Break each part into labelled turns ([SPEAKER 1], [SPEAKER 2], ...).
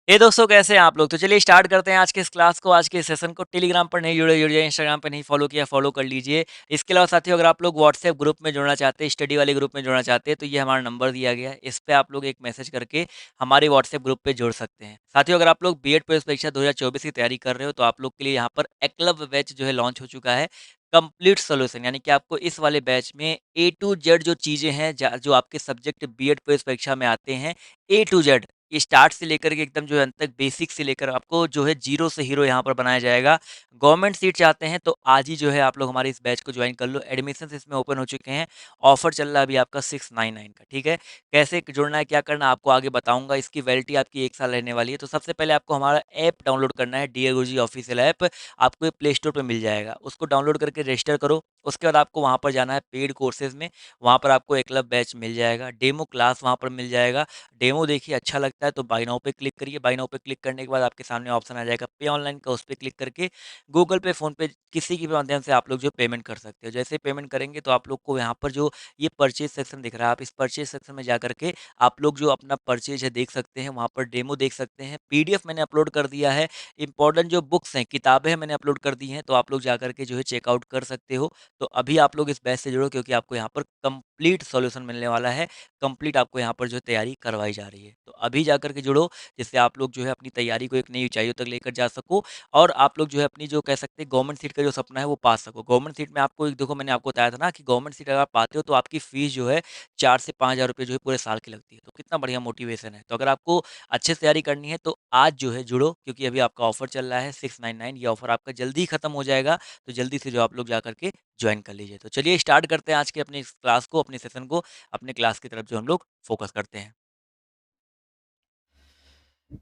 [SPEAKER 1] ये दोस्तों कैसे हैं आप लोग? तो चलिए स्टार्ट करते हैं आज के इस क्लास को, आज के इस सेशन को। टेलीग्राम पर नहीं जुड़े, जुड़ जाइए, इंस्टाग्राम पे नहीं फॉलो किया, फॉलो कर लीजिए। इसके अलावा साथियों अगर आप लोग व्हाट्सएप ग्रुप में जुड़ना चाहते हैं, स्टडी वाले ग्रुप में जुड़ना चाहते हैं, तो ये हमारा नंबर दिया गया है। इस पे आप लोग एक मैसेज करके हमारे व्हाट्सएप ग्रुप पे जुड़ सकते हैं। साथियों अगर आप लोग बीएड प्रवेश परीक्षा 2024 की तैयारी कर रहे हो, तो आप लोग के लिए यहाँ पर एकलव्य बैच जो है लॉन्च हो चुका है। कंप्लीट सॉल्यूशन यानी कि आपको इस वाले बैच में ए टू जेड जो चीज़ें हैं, जो आपके सब्जेक्ट बीएड प्रवेश परीक्षा में आते हैं, ए टू जेड ये स्टार्ट से लेकर के एकदम जो है अंत तक बेसिक से लेकर आपको जो है जीरो से हीरो यहाँ पर बनाया जाएगा। गवर्नमेंट सीट चाहते हैं तो आज ही जो है आप लोग हमारे इस बैच को ज्वाइन कर लो। एडमिशन्स इसमें ओपन हो चुके हैं। ऑफर चल रहा है अभी आपका 699 का, ठीक है? कैसे जुड़ना है, क्या करना है आपको आगे बताऊँगा। इसकी वैलिडिटी आपकी 1 साल रहने वाली है। तो सबसे पहले आपको हमारा ऐप डाउनलोड करना है, डियर गुरुजी ऑफिशियल ऐप। आपको ये प्ले स्टोर पे मिल जाएगा। उसको डाउनलोड करके रजिस्टर करो। उसके बाद आपको वहाँ पर जाना है पेड कोर्सेज़ में। वहाँ पर आपको एकलव्य बैच मिल जाएगा। डेमो क्लास वहाँ पर मिल जाएगा। डेमो देखिए अच्छा लगता है तो बाय नाउ पे क्लिक करिए। बाय नाउ पे क्लिक करने के बाद आपके सामने ऑप्शन आ जाएगा पे ऑनलाइन का, उस पे क्लिक करके गूगल पे, फ़ोन पे किसी के भी माध्यम से आप लोग जो पेमेंट कर सकते हो। जैसे पेमेंट करेंगे तो आप लोग को यहाँ पर जो ये परचेज़ सेक्शन दिख रहा है, आप इस परचेज़ सेक्शन में जाकर के आप लोग जो अपना परचेज़ है देख सकते हैं, वहाँ पर डेमो देख सकते हैं। पीडीएफ मैंने अपलोड कर दिया है। इम्पोर्टेंट जो बुक्स हैं, किताबें हैं मैंने अपलोड कर दी हैं, तो आप लोग जाकर के जो है चेकआउट कर सकते हो। तो अभी आप लोग इस बैच से जुड़ो क्योंकि आपको यहाँ पर कंप्लीट सॉल्यूशन मिलने वाला है। कंप्लीट आपको यहाँ पर जो है तैयारी करवाई जा रही है। तो अभी जाकर के जुड़ो जिससे आप लोग जो है अपनी तैयारी को एक नई ऊँचाइयों तक लेकर जा सको और आप लोग जो है अपनी जो कह सकते हैं गवर्नमेंट सीट का जो सपना है वो पा सको। गवर्नमेंट सीट में आपको एक देखो मैंने आपको बताया था ना कि गवर्नमेंट सीट अगर आप पाते हो तो आपकी फ़ीस जो है 4 से 5,000 रुपए जो है पूरे साल की लगती है। तो कितना बढ़िया मोटिवेशन है। तो अगर आपको अच्छे से तैयारी करनी है तो आज जो है जुड़ो क्योंकि अभी आपका ऑफ़र चल रहा है 699। ये ऑफ़र आपका जल्दी ही खत्म हो जाएगा। तो जल्दी से जो आप लोग जाकर के जॉइन कर लीजिए। तो चलिए स्टार्ट करते हैं आज के अपनी इस क्लास को, अपने सेशन को, अपने क्लास की तरफ जो हम लोग फ़ोकस करते हैं।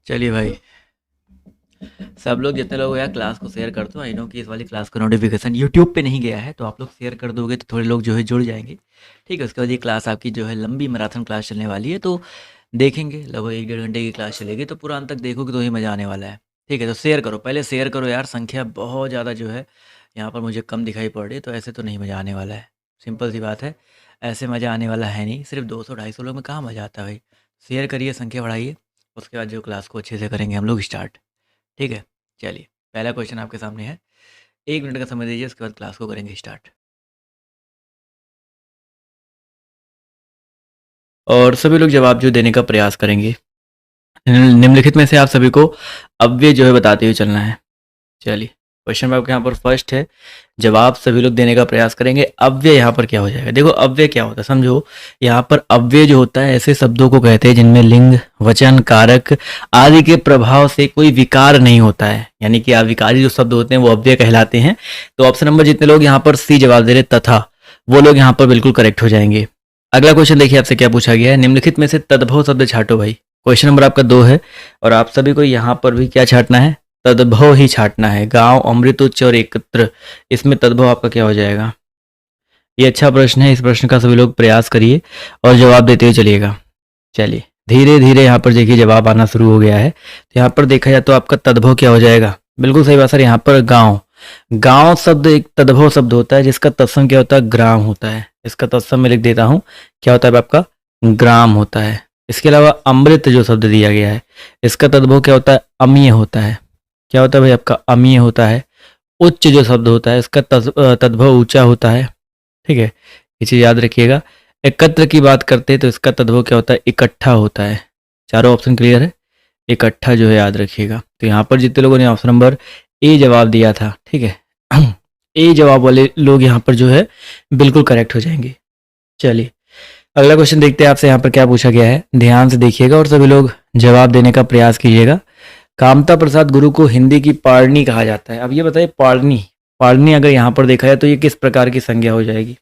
[SPEAKER 1] चलिए भाई, सब लोग जितने लोग यार क्लास को शेयर कर दो। आई नो कि इस वाली क्लास का नोटिफिकेशन यूट्यूब पे नहीं गया है, तो आप लोग शेयर कर दोगे तो थोड़े लोग जो है जुड़ जाएंगे। ठीक है, उसके बाद ये क्लास आपकी जो है लंबी मैराथन क्लास चलने वाली है, तो देखेंगे लगभग 1 डेढ़ घंटे की क्लास चलेगी, तो पूरा अंत तक देखोगे तो ही मज़ा आने वाला है। ठीक है, तो शेयर करो, पहले शेयर करो यार। संख्या बहुत ज़्यादा जो है यहाँ पर मुझे कम दिखाई पड़ रही है, तो ऐसे तो नहीं मज़ा आने वाला है। सिंपल सी बात है, ऐसे मज़ा आने वाला है नहीं। सिर्फ 200-250 लोग में कहाँ मज़ा आता है भाई। शेयर करिए, संख्या बढ़ाइए, उसके बाद जो क्लास को अच्छे से करेंगे हम लोग स्टार्ट। ठीक है, चलिए पहला क्वेश्चन आपके सामने है। 1 मिनट का समय दीजिए, उसके बाद क्लास को करेंगे स्टार्ट। और सभी लोग जवाब जो देने का प्रयास करेंगे। निम्नलिखित में से आप सभी को अव्यय जो है बताते हुए चलना है। चलिए, क्वेश्चन आपके यहाँ पर फर्स्ट है, जवाब सभी लोग देने का प्रयास करेंगे। अव्यय यहाँ पर क्या हो जाएगा? देखो अव्यय क्या होता है समझो। यहाँ पर अव्यय जो होता है ऐसे शब्दों को कहते हैं जिनमें लिंग, वचन, कारक आदि के प्रभाव से कोई विकार नहीं होता है, यानी कि अविकारी जो शब्द होते हैं वो अव्यय कहलाते हैं। तो ऑप्शन नंबर जितने लोग यहाँ पर सी जवाब दे रहे तथा, वो लोग यहाँ पर बिल्कुल करेक्ट हो जाएंगे। अगला क्वेश्चन देखिए आपसे क्या पूछा गया है। निम्नलिखित में से तद्भव शब्द छांटो भाई। क्वेश्चन नंबर आपका 2 है और आप सभी को यहाँ पर भी क्या छांटना है? तद्भव ही छांटना है। गांव, अमृत उच्च और एकत्र, इसमें तद्भव आपका क्या हो जाएगा? ये अच्छा प्रश्न है, इस प्रश्न का सभी लोग प्रयास करिए और जवाब देते हुए चलिएगा। चलिए धीरे धीरे यहाँ पर देखिए जवाब आना शुरू हो गया है। तो यहाँ पर देखा जाए तो आपका तद्भव क्या हो जाएगा? बिल्कुल सही बात सर, यहाँ पर गांव। गांव शब्द एक तद्भव शब्द होता है जिसका तत्सम क्या होता है? ग्राम होता है। इसका तत्सम मैं लिख देता हूँ, क्या होता है आपका? ग्राम होता है। इसके अलावा अमृत जो शब्द दिया गया है, इसका तद्भव क्या होता है? अमीय होता है। क्या होता है भाई आपका? अमीय होता है। उच्च जो शब्द होता है इसका तद्भव ऊंचा होता है। ठीक है, ये चीज याद रखिएगा। एकत्र की बात करते हैं तो इसका तद्भव क्या होता है? इकट्ठा होता है। चारों ऑप्शन क्लियर है? इकट्ठा जो है याद रखिएगा। तो यहाँ पर जितने लोगों ने ऑप्शन नंबर ए जवाब दिया था, ठीक है, ए जवाब वाले लोग यहाँ पर जो है बिल्कुल करेक्ट हो जाएंगे। चलिए अगला क्वेश्चन देखते हैं आपसे यहाँ पर क्या पूछा गया है। ध्यान से देखिएगा और सभी लोग जवाब देने का प्रयास कीजिएगा। कामता प्रसाद गुरु को हिंदी की पारणी कहा जाता है। अब ये बताइए पारणी, पारणी अगर यहाँ पर देखा जाए तो ये किस प्रकार की संज्ञा हो जाएगी?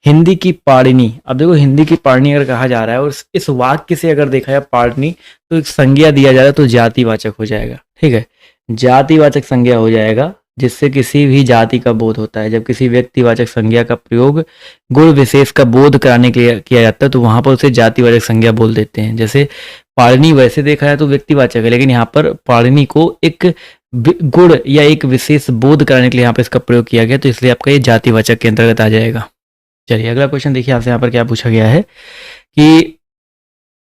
[SPEAKER 1] हिंदी की पारणी। अब देखो हिंदी की पारणी अगर कहा जा रहा है और इस वाक्य से अगर देखा जाए पारणी तो एक संज्ञा दिया जा रहा है तो जातिवाचक हो जाएगा। ठीक है, जातिवाचक संज्ञा हो जाएगा जिससे किसी भी जाति का बोध होता है। जब किसी व्यक्तिवाचक संज्ञा का प्रयोग गुण विशेष का बोध कराने के लिए किया जाता है तो वहां पर उसे जातिवाचक संज्ञा बोल देते हैं। जैसे पारणी वैसे देखा जाए तो व्यक्तिवाचक है, लेकिन यहाँ पर पारणी को एक गुण या एक विशेष बोध कराने के लिए यहाँ पर इसका प्रयोग किया गया, तो इसलिए आपका ये जातिवाचक के अंतर्गत आ जाएगा। चलिए अगला क्वेश्चन देखिए आपसे यहाँ पर क्या पूछा गया है कि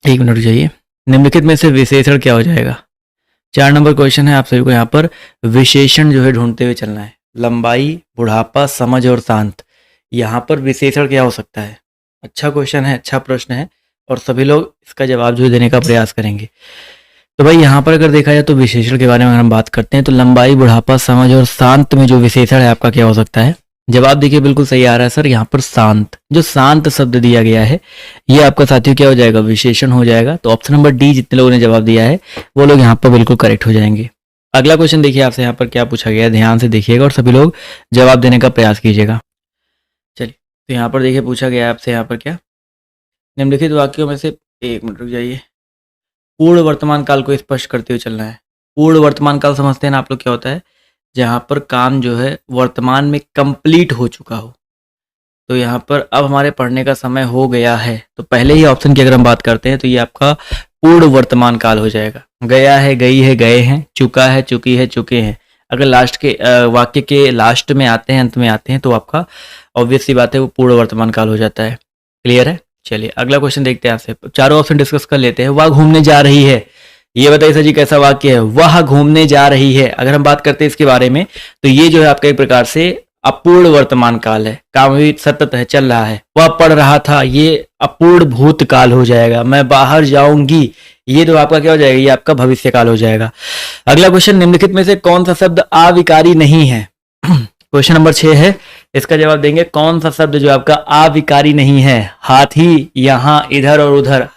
[SPEAKER 1] 1 मिनट रुक जाइए। निम्नलिखित में से विशेषण क्या हो जाएगा? 4 नंबर क्वेश्चन है, आप सभी को यहाँ पर विशेषण जो है ढूंढते हुए चलना है। लंबाई, बुढ़ापा, समझ और शांत, यहाँ पर विशेषण क्या हो सकता है? अच्छा क्वेश्चन है, अच्छा प्रश्न है और सभी लोग इसका जवाब जो है देने का प्रयास करेंगे। तो भाई यहाँ पर अगर देखा जाए तो विशेषण के बारे में अगर हम बात करते हैं तो लंबाई, बुढ़ापा, समझ और शांत में जो विशेषण है आपका क्या हो सकता है? जवाब देखिए बिल्कुल सही आ रहा है सर, यहाँ पर शांत, जो शांत शब्द दिया गया है ये आपका साथियों क्या हो जाएगा? विशेषण हो जाएगा। तो ऑप्शन नंबर डी जितने लोगों ने जवाब दिया है वो लोग यहाँ पर बिल्कुल करेक्ट हो जाएंगे। अगला क्वेश्चन देखिए आपसे यहाँ पर क्या पूछा गया है, ध्यान से देखिएगा और सभी लोग जवाब देने का प्रयास कीजिएगा। चलिए, तो यहाँ पर देखिए पूछा गया है आपसे यहाँ पर क्या, निम्नलिखित वाक्यों में से, एक मिनट रुक जाइए, पूर्ण वर्तमान काल को स्पष्ट करते हुए चलना है। पूर्ण वर्तमान काल समझते हैं ना आप लोग क्या होता है? जहाँ पर काम जो है वर्तमान में कंप्लीट हो चुका हो। तो यहाँ पर अब हमारे पढ़ने का समय हो गया है, तो पहले ही ऑप्शन की अगर हम बात करते हैं तो ये आपका पूर्ण वर्तमान काल हो जाएगा। गया है, गई है, गए हैं, चुका है, चुकी है, चुके हैं। अगर लास्ट के वाक्य के लास्ट में आते हैं, अंत में आते हैं, तो आपका ऑब्वियस सी बात है वो पूर्ण वर्तमान काल हो जाता है। क्लियर है? चलिए अगला क्वेश्चन देखते हैं आपसे। चारों ऑप्शन डिस्कस कर लेते हैं। वह घूमने जा रही है, ये बताइए सर जी कैसा वाक्य है? वह घूमने जा रही है। अगर हम बात करते हैं इसके बारे में तो ये जो है आपका एक प्रकार से अपूर्ण वर्तमान काल है, काम भी सतत है, चल रहा है। वह पढ़ रहा था, ये अपूर्ण भूतकाल हो जाएगा। मैं बाहर जाऊंगी, ये तो आपका क्या हो जाएगा? ये आपका भविष्य काल हो जाएगा। अगला क्वेश्चन, निम्नलिखित में से कौन सा शब्द अविकारी नहीं है? क्वेश्चन नंबर 6 है, इसका जवाब देंगे कौन सा शब्द जो आपका अविकारी नहीं है? हाथी, यहाँ, इधर और उधर।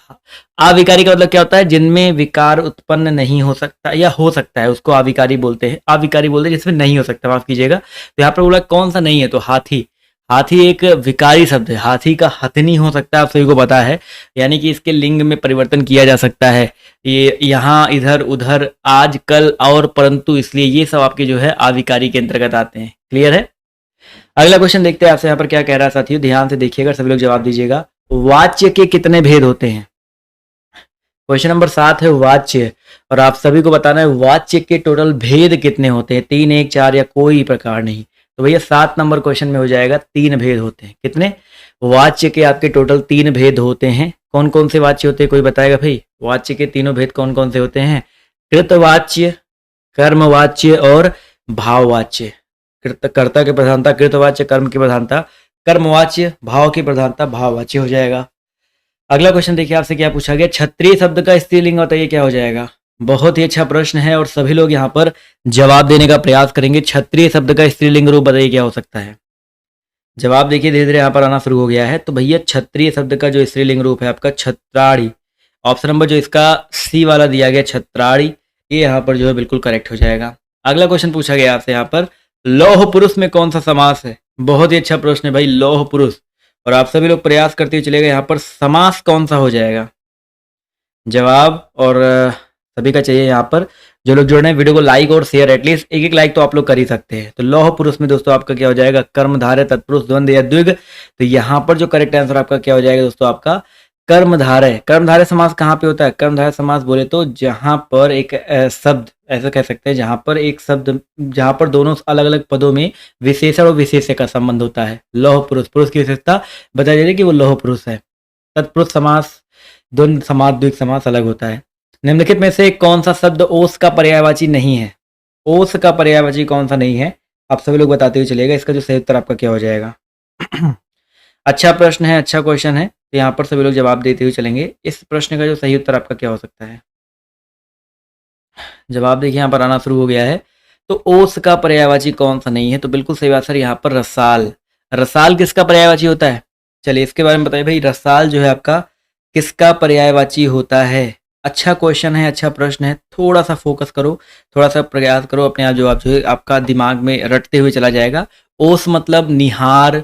[SPEAKER 1] अविकारी का मतलब क्या होता है? जिनमें विकार उत्पन्न नहीं हो सकता या हो सकता है, उसको अविकारी बोलते हैं। अविकारी बोलते हैं जिसमें नहीं हो सकता, माफ कीजिएगा। तो यहाँ पर बोला कौन सा नहीं है, तो हाथी। हाथी एक विकारी शब्द है। हाथी का हथनी हो सकता है, आप सभी को पता है, यानी कि इसके लिंग में परिवर्तन किया जा सकता है। ये यहाँ, इधर, उधर, आज, कल और परंतु, इसलिए ये सब आपके जो है अविकारी के अंतर्गत आते हैं। क्लियर है? अगला क्वेश्चन देखते हैं आपसे यहाँ पर क्या कह रहा है साथियों, ध्यान से देखिएगा, सभी लोग जवाब दीजिएगा। वाच्य के कितने भेद होते हैं? क्वेश्चन नंबर 7 है वाच्य, और आप सभी को बताना है वाच्य के टोटल भेद कितने होते हैं? 3, 1, 4 या कोई प्रकार नहीं। तो भैया 7 नंबर क्वेश्चन में हो जाएगा 3 भेद होते हैं। कितने? वाच्य के आपके टोटल 3 भेद होते हैं। कौन कौन से वाच्य होते हैं, कोई बताएगा भाई? वाच्य के तीनों भेद कौन कौन से होते हैं? कृतवाच्य, कर्मवाच्य और भाववाच्य। कर्ता की प्रधानता कृतवाच्य, कर्म की प्रधानता कर्मवाच्य, भाव की प्रधानता भाववाच्य हो जाएगा। अगला क्वेश्चन देखिए आपसे क्या पूछा गया, क्षत्रिय शब्द का स्त्रीलिंग बताइए क्या हो जाएगा? बहुत ही अच्छा प्रश्न है और सभी लोग यहाँ पर जवाब देने का प्रयास करेंगे। क्षत्रिय शब्द का स्त्रीलिंग रूप बताइए क्या हो सकता है? जवाब देखिए धीरे धीरे यहाँ पर आना शुरू हो गया है। तो भैया क्षत्रिय शब्द का जो स्त्रीलिंग रूप है आपका छत्राड़ी। ऑप्शन नंबर जो इसका सी वाला दिया गया छत्राड़ी, ये यहाँ पर जो है बिल्कुल करेक्ट हो जाएगा। अगला क्वेश्चन पूछा गया आपसे यहाँ पर, लौह पुरुष में कौन सा समास है? बहुत ही अच्छा प्रश्न है भाई, लौह पुरुष। और आप सभी लोग प्रयास करते हुए चलेगा, यहाँ पर समास कौन सा हो जाएगा? जवाब और सभी का चाहिए यहाँ पर। जो लोग जुड़ रहे हैं वीडियो को लाइक और शेयर, एटलीस्ट एक एक लाइक तो आप लोग कर ही सकते हैं। तो लौह पुरुष में दोस्तों आपका क्या हो जाएगा? कर्मधारय, तत्पुरुष, द्वंद्व या द्विग। तो यहाँ पर जो करेक्ट आंसर आपका क्या हो जाएगा दोस्तों? आपका कर्मधारय। कर्मधारय समास कहाँ पे होता है? कर्मधारय समास बोले तो जहां पर एक शब्द, ऐसा कह सकते हैं, जहां पर एक शब्द, जहां पर दोनों अलग अलग पदों में विशेषण और विशेष्य का संबंध होता है। लौह पुरुष, पुरुष की विशेषता बताई जा रही है कि वो लौह पुरुष है। तत्पुरुष समास, द्वंद्व समास, द्विग समास अलग होता है। निम्नलिखित में से कौन सा शब्द ओस का पर्यायवाची नहीं है? ओस का पर्यायवाची कौन सा नहीं है? आप सभी लोग बताते हुए चलेगा, इसका जो सही उत्तर आपका क्या हो जाएगा? अच्छा प्रश्न है, अच्छा क्वेश्चन है, तो यहाँ पर सभी लोग जवाब देते हुए चलेंगे। इस प्रश्न का जो सही उत्तर आपका क्या हो सकता है? जवाब देखिए यहाँ पर आना शुरू हो गया है। तो ओस का पर्यायवाची कौन सा नहीं है? तो बिल्कुल सही बात सर, यहाँ पर रसाल। रसाल किसका पर्यायवाची होता है? चलिए इसके बारे में बताइए भाई, रसाल जो है आपका किसका पर्यायवाची होता है? अच्छा क्वेश्चन है, अच्छा प्रश्न है, थोड़ा सा फोकस करो, थोड़ा सा प्रयास करो, अपने आप जवाब जो है आपका दिमाग में रटते हुए चला जाएगा। ओस मतलब निहार,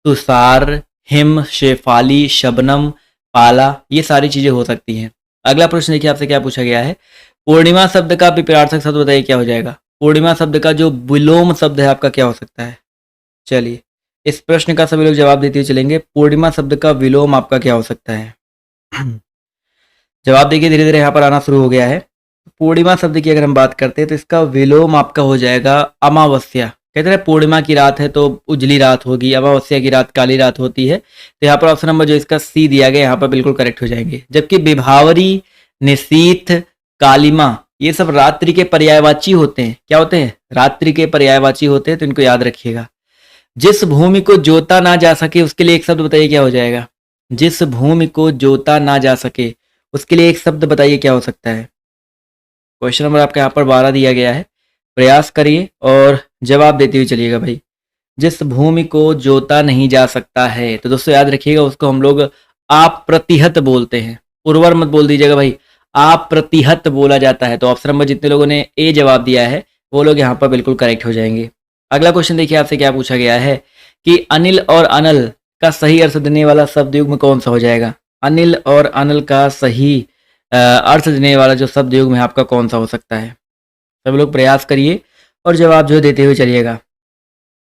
[SPEAKER 1] तुषार, हिम, शेफाली, शबनम, पाला, ये सारी चीजें हो सकती हैं। अगला प्रश्न देखिए आपसे क्या पूछा गया है, पूर्णिमा शब्द का विपरीतार्थक शब्द बताइए क्या हो जाएगा? पूर्णिमा शब्द का जो विलोम शब्द है आपका क्या हो सकता है? चलिए इस प्रश्न का सभी लोग जवाब देते हुए चलेंगे। पूर्णिमा शब्द का विलोम आपका क्या हो सकता है? जवाब देखिए धीरे धीरे यहाँ पर आना शुरू हो गया है। पूर्णिमा शब्द की अगर हम बात करते हैं तो इसका विलोम आपका हो जाएगा अमावस्या। कहते हैं पूर्णिमा की रात है तो उजली रात होगी, अमावस्या की रात काली रात होती है। तो यहाँ पर ऑप्शन नंबर जो इसका सी दिया गया यहाँ पर बिल्कुल करेक्ट हो जाएंगे। जबकि विभावरी, निशीथ, कालिमा, ये सब रात्रि के पर्यायवाची होते हैं। क्या होते हैं? रात्रि के पर्यायवाची होते हैं, तो इनको याद रखिएगा। जिस भूमि को जोता ना जा सके उसके लिए एक शब्द बताइए क्या हो जाएगा? जिस भूमि को जोता ना जा सके उसके लिए एक शब्द बताइए क्या हो सकता है? क्वेश्चन नंबर आपका यहाँ पर 12 दिया गया है। प्रयास करिए और जवाब देते हुए चलिएगा भाई। जिस भूमि को जोता नहीं जा सकता है, तो दोस्तों याद रखिएगा उसको हम लोग आप प्रतिहत बोलते हैं। उर्वर मत बोल दीजिएगा भाई, आप प्रतिहत बोला जाता है। तो ऑप्शन नंबर जितने लोगों ने ए जवाब दिया है वो लोग यहाँ पर बिल्कुल करेक्ट हो जाएंगे। अगला क्वेश्चन देखिए आपसे क्या पूछा गया है कि अनिल और अनल का सही अर्थ देने वाला शब्द युग्म कौन सा हो जाएगा? अनिल और अनल का सही अर्थ देने वाला जो शब्द युग्म है आपका कौन सा हो सकता है? सभी लोग प्रयास करिए और जवाब जो देते हुए चलिएगा।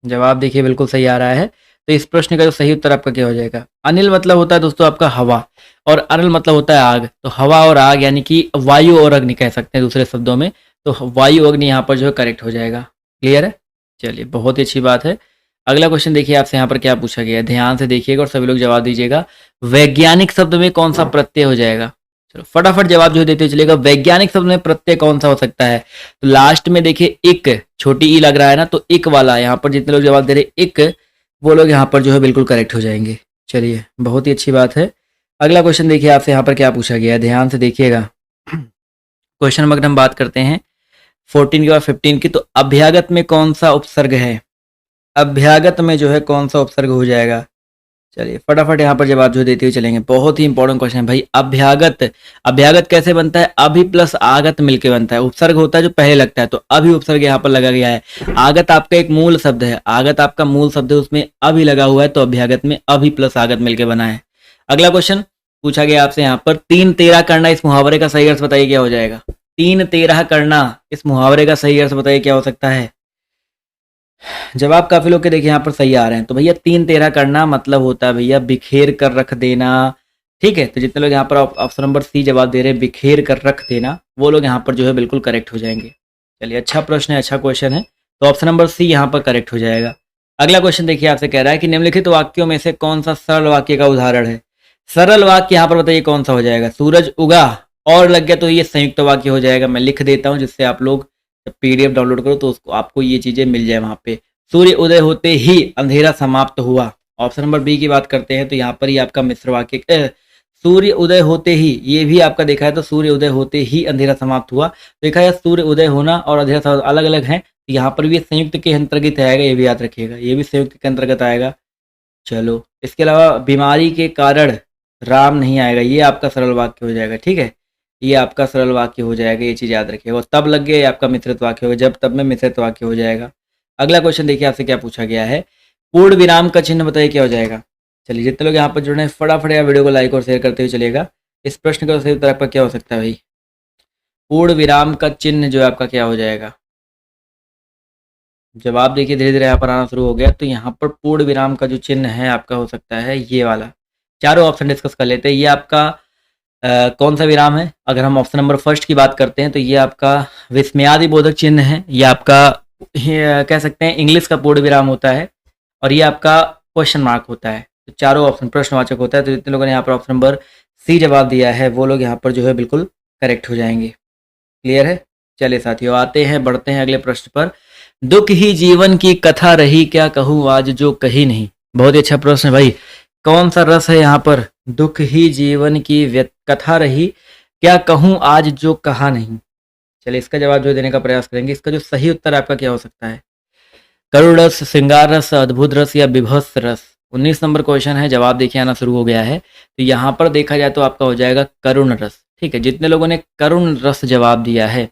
[SPEAKER 1] जवाब देखिए बिल्कुल सही आ रहा है। तो इस प्रश्न का जो सही उत्तर आपका क्या हो जाएगा? अनिल मतलब होता है दोस्तों आपका हवा, और अनिल मतलब होता है आग। तो हवा और आग यानी कि वायु और अग्नि कह सकते हैं दूसरे शब्दों में। तो वायु अग्नि यहाँ पर जो है करेक्ट हो जाएगा। क्लियर है? चलिए बहुत ही अच्छी बात है। अगला क्वेश्चन देखिए आपसे यहाँ पर क्या पूछा गया है, ध्यान से देखिएगा और सभी लोग जवाब दीजिएगा। वैज्ञानिक शब्द में कौन सा प्रत्यय हो जाएगा? चलो फटाफट जवाब जो देते हुए चलेगा। वैज्ञानिक शब्द में प्रत्यय कौन सा हो सकता है? तो लास्ट में देखिए इक, छोटी ई लग रहा है ना, तो इक वाला यहाँ पर जितने लोग जवाब दे रहे इक, वो लोग यहाँ पर जो है बिल्कुल करेक्ट हो जाएंगे। चलिए बहुत ही अच्छी बात है। अगला क्वेश्चन देखिए आपसे यहाँ पर क्या पूछा गया है, ध्यान से देखिएगा। क्वेश्चन नंबर हम बात करते हैं 14 के बाद 15 की। तो अभ्यागत में कौन सा उपसर्ग है? अभ्यागत में जो है कौन सा उपसर्ग हो जाएगा? चलिए फटाफट यहाँ पर जवाब जो देते हुए चलेंगे। बहुत ही इंपॉर्टेंट क्वेश्चन है भाई। अभ्यागत, अभ्यागत कैसे बनता है? अभि प्लस आगत मिलके बनता है। उपसर्ग होता है जो पहले लगता है, तो अभि उपसर्ग यहाँ पर लगा गया है। आगत आपका एक मूल शब्द है, आगत आपका मूल शब्द है, उसमें अभि लगा हुआ है, तो अभ्यागत में अभि प्लस आगत मिलके बना है। अगला क्वेश्चन पूछा गया आपसे यहाँ पर, 3 13 करना, इस मुहावरे का सही अर्थ बताइए क्या हो जाएगा? 3 13 करना, इस मुहावरे का सही अर्थ बताइए क्या हो सकता है? जवाब काफी लोग के देखिए यहाँ पर सही आ रहे हैं। तो भैया 3 13 करना मतलब होता है भैया बिखेर कर रख देना। ठीक है, तो जितने लोग यहाँ पर ऑप्शन नंबर सी जवाब दे रहे हैं बिखेर कर रख देना, वो लोग यहाँ पर जो है बिल्कुल करेक्ट हो जाएंगे। चलिए अच्छा प्रश्न है, अच्छा क्वेश्चन है, तो ऑप्शन नंबर सी यहाँ पर करेक्ट हो जाएगा। अगला क्वेश्चन देखिए आपसे कह रहा है कि निम्नलिखित वाक्यों में से कौन सा सरल वाक्य का उदाहरण है? सरल वाक्य यहाँ पर बताइए कौन सा हो जाएगा? सूरज उगा और लग गया, तो ये संयुक्त वाक्य हो जाएगा। मैं लिख देता हूँ जिससे आप लोग जब PDF डाउनलोड करो तो उसको आपको ये चीजें मिल जाए वहां पे। सूर्य उदय होते ही अंधेरा समाप्त हुआ। ऑप्शन नंबर बी की बात करते हैं तो यहाँ पर ही आपका मिश्र वाक्य, सूर्य उदय होते ही, ये भी आपका देखा है तो सूर्य उदय होते ही अंधेरा समाप्त हुआ। देखा है सूर्य उदय होना और अंधेरा अलग अलग हैं, यहाँ पर भी संयुक्त के अंतर्गत आएगा, ये भी याद रखिएगा, ये भी संयुक्त के अंतर्गत आएगा। चलो इसके अलावा बीमारी के कारण राम नहीं आएगा, ये आपका सरल वाक्य हो जाएगा। ठीक है, ये आपका सरल वाक्य हो जाएगा, ये चीज याद रखिएगा। तब लग गया, आपका मिश्रित वाक्य होगा, जब तब में मिश्रित वाक्य हो जाएगा। अगला क्वेश्चन देखिए आपसे क्या पूछा गया है, पूर्ण विराम का चिन्ह बताइए क्या हो जाएगा? चलिए जितने लोग यहाँ पर जुड़े हैं फटाफट या वीडियो को लाइक और शेयर करते हुए चलेगा। इस प्रश्न का सही उत्तर आपका क्या हो सकता है भाई? पूर्ण विराम का चिन्ह जो है आपका क्या हो जाएगा? जवाब देखिए धीरे धीरे यहाँ पर आना शुरू हो गया। तो यहाँ पर पूर्ण विराम का जो चिन्ह है आपका हो सकता है ये वाला। चारों ऑप्शन डिस्कस कर लेते हैं। ये आपका कौन सा विराम है? अगर हम ऑप्शन नंबर फर्स्ट की बात करते हैं तो ये आपका विस्मयादि बोधक चिन्ह है। ये आपका कह सकते हैं इंग्लिश का पूर्ण विराम होता है, और ये आपका क्वेश्चन मार्क होता है। तो चारों ऑप्शन प्रश्नवाचक होता है। तो जितने लोगों ने यहाँ पर ऑप्शन नंबर सी जवाब दिया है वो लोग यहाँ पर जो है बिल्कुल करेक्ट हो जाएंगे। क्लियर है? चलिए साथियों आते हैं, बढ़ते हैं अगले प्रश्न पर। दुख ही जीवन की कथा रही, क्या कहूँ आज जो कही नहीं। बहुत ही अच्छा प्रश्न है भाई। कौन सा रस है यहाँ पर? दुख ही जीवन की कथा रही, क्या कहूँ आज जो कहा नहीं। चलिए इसका जवाब जो देने का प्रयास करेंगे। इसका जो सही उत्तर आपका क्या हो सकता है? करुण रस, श्रृंगार रस, अद्भुत रस या विभत्स रस। 19 नंबर क्वेश्चन है, जवाब देखिए आना शुरू हो गया है। तो यहाँ पर देखा जाए तो आपका हो जाएगा करुण रस। ठीक है, जितने लोगों ने करुण रस जवाब दिया है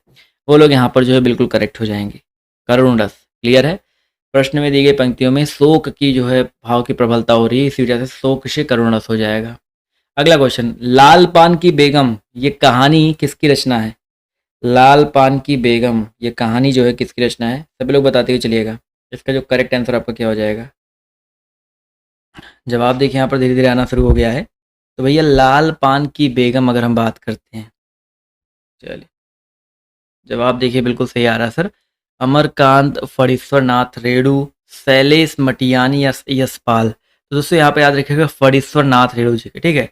[SPEAKER 1] वो लोग यहाँ पर जो है बिल्कुल करेक्ट हो जाएंगे। करुण रस। क्लियर है? प्रश्न में दी गई पंक्तियों में शोक की जो है भाव की प्रबलता हो रही है, इसी वजह से शोक से करुण रस हो जाएगा। अगला क्वेश्चन, लाल पान की बेगम, ये कहानी किसकी रचना है? लाल पान की बेगम, ये कहानी जो है किसकी रचना है? सभी लोग बताते हुए चलिएगा। इसका जो करेक्ट आंसर आपका क्या हो जाएगा? जवाब देखिए यहाँ पर धीरे धीरे आना शुरू हो गया है। तो भैया लाल पान की बेगम अगर हम बात करते हैं, चलिए जवाब देखिए बिल्कुल सही आ रहा है सर। अमरकांत, फणीश्वरनाथ रेणु, शैलेश मटियानी या यशपाल। तो दोस्तों यहाँ पे याद रखिएगा फणीश्वरनाथ रेणु जी के। ठीक है,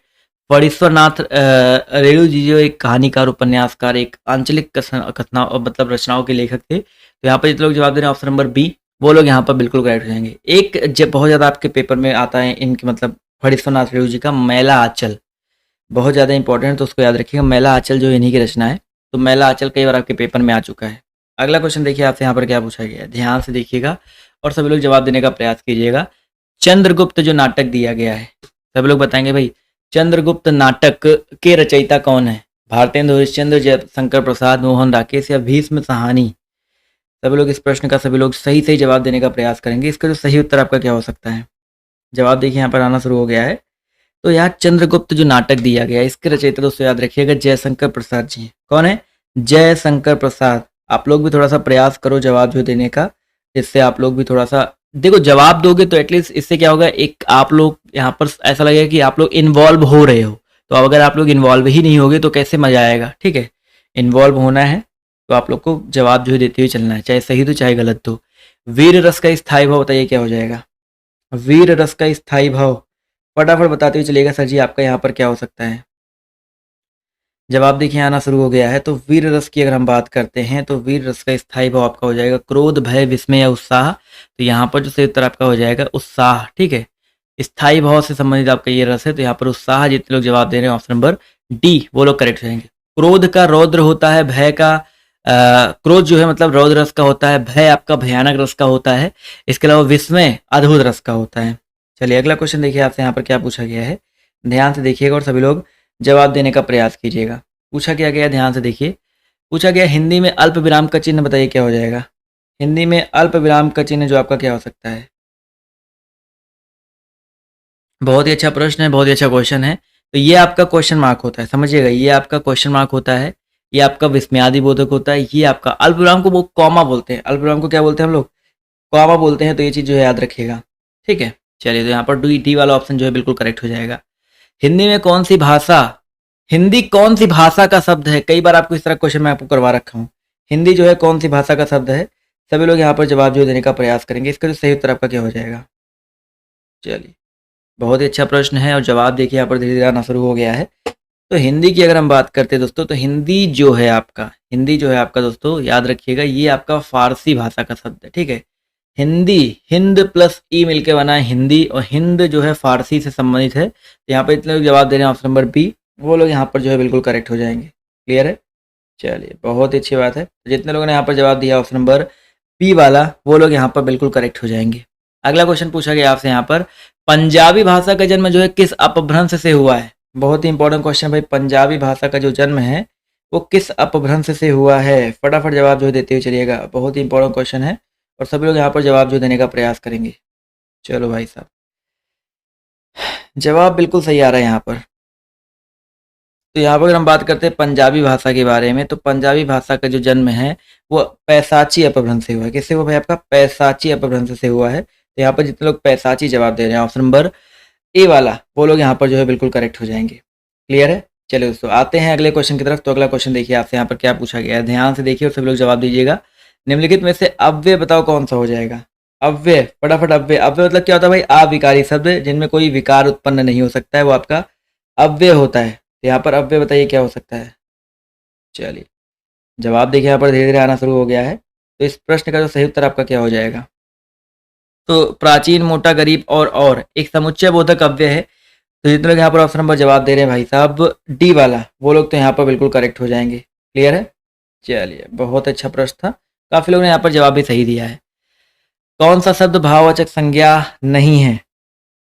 [SPEAKER 1] फणीश्वरनाथ रेणु जी जो एक कहानीकार, उपन्यासकार, एक आंचलिक कथना मतलब रचनाओं के लेखक थे। तो यहाँ पर जितने लोग जवाब दे रहे हैं ऑप्शन नंबर बी, वो लोग यहाँ पर बिल्कुल करेक्ट हो जाएंगे। एक जब बहुत ज़्यादा आपके पेपर में आता है इनके मतलब फणीश्वरनाथ रेणु जी का मैला आंचल, बहुत ज़्यादा इंपॉर्टेंट है, तो उसको याद रखिएगा। मैला आंचल जो इन्हीं की रचना है, तो मैला आंचल कई बार आपके पेपर में आ चुका है। अगला क्वेश्चन देखिए आपसे यहाँ पर क्या पूछा गया है, ध्यान से देखिएगा और सभी लोग जवाब देने का प्रयास कीजिएगा। चंद्रगुप्त जो नाटक दिया गया है, सभी लोग बताएंगे भाई चंद्रगुप्त नाटक के रचयिता कौन है? भारतेंदु हरिश्चंद्र, जयशंकर प्रसाद, मोहन राकेश या भीष्म साहनी? सभी लोग इस प्रश्न का सभी लोग सही सही जवाब देने का प्रयास करेंगे। इसका जो सही उत्तर आपका क्या हो सकता है? जवाब देखिए यहाँ पर आना शुरू हो गया है। तो यहाँ चंद्रगुप्त जो नाटक दिया गया है, इसके रचयिता दोस्तों याद रखिएगा जयशंकर प्रसाद जी। कौन है? जयशंकर प्रसाद। आप लोग भी थोड़ा सा प्रयास करो जवाब जो देने का, इससे आप लोग भी थोड़ा सा देखो जवाब दोगे तो एटलीस्ट इससे क्या होगा, एक आप लोग यहाँ पर ऐसा लगेगा कि आप लोग इन्वॉल्व हो रहे हो। तो अगर आप लोग इन्वॉल्व ही नहीं होगे तो कैसे मजा आएगा? ठीक है, इन्वॉल्व होना है तो आप लोग को जवाब जो है देते हुए चलना है, चाहे सही तो चाहे गलत तो। वीर रस का स्थायी भाव बताइए क्या हो जाएगा? वीर रस का स्थायी भाव फटाफट बताते हुए चलिएगा सर जी, आपका यहाँ पर क्या हो सकता है? जवाब देखिए आना शुरू हो गया है। तो वीर रस की अगर हम बात करते हैं तो वीर रस का स्थायी भाव आपका हो जाएगा क्रोध, भय, विस्मय या उत्साह। तो यहाँ पर जो सही उत्तर आपका हो जाएगा उत्साह। ठीक है, स्थायी भाव से संबंधित आपका ये रस है, तो यहाँ पर उत्साह। जितने लोग जवाब दे रहे हैं ऑप्शन नंबर डी, वो लोग करेक्ट हो जाएंगे। क्रोध का रौद्र होता है, भय का क्रोध जो है मतलब रौद्र रस का होता है, भय आपका भयानक रस का होता है, इसके अलावा विस्मय अद्भुत रस का होता है। चलिए अगला क्वेश्चन देखिए आपसे यहाँ पर क्या पूछा गया है, ध्यान से देखिएगा और सभी लोग जवाब देने का प्रयास कीजिएगा। पूछा क्या गया, ध्यान से देखिए। पूछा गया हिंदी में अल्प विराम का चिन्ह बताइए क्या हो जाएगा? हिंदी में अल्प विराम का चिन्ह जो आपका क्या हो सकता है? बहुत ही अच्छा प्रश्न है, बहुत ही अच्छा क्वेश्चन है। तो ये आपका क्वेश्चन मार्क होता है, समझिएगा, ये आपका क्वेश्चन मार्क होता है, ये आपका विस्मयादि बोधक होता है, ये आपका अल्प विराम को वो कॉमा बोलते हैं। अल्प विराम को क्या बोलते हैं हम लोग? कॉमा बोलते हैं। तो ये चीज़ जो है याद रखिएगा। ठीक है, चलिए तो यहाँ पर डी डी वाला ऑप्शन जो है बिल्कुल करेक्ट हो जाएगा। हिंदी में कौन सी भाषा, हिंदी कौन सी भाषा का शब्द है? कई बार आपको इस तरह क्वेश्चन मैं आपको करवा रखा हूँ। हिंदी जो है कौन सी भाषा का शब्द है? सभी लोग यहाँ पर जवाब जो देने का प्रयास करेंगे। इसका जो सही उत्तर आपका क्या हो जाएगा? चलिए, बहुत ही अच्छा प्रश्न है और जवाब देखिए यहाँ पर धीरे धीरे आना शुरू हो गया है। तो हिंदी की अगर हम बात करते हैं दोस्तों, तो हिंदी जो है आपका, हिंदी जो है आपका दोस्तों याद रखिएगा, ये आपका फारसी भाषा का शब्द है। ठीक है, हिंदी, हिंद प्लस ई मिलके बना है हिंदी, और हिंद जो है फारसी से संबंधित है। तो यहाँ पर इतने लोग जवाब दे रहे हैं ऑप्शन नंबर बी, वो लोग यहाँ पर जो है बिल्कुल करेक्ट हो जाएंगे। क्लियर है? चलिए, बहुत ही अच्छी बात है। तो जितने लोगों ने यहाँ पर जवाब दिया ऑप्शन नंबर बी वाला, वो लोग यहाँ पर बिल्कुल करेक्ट हो जाएंगे। अगला क्वेश्चन पूछा गया आपसे यहाँ पर, पंजाबी भाषा का जन्म जो है किस अपभ्रंश से हुआ है? बहुत ही इंपॉर्टेंट क्वेश्चन भाई, पंजाबी भाषा का जो जन्म है वो किस अपभ्रंश से हुआ है? फटाफट जवाब जो है देते हुए चलिएगा, बहुत ही इंपॉर्टेंट क्वेश्चन है और सभी लोग यहाँ पर जवाब जो देने का प्रयास करेंगे। चलो भाई साहब, जवाब बिल्कुल सही आ रहा है यहाँ पर। तो यहाँ पर अगर हम बात करते हैं पंजाबी भाषा के बारे में, तो पंजाबी भाषा का जो जन्म है वो पैसाची अपभ्रंश से हुआ है। किससे हुआ भाई? आपका पैसाची अपभ्रंश से हुआ है। तो यहाँ पर जितने लोग पैसाची जवाब दे रहे हैं ऑप्शन नंबर ए वाला, वो लोग यहाँ पर जो है बिल्कुल करेक्ट हो जाएंगे। क्लियर है? चलिए दोस्तों, आते हैं अगले क्वेश्चन की तरफ। तो अगला क्वेश्चन देखिए आपसे यहाँ पर क्या पूछा गया है, ध्यान से देखिए और सभी लोग जवाब दीजिएगा। निम्नलिखित में से अव्यय बताओ कौन सा हो जाएगा? अव्यय, फटाफट अव्यय। अव्यय मतलब क्या होता है भाई? अविकारी शब्द जिनमें कोई विकार उत्पन्न नहीं हो सकता है, वो आपका अव्यय होता है। तो यहाँ पर अव्यय बताइए क्या हो सकता है? चलिए, जवाब देखिए यहाँ पर धीरे धीरे आना शुरू हो गया है। तो इस प्रश्न का जो सही उत्तर आपका क्या हो जाएगा? तो प्राचीन, मोटा, गरीब और एक समुच्चय बोधक अव्यय है। तो जितने लोग यहाँ पर ऑप्शन नंबर जवाब दे रहे हैं भाई साहब डी वाला, वो लोग तो यहाँ पर बिल्कुल करेक्ट हो जाएंगे। क्लियर है? चलिए, बहुत अच्छा प्रश्न था, काफी लोगों ने यहाँ पर जवाब भी सही दिया है। कौन सा शब्द भाववाचक संज्ञा नहीं है?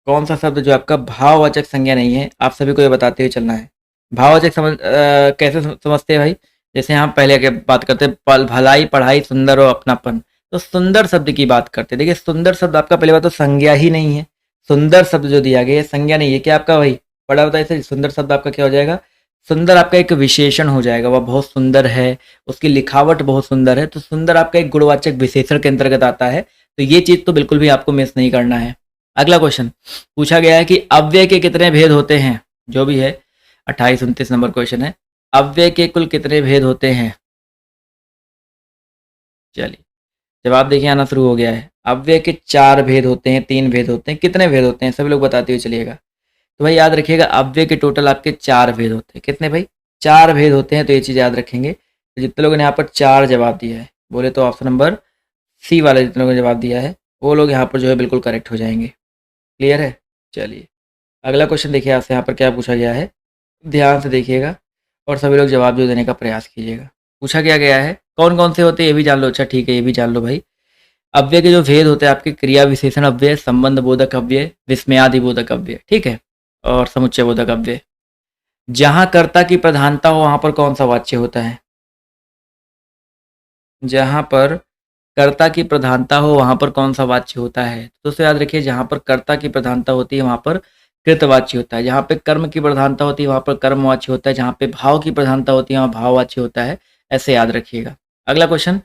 [SPEAKER 1] कौन सा शब्द जो आपका भाववाचक संज्ञा नहीं है? आप सभी को ये बताते हुए चलना है। भाववाचक कैसे समझते हैं भाई? जैसे हम पहले के बात करते हैं, भलाई, पढ़ाई, सुंदर और अपनापन। तो सुंदर शब्द की बात करते हैं। देखिए, सुंदर शब्द आपका पहले बात तो संज्ञा ही नहीं है। सुंदर शब्द जो दिया गया है संज्ञा नहीं है। क्या आपका भाई बड़ा बताइए सर, सुंदर शब्द आपका क्या हो जाएगा? सुंदर आपका एक विशेषण हो जाएगा, वह बहुत सुंदर है, उसकी लिखावट बहुत सुंदर है। तो सुंदर आपका एक गुणवाचक विशेषण के अंतर्गत आता है। तो ये चीज तो बिल्कुल भी आपको मिस नहीं करना है। अगला क्वेश्चन पूछा गया है कि अव्यय के कितने भेद होते हैं? जो भी है 28-29 नंबर क्वेश्चन है। अव्यय के कुल कितने भेद होते हैं? चलिए, जवाब देखिए आना शुरू हो गया है। अव्यय के 4 भेद होते हैं, 3 भेद होते हैं, कितने भेद होते हैं? सभी लोग बताते हुए चलिएगा। तो भाई याद रखिएगा अव्यय के टोटल आपके 4 भेद होते हैं। कितने भाई? 4 भेद होते हैं, तो ये चीज़ याद रखेंगे। तो जितने लोगों ने यहाँ पर 4 जवाब दिया है, बोले तो ऑप्शन नंबर सी वाला जितने लोगों ने जवाब दिया है वो लोग यहाँ पर जो है बिल्कुल करेक्ट हो जाएंगे। क्लियर है? चलिए अगला क्वेश्चन देखिए आपसे यहाँ पर क्या पूछा गया है, ध्यान से देखिएगा और सभी लोग जवाब जो देने का प्रयास कीजिएगा। पूछा क्या गया है, कौन कौन से होते हैं ये भी जान लो। अच्छा ठीक है, ये भी जान लो भाई। अव्यय के जो भेद होते हैं आपके, क्रिया विशेषण अव्यय, संबंध बोधक अव्यय, विस्मयादि बोधक अव्यय, ठीक है, और समुच्चय बोधक अव्यय। जहां कर्ता की प्रधानता हो वहां पर कौन सा वाच्य होता है? जहां पर कर्ता की प्रधानता हो वहां पर कौन सा वाच्य होता है? तो दोस्तों याद रखिए, जहां पर कर्ता की प्रधानता होती है वहां पर कृतवाच्य होता है, जहां पे कर्म की प्रधानता होती है वहां पर कर्मवाच्य होता है, जहां पे भाव की प्रधानता होती है वहां भाववाच्य होता है। ऐसे याद रखिएगा। अगला क्वेश्चन,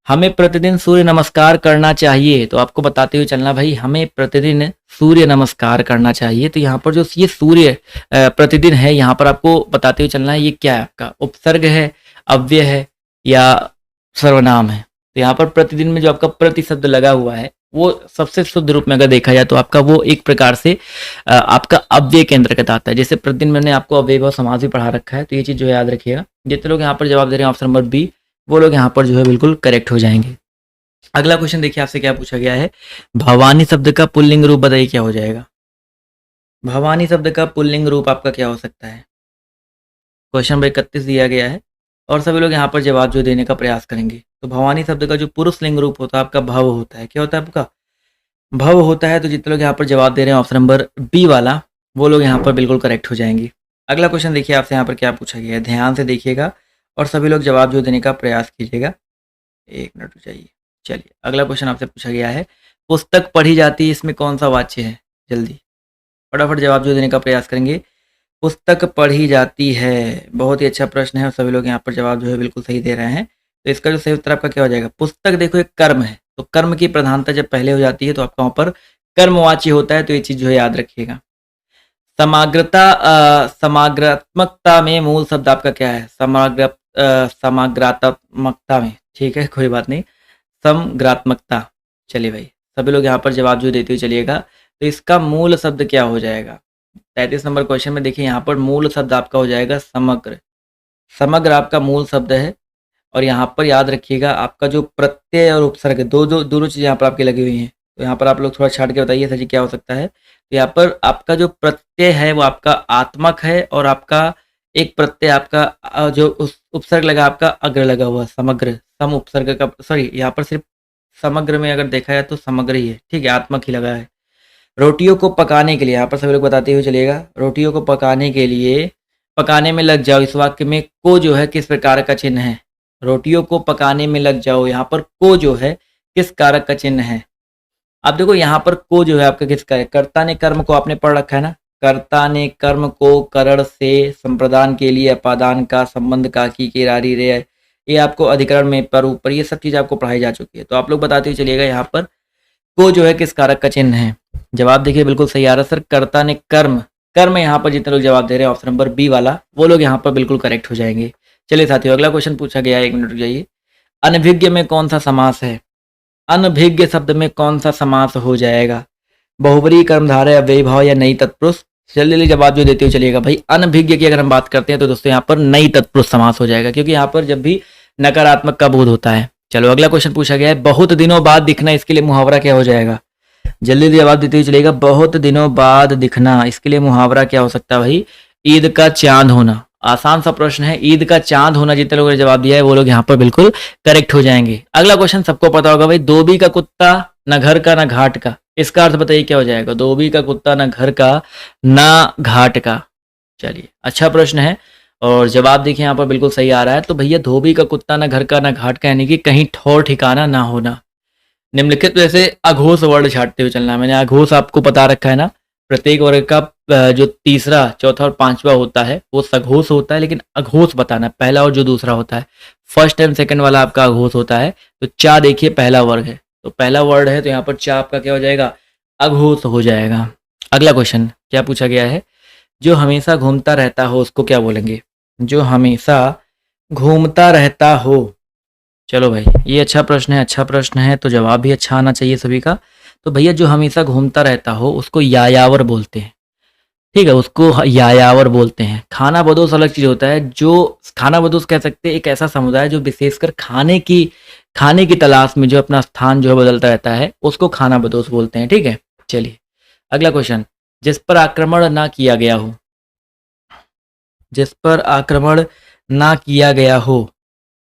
[SPEAKER 1] हमें प्रतिदिन सूर्य नमस्कार करना चाहिए, तो आपको बताते हुए चलना भाई, हमें प्रतिदिन सूर्य नमस्कार करना चाहिए। तो यहाँ पर जो ये सूर्य प्रतिदिन है, यहाँ पर आपको बताते हुए चलना है ये क्या है, आपका उपसर्ग है, अव्यय है या सर्वनाम है। तो यहाँ पर प्रतिदिन में जो आपका प्रति शब्द लगा हुआ है वो सबसे शुद्ध रूप में अगर देखा जाए तो आपका वो एक प्रकार से आपका अव्यय के अंतर्गत आता है। जैसे प्रतिदिन मैंने आपको अव्यय भाव समास भी पढ़ा रखा है, तो ये चीज़ जो है याद रखिएगा। जितने लोग यहाँ पर जवाब दे रहे हैं ऑप्शन नंबर बी, वो लोग यहाँ पर जो है बिल्कुल करेक्ट हो जाएंगे। अगला क्वेश्चन देखिए आपसे क्या पूछा गया है, भवानी शब्द का पुल्लिंग रूप बताइए क्या हो जाएगा। भवानी शब्द का पुल्लिंग रूप आपका क्या हो सकता है? क्वेश्चन नंबर 31 दिया गया है और सभी लोग यहाँ पर जवाब जो देने का प्रयास करेंगे। तो भवानी शब्द का जो पुरुष लिंग रूप होता है आपका भव होता है। क्या होता है आपका? भव होता है। तो जितने लोग यहाँ पर जवाब दे रहे हैं ऑप्शन नंबर बी वाला, वो लोग यहाँ पर बिल्कुल करेक्ट हो जाएंगे। अगला क्वेश्चन देखिए आपसे यहाँ पर क्या पूछा गया है, ध्यान से देखिएगा और सभी लोग जवाब जो देने का प्रयास कीजिएगा। 1 मिनट चाहिए। चलिए अगला क्वेश्चन आपसे पूछा गया है, पुस्तक पढ़ी जाती है, इसमें कौन सा वाच्य है? जल्दी फटाफट जवाब जो देने का प्रयास करेंगे। पुस्तक पढ़ी जाती है, बहुत ही अच्छा प्रश्न है और सभी लोग यहाँ पर जवाब जो है बिल्कुल सही दे रहे हैं। तो इसका जो सही उत्तर आपका क्या हो जाएगा? पुस्तक देखो एक कर्म है, तो कर्म की प्रधानता जब पहले हो जाती है तो आपका वहाँ पर कर्मवाची होता है। तो ये चीज़ जो है याद रखिएगा। समग्रात्मकता में मूल शब्द आपका क्या है? समग्रात्मकता में, ठीक है कोई बात नहीं, समग्रात्मकता। चलिए भाई सभी लोग यहाँ पर जवाब जो देते हुए चलिएगा। तो इसका मूल शब्द क्या हो जाएगा? 33 नंबर क्वेश्चन में देखिए यहाँ पर मूल शब्द आपका हो जाएगा समग्र। समग्र आपका मूल शब्द है और यहाँ पर याद रखिएगा आपका जो प्रत्यय और उपसर्ग दोनों चीज़ें यहाँ पर आपकी लगी हुई हैं। तो यहाँ पर आप लोग थोड़ा छाट के बताइए सर जी क्या हो सकता है। तो यहाँ पर आपका जो प्रत्यय है वो आपका आत्मक है और आपका एक प्रत्यय आपका जो उस उपसर्ग लगा आपका अग्र लगा हुआ, समग्र, सम उपसर्ग का, सॉरी यहाँ पर सिर्फ समग्र में अगर देखा जाए तो समग्र ही है, ठीक है, आत्मक ही लगा है। रोटियों को पकाने के लिए, यहाँ पर सभी लोग बताते हुए चलिएगा, रोटियों को पकाने के लिए पकाने में लग जाओ, इस वाक्य में को जो है किस प्रकार का चिन्ह है? रोटियों को पकाने में लग जाओ, यहाँ पर को जो है किस कारक का चिन्ह है? आप देखो यहाँ पर को जो है आपका किस कारक, कर्ता ने कर्म को आपने पढ़ रखा है ना, कर्ता ने कर्म को करण से संप्रदान के लिए अपादान का संबंध का की के रारी रे, ये आपको अधिकरण में पर ऊपर ये सब चीज़ आपको पढ़ाई जा चुकी है। तो आप लोग बताते हुए चलिएगा यहाँ पर को जो है किस कारक का चिन्ह है? जवाब देखिए बिल्कुल सही आ रहा है सर, कर्ता ने कर्म, कर्म यहाँ पर जितने लोग जवाब दे रहे हैं ऑप्शन नंबर बी वाला, वो लोग यहाँ पर बिल्कुल करेक्ट हो जाएंगे। चलिए साथियों अगला क्वेश्चन पूछा गया है, 1 मिनट रुक जाइए। अनभिज्ञ में कौन सा समास है? अनभिज्ञ शब्द में कौन सा समास हो जाएगा? बहुब्री, कर्मधारय, अव्ययी भाव या नई तत्पुरुष? जल्दी जवाब जो देते हुए चलिएगा भाई। अनभिज्ञ की अगर हम बात करते हैं तो दोस्तों यहाँ पर नई तत्पुरुष समास हो जाएगा, क्योंकि यहाँ पर जब भी नकारात्मक का बोध होता है। चलो अगला क्वेश्चन पूछा गया है, बहुत दिनों बाद दिखना, इसके लिए मुहावरा क्या हो जाएगा? जल्दी जवाब देते हुए चलेगा। बहुत दिनों बाद दिखना, इसके लिए मुहावरा क्या हो सकता है भाई? ईद का चांद होना। आसान सा प्रश्न है, ईद का चांद होना। जितने लोगों ने जवाब दिया है वो लोग यहाँ पर बिल्कुल करेक्ट हो जाएंगे। अगला क्वेश्चन सबको पता होगा भाई, धोबी का कुत्ता न घर का न घाट का, इसका अर्थ बताइए क्या हो जाएगा? धोबी का कुत्ता न घर का न घाट का। चलिए अच्छा प्रश्न है और जवाब देखिए यहाँ पर बिल्कुल सही आ रहा है। तो भैया धोबी का कुत्ता न घर का न घाट का, यानी कि कहीं ठौर ठिकाना ना होना। निम्नलिखित जैसे अघोष वर्ड छाटते हुए चलना। मैंने अघोष आपको बता रखा है ना, प्रत्येक वर्ग का जो तीसरा, चौथा और पांचवा होता है वो सघोष होता है, लेकिन अघोष बताना पहला और जो दूसरा होता है, फर्स्ट एंड सेकंड वाला आपका अघोष होता है। तो चा देखिए पहला वर्ग है, तो पहला वर्ड है, तो यहाँ पर चा आपका क्या हो जाएगा? अघोष हो जाएगा। अगला क्वेश्चन क्या पूछा गया है, जो हमेशा घूमता रहता हो उसको क्या बोलेंगे? जो हमेशा घूमता रहता हो। चलो भाई ये अच्छा प्रश्न है, अच्छा प्रश्न है, तो जवाब भी अच्छा आना चाहिए सभी का। तो भैया जो हमेशा घूमता रहता हो उसको यायावर बोलते हैं। ठीक है, उसको यायावर बोलते हैं। खानाबदोश अलग चीज़ होता है, जो खानाबदोश कह सकते हैं एक ऐसा समुदाय जो विशेषकर खाने की तलाश में जो अपना स्थान जो है बदलता रहता है, उसको खानाबदोश बोलते हैं। ठीक है, चलिए अगला क्वेश्चन, जिस पर आक्रमण ना किया गया हो, जिस पर आक्रमण ना किया गया हो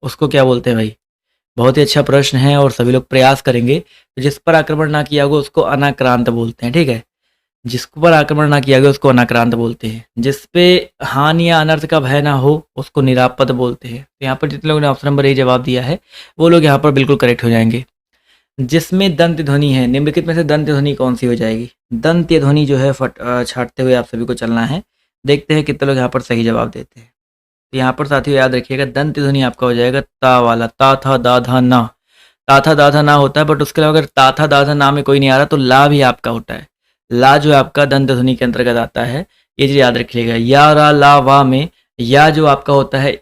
[SPEAKER 1] उसको क्या बोलते हैं भाई? बहुत ही अच्छा प्रश्न है और सभी लोग प्रयास करेंगे। तो जिस पर आक्रमण ना किया हो उसको अनाक्रांत बोलते हैं। ठीक है, जिस पर आक्रमण ना किया गया उसको अनाक्रांत बोलते हैं। जिस पे हानि या अनर्थ का भय ना हो उसको निरापद बोलते हैं। तो यहाँ पर जितने लोगों ने ऑप्शन नंबर ए जवाब दिया है वो लोग यहाँ पर बिल्कुल करेक्ट हो जाएंगे। जिसमें दंत ध्वनि है, निम्नलिखित में से दंत ध्वनि कौन सी हो जाएगी? दंत ध्वनि जो है छाटते हुए आप सभी को चलना है। देखते हैं कितने लोग यहाँ पर सही जवाब देते हैं। तो यहाँ पर साथियों याद रखिएगा, दंत ध्वनि आपका हो जाएगा ता वाला, ता था दा था ना। ता था दा था ना होता है, बट उसके अलावा अगर ता था दा था ना में कोई नहीं आ रहा तो ला भी आपका होता है। ला जो है आपका दंत ध्वनि के अंतर्गत आता है, ये चीज याद रखिएगा। या रा ला वा में या जो आपका होता है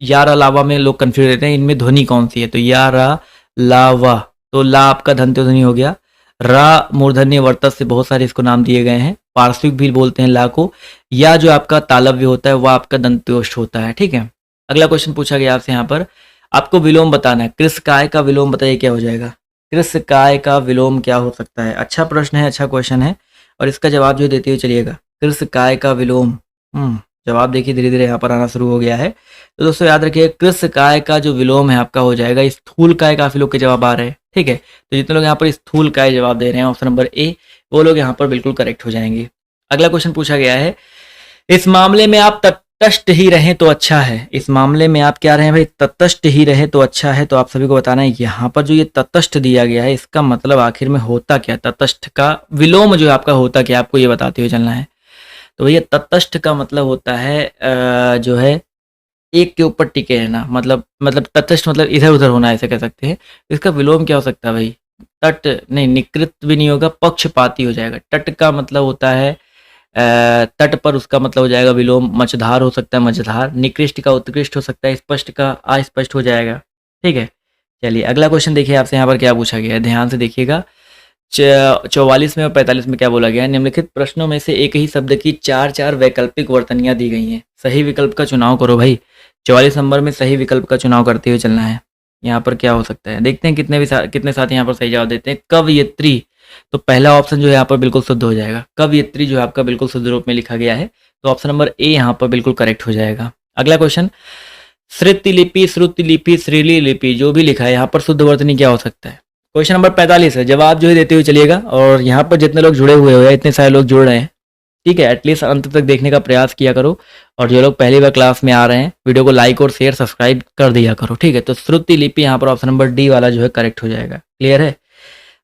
[SPEAKER 1] या रा ला वा में लोग कंफ्यूज रहते हैं इनमें ध्वनि कौन सी है। तो या रा ला वा, तो ला आपका दंत ध्वनि हो गया। रा मूर्धन्य वर्तस से बहुत सारे इसको नाम दिए गए हैं, पार्श्विक भी बोलते हैं ला को। या जो आपका तालव्य होता है वह आपका दंत्योष्ठ होता है। ठीक है, अगला क्वेश्चन पूछा गया आपसे यहाँ पर, आपको विलोम बताना है। कृस काय का विलोम बताइए क्या हो जाएगा? कृस काय का विलोम क्या हो सकता है? अच्छा प्रश्न है, अच्छा क्वेश्चन है और इसका जवाब जो देते हुए चलिएगा। कृस काय का विलोम, जवाब देखिए धीरे धीरे यहाँ पर आना शुरू हो गया है। तो दोस्तों याद रखिए, कृस काय का जो विलोम है आपका हो जाएगा स्थूल काय। काफी लोग के जवाब आ रहे हैं। ठीक है, तो जितने लोग यहाँ पर स्थूल काय जवाब दे रहे हैं ऑप्शन नंबर ए, वो लोग यहाँ पर बिल्कुल करेक्ट हो जाएंगे। अगला क्वेश्चन पूछा गया है, इस मामले में आप तटस्थ ही रहें तो अच्छा है। इस मामले में आप क्या रहें भाई? तटस्थ ही रहे तो अच्छा है। तो आप सभी को बताना है यहाँ पर जो ये तटस्थ दिया गया है इसका मतलब आखिर में होता क्या? तटस्थ का विलोम जो आपका होता क्या, आपको ये बताते हुए चलना है। तो भैया तटस्थ का मतलब होता है जो है एक के ऊपर टिके रहना, मतलब तटस्थ मतलब इधर उधर होना, ऐसे कह सकते हैं। इसका विलोम क्या हो सकता है भाई? तट नहीं, निकृत भी नहीं होगा, पक्षपाती हो जाएगा। तट का मतलब होता है तट पर, उसका मतलब हो जाएगा विलोम। मझधार हो सकता है मझधार, निकृष्ट का उत्कृष्ट हो सकता है, स्पष्ट का अस्पष्ट हो जाएगा। ठीक है, चलिए अगला क्वेश्चन देखिए आपसे यहाँ पर क्या पूछा गया है, ध्यान से देखिएगा। 44 में और 45 में क्या बोला गया है? निम्नलिखित प्रश्नों में से एक ही शब्द की चार चार वैकल्पिक वर्तनियां दी गई हैं, सही विकल्प का चुनाव करो भाई। 44 नंबर में सही विकल्प का चुनाव करते हुए चलना है। यहाँ पर क्या हो सकता है देखते हैं कितने साथी यहाँ पर सही जवाब देते हैं। कवयित्री, तो पहला ऑप्शन जो है यहाँ पर बिल्कुल शुद्ध हो जाएगा। कवयित्री जो है आपका बिल्कुल शुद्ध रूप में लिखा गया है, तो ऑप्शन नंबर ए यहाँ पर बिल्कुल करेक्ट हो जाएगा। अगला क्वेश्चन, श्रुति लिपि, श्रुति लिपि, श्रीली लिपि जो भी लिखा है यहाँ पर शुद्ध वर्तनी क्या हो सकता है? क्वेश्चन नंबर 45 है, जवाब जो है देते हुए चलिएगा। और यहाँ पर जितने लोग जुड़े हुए हो, इतने सारे लोग जुड़ रहे हैं, ठीक है, एटलीस्ट अंत तक देखने का प्रयास किया करो। और जो लोग पहली बार क्लास में आ रहे हैं, वीडियो को लाइक और शेयर सब्सक्राइब कर दिया करो। ठीक है, तो श्रुति लिपि यहाँ पर ऑप्शन नंबर डी वाला जो है करेक्ट हो जाएगा। क्लियर है?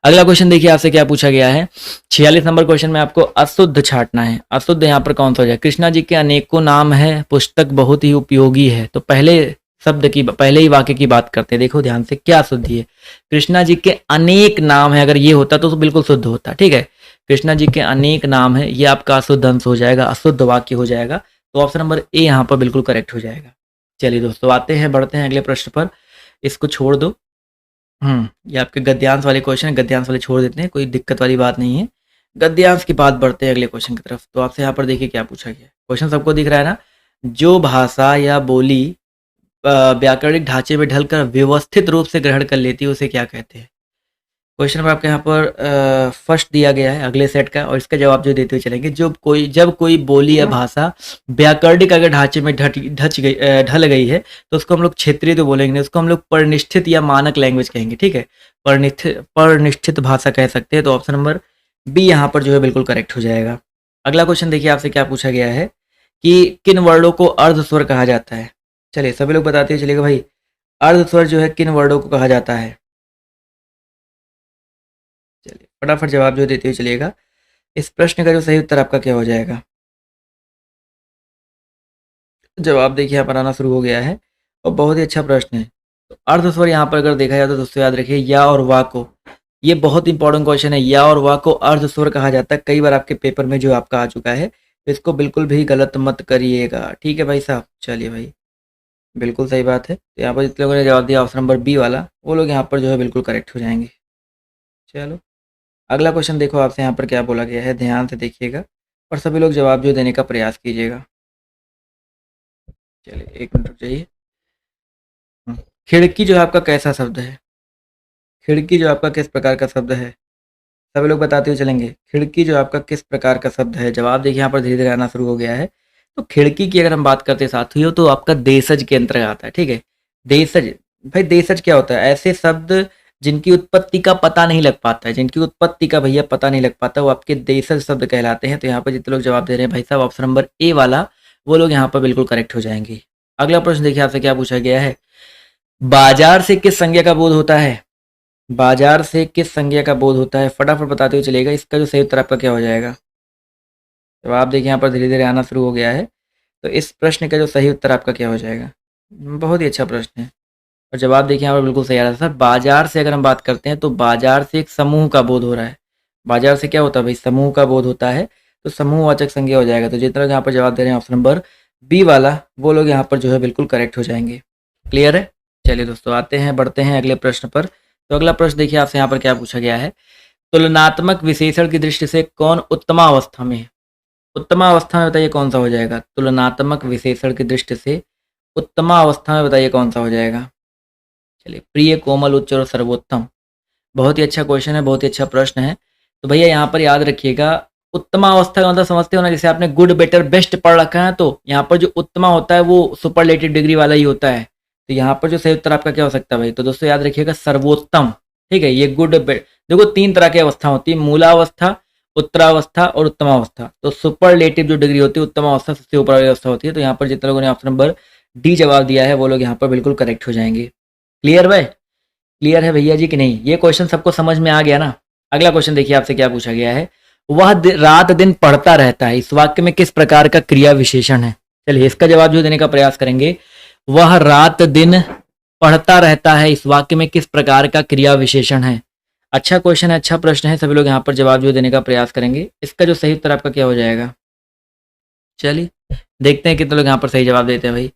[SPEAKER 1] अगला क्वेश्चन देखिए आपसे क्या पूछा गया है। 46 नंबर क्वेश्चन में आपको अशुद्ध छाटना है। अशुद्ध यहाँ पर कौन सा हो जाए? कृष्णा जी के अनेकों नाम है, पुस्तक बहुत ही उपयोगी है। तो पहले ही वाक्य की बात करते हैं, देखो ध्यान से क्या शुद्धि है। कृष्णा जी के अनेक नाम है, अगर ये होता तो बिल्कुल शुद्ध होता। ठीक है, कृष्णा जी के अनेक नाम है, ये आपका अशुद्ध अंश हो जाएगा, अशुद्ध वाक्य हो जाएगा। तो ऑप्शन नंबर ए यहाँ पर बिल्कुल करेक्ट हो जाएगा। चलिए दोस्तों आते हैं, बढ़ते हैं अगले प्रश्न पर। इसको छोड़ दो, ये आपके गद्यांश वाले क्वेश्चन है, गद्यांश वाले छोड़ देते हैं, कोई दिक्कत वाली बात नहीं है। गद्यांश की बात बढ़ते हैं अगले क्वेश्चन की तरफ। तो आपसे यहाँ पर देखिए क्या पूछा गया। क्वेश्चन सबको दिख रहा है ना? जो भाषा या बोली व्याकरणिक ढांचे में ढलकर व्यवस्थित रूप से ग्रहण कर लेती है उसे क्या कहते हैं? क्वेश्चन नंबर आपके यहाँ पर फर्स्ट दिया गया है अगले सेट का, और इसका जवाब जो देते हुए चलेंगे। जब कोई बोली या भाषा व्याकरणिक अगर ढांचे में ढल गई है तो उसको हम लोग क्षेत्रीय तो बोलेंगे, उसको हम लोग परिनिष्ठित या मानक लैंग्वेज कहेंगे। ठीक है, परिनिष्ठित भाषा कह सकते हैं। तो ऑप्शन नंबर बी यहाँ पर जो है बिल्कुल करेक्ट हो जाएगा। अगला क्वेश्चन देखिए आपसे क्या पूछा गया है कि किन वर्णों को अर्ध स्वर कहा जाता है? चलिए सभी लोग बताते हुए चलिएगा भाई, अर्ध स्वर जो है किन वर्णों को कहा जाता है? चलिए फटाफट जवाब जो देते हुए चलिएगा। इस प्रश्न का जो सही उत्तर आपका क्या हो जाएगा? जवाब देखिए यहाँ पर आना शुरू हो गया है और बहुत ही अच्छा प्रश्न है। तो अर्ध स्वर यहाँ पर अगर देखा जाए तो दोस्तों याद रखिए या और वा को, ये बहुत इंपॉर्टेंट क्वेश्चन है। या और वा को अर्ध स्वर कहा जाता है, कई बार आपके पेपर में जो आपका आ चुका है, तो इसको बिल्कुल भी गलत मत करिएगा। ठीक है भाई साहब, चलिए भाई बिल्कुल सही बात है। तो यहाँ पर जितने लोगों ने जवाब दिया ऑप्शन नंबर बी वाला, वो लोग यहाँ पर जो है बिल्कुल करेक्ट हो जाएंगे। चलो अगला क्वेश्चन देखो आपसे यहाँ पर क्या बोला गया है, ध्यान से देखिएगा और सभी लोग जवाब जो देने का प्रयास कीजिएगा। चलिए 1 मिनट रुक जाइए। खिड़की जो है आपका कैसा शब्द है? खिड़की जो आपका किस प्रकार का शब्द है? सभी लोग बताते हुए चलेंगे। खिड़की जो आपका किस प्रकार का शब्द है? जवाब देखिए यहाँ पर धीरे-धीरे आना शुरू हो गया है। तो खिड़की की अगर हम बात करते हैं साथियों तो आपका देशज के अंतर्गत आता है, ठीक है? देशज, भाई देशज क्या होता है? ऐसे शब्द जिनकी उत्पत्ति का पता नहीं लग पाता है, जिनकी उत्पत्ति का भैया पता नहीं लग पाता, वो आपके देशज शब्द कहलाते हैं। तो यहाँ पर जितने लोग जवाब दे रहे हैं भाई साहब ऑप्शन नंबर ए वाला, वो लोग यहाँ पर बिल्कुल करेक्ट हो जाएंगे। अगला प्रश्न देखिए आपसे क्या पूछा गया है। बाजार से किस संज्ञा का बोध होता है? बाजार से किस संज्ञा का बोध होता है? फटाफट बताते हुए चलेगा। इसका जो सही उत्तर आपका क्या हो जाएगा? जवाब देखिए यहाँ पर धीरे धीरे आना शुरू हो गया है। तो इस प्रश्न का जो सही उत्तर आपका क्या हो जाएगा? बहुत ही अच्छा प्रश्न है और जवाब देखिए यहाँ पर बिल्कुल सही आ रहा है। सर बाजार से अगर हम बात करते हैं तो बाजार से एक समूह का बोध हो रहा है। बाजार से क्या होता है भाई? समूह का बोध होता है। तो समूहवाचक संज्ञा हो जाएगा। तो जितना लोग यहाँ पर जवाब दे रहे हैं ऑप्शन नंबर बी वाला, वो लोग यहाँ पर जो है बिल्कुल करेक्ट हो जाएंगे। क्लियर है? चलिए दोस्तों आते हैं, बढ़ते हैं अगले प्रश्न पर। तो अगला प्रश्न देखिए आपसे यहाँ पर क्या पूछा गया है। तुलनात्मक विशेषण की दृष्टि से कौन उत्तमावस्था में है? उत्तमावस्था में बताइए कौन सा हो जाएगा? तुलनात्मक विशेषण की दृष्टि से उत्तमावस्था में बताइए कौन सा हो जाएगा? चलिए, प्रिय, कोमल, उच्च और सर्वोत्तम। बहुत ही अच्छा क्वेश्चन है, बहुत ही अच्छा प्रश्न है। तो भैया यहाँ पर याद रखिएगा, उत्तमावस्था का मतलब समझते हो ना, जैसे आपने गुड, बेटर, बेस्ट पढ़ रखा है, तो यहाँ पर जो उत्तमा होता है वो सुपरलेटिव डिग्री वाला ही होता है। तो यहाँ पर जो सही उत्तर आपका क्या हो सकता है भाई? तो दोस्तों याद रखिएगा सर्वोत्तम। ठीक है, ये गुड, देखो 3 तरह की अवस्था होती है, मूलावस्था, उत्तरावस्था और उत्तमावस्था। तो सुपरलेटिव जो डिग्री होती है, उत्तमावस्था सबसे ऊपर वाली अवस्था होती है। तो यहाँ पर जितने लोगों ने ऑप्शन नंबर डी जवाब दिया है वो लोग यहाँ पर बिल्कुल करेक्ट हो जाएंगे। क्लियर भाई? क्लियर है भैया जी कि नहीं? ये क्वेश्चन सबको समझ में आ गया ना? अगला क्वेश्चन देखिए आपसे क्या पूछा गया है। वह रात दिन पढ़ता रहता है, इस वाक्य में किस प्रकार का क्रिया विशेषण है? चलिए इसका जवाब जो देने का प्रयास करेंगे। वह रात दिन पढ़ता रहता है, इस वाक्य में किस प्रकार का क्रिया विशेषण है? अच्छा क्वेश्चन है, अच्छा प्रश्न है। सभी लोग यहाँ पर जवाब जो देने का प्रयास करेंगे। इसका जो सही उत्तर आपका क्या हो जाएगा? चलिए देखते हैं कितने लोग यहाँ पर सही जवाब देते हैं भाई।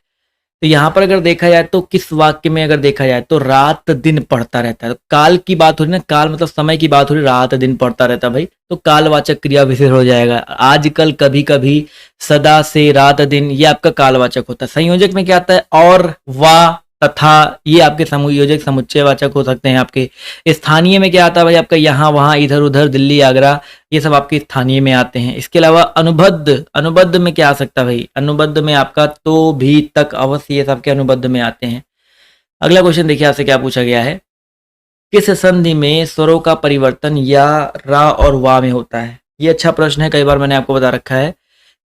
[SPEAKER 1] तो यहाँ पर अगर देखा जाए तो किस वाक्य में अगर देखा जाए तो रात दिन पढ़ता रहता है, तो काल की बात हो रही ना, काल मतलब समय की बात हो रही, रात दिन पढ़ता रहता है भाई, तो कालवाचक क्रिया विशेष हो जाएगा। आजकल, कभी कभी, सदा से, रात दिन, ये आपका कालवाचक होता है। संयोजक में क्या आता है? और, वा, तथा, ये आपके संयोजक समुच्चयवाचक हो सकते हैं आपके। स्थानीय में क्या आता है भाई? आपका यहाँ वहाँ, इधर उधर, दिल्ली आगरा, ये सब आपके स्थानीय में आते हैं। इसके अलावा अनुबद्ध, अनुबद्ध में क्या आ सकता है भाई? अनुबद्ध में आपका तो, भी, तक, अवश्य, ये सब के अनुबद्ध में आते हैं। अगला क्वेश्चन देखिए आपसे क्या पूछा गया है। किस संधि में स्वरों का परिवर्तन या रा और वा में होता है? ये अच्छा प्रश्न है, कई बार मैंने आपको बता रखा है।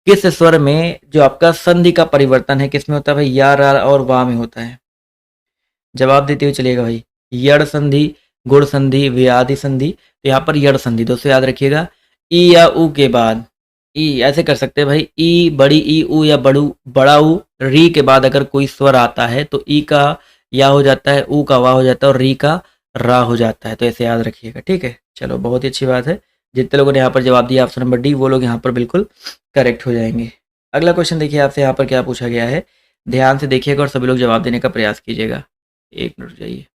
[SPEAKER 1] किस स्वर में जो आपका संधि का परिवर्तन है किस में होता है भाई? या, रा और वा में होता है। जवाब देते हुए चलिएगा भाई। यड़ संधि, गुण संधि, व्याधि संधि। तो यहाँ पर यड़ संधि दोस्तों याद रखिएगा। ई या ऊ के बाद, ई ऐसे कर सकते हैं भाई, ई, बड़ी ई, ऊ या बड़ू, बड़ा ऊ, री के बाद अगर कोई स्वर आता है तो ई का या हो जाता है, ऊ का वा हो जाता है और री का रा हो जाता है। तो ऐसे याद रखिएगा, ठीक है। चलो बहुत ही अच्छी बात है। जितने लोगों ने यहाँ पर जवाब दिया ऑप्शन नंबर डी, वो लोग यहाँ पर बिल्कुल करेक्ट हो जाएंगे। अगला क्वेश्चन देखिए आपसे यहाँ पर क्या पूछा गया है। ध्यान से देखिएगा और सभी लोग जवाब देने का प्रयास कीजिएगा। 1 मिनट जाइए।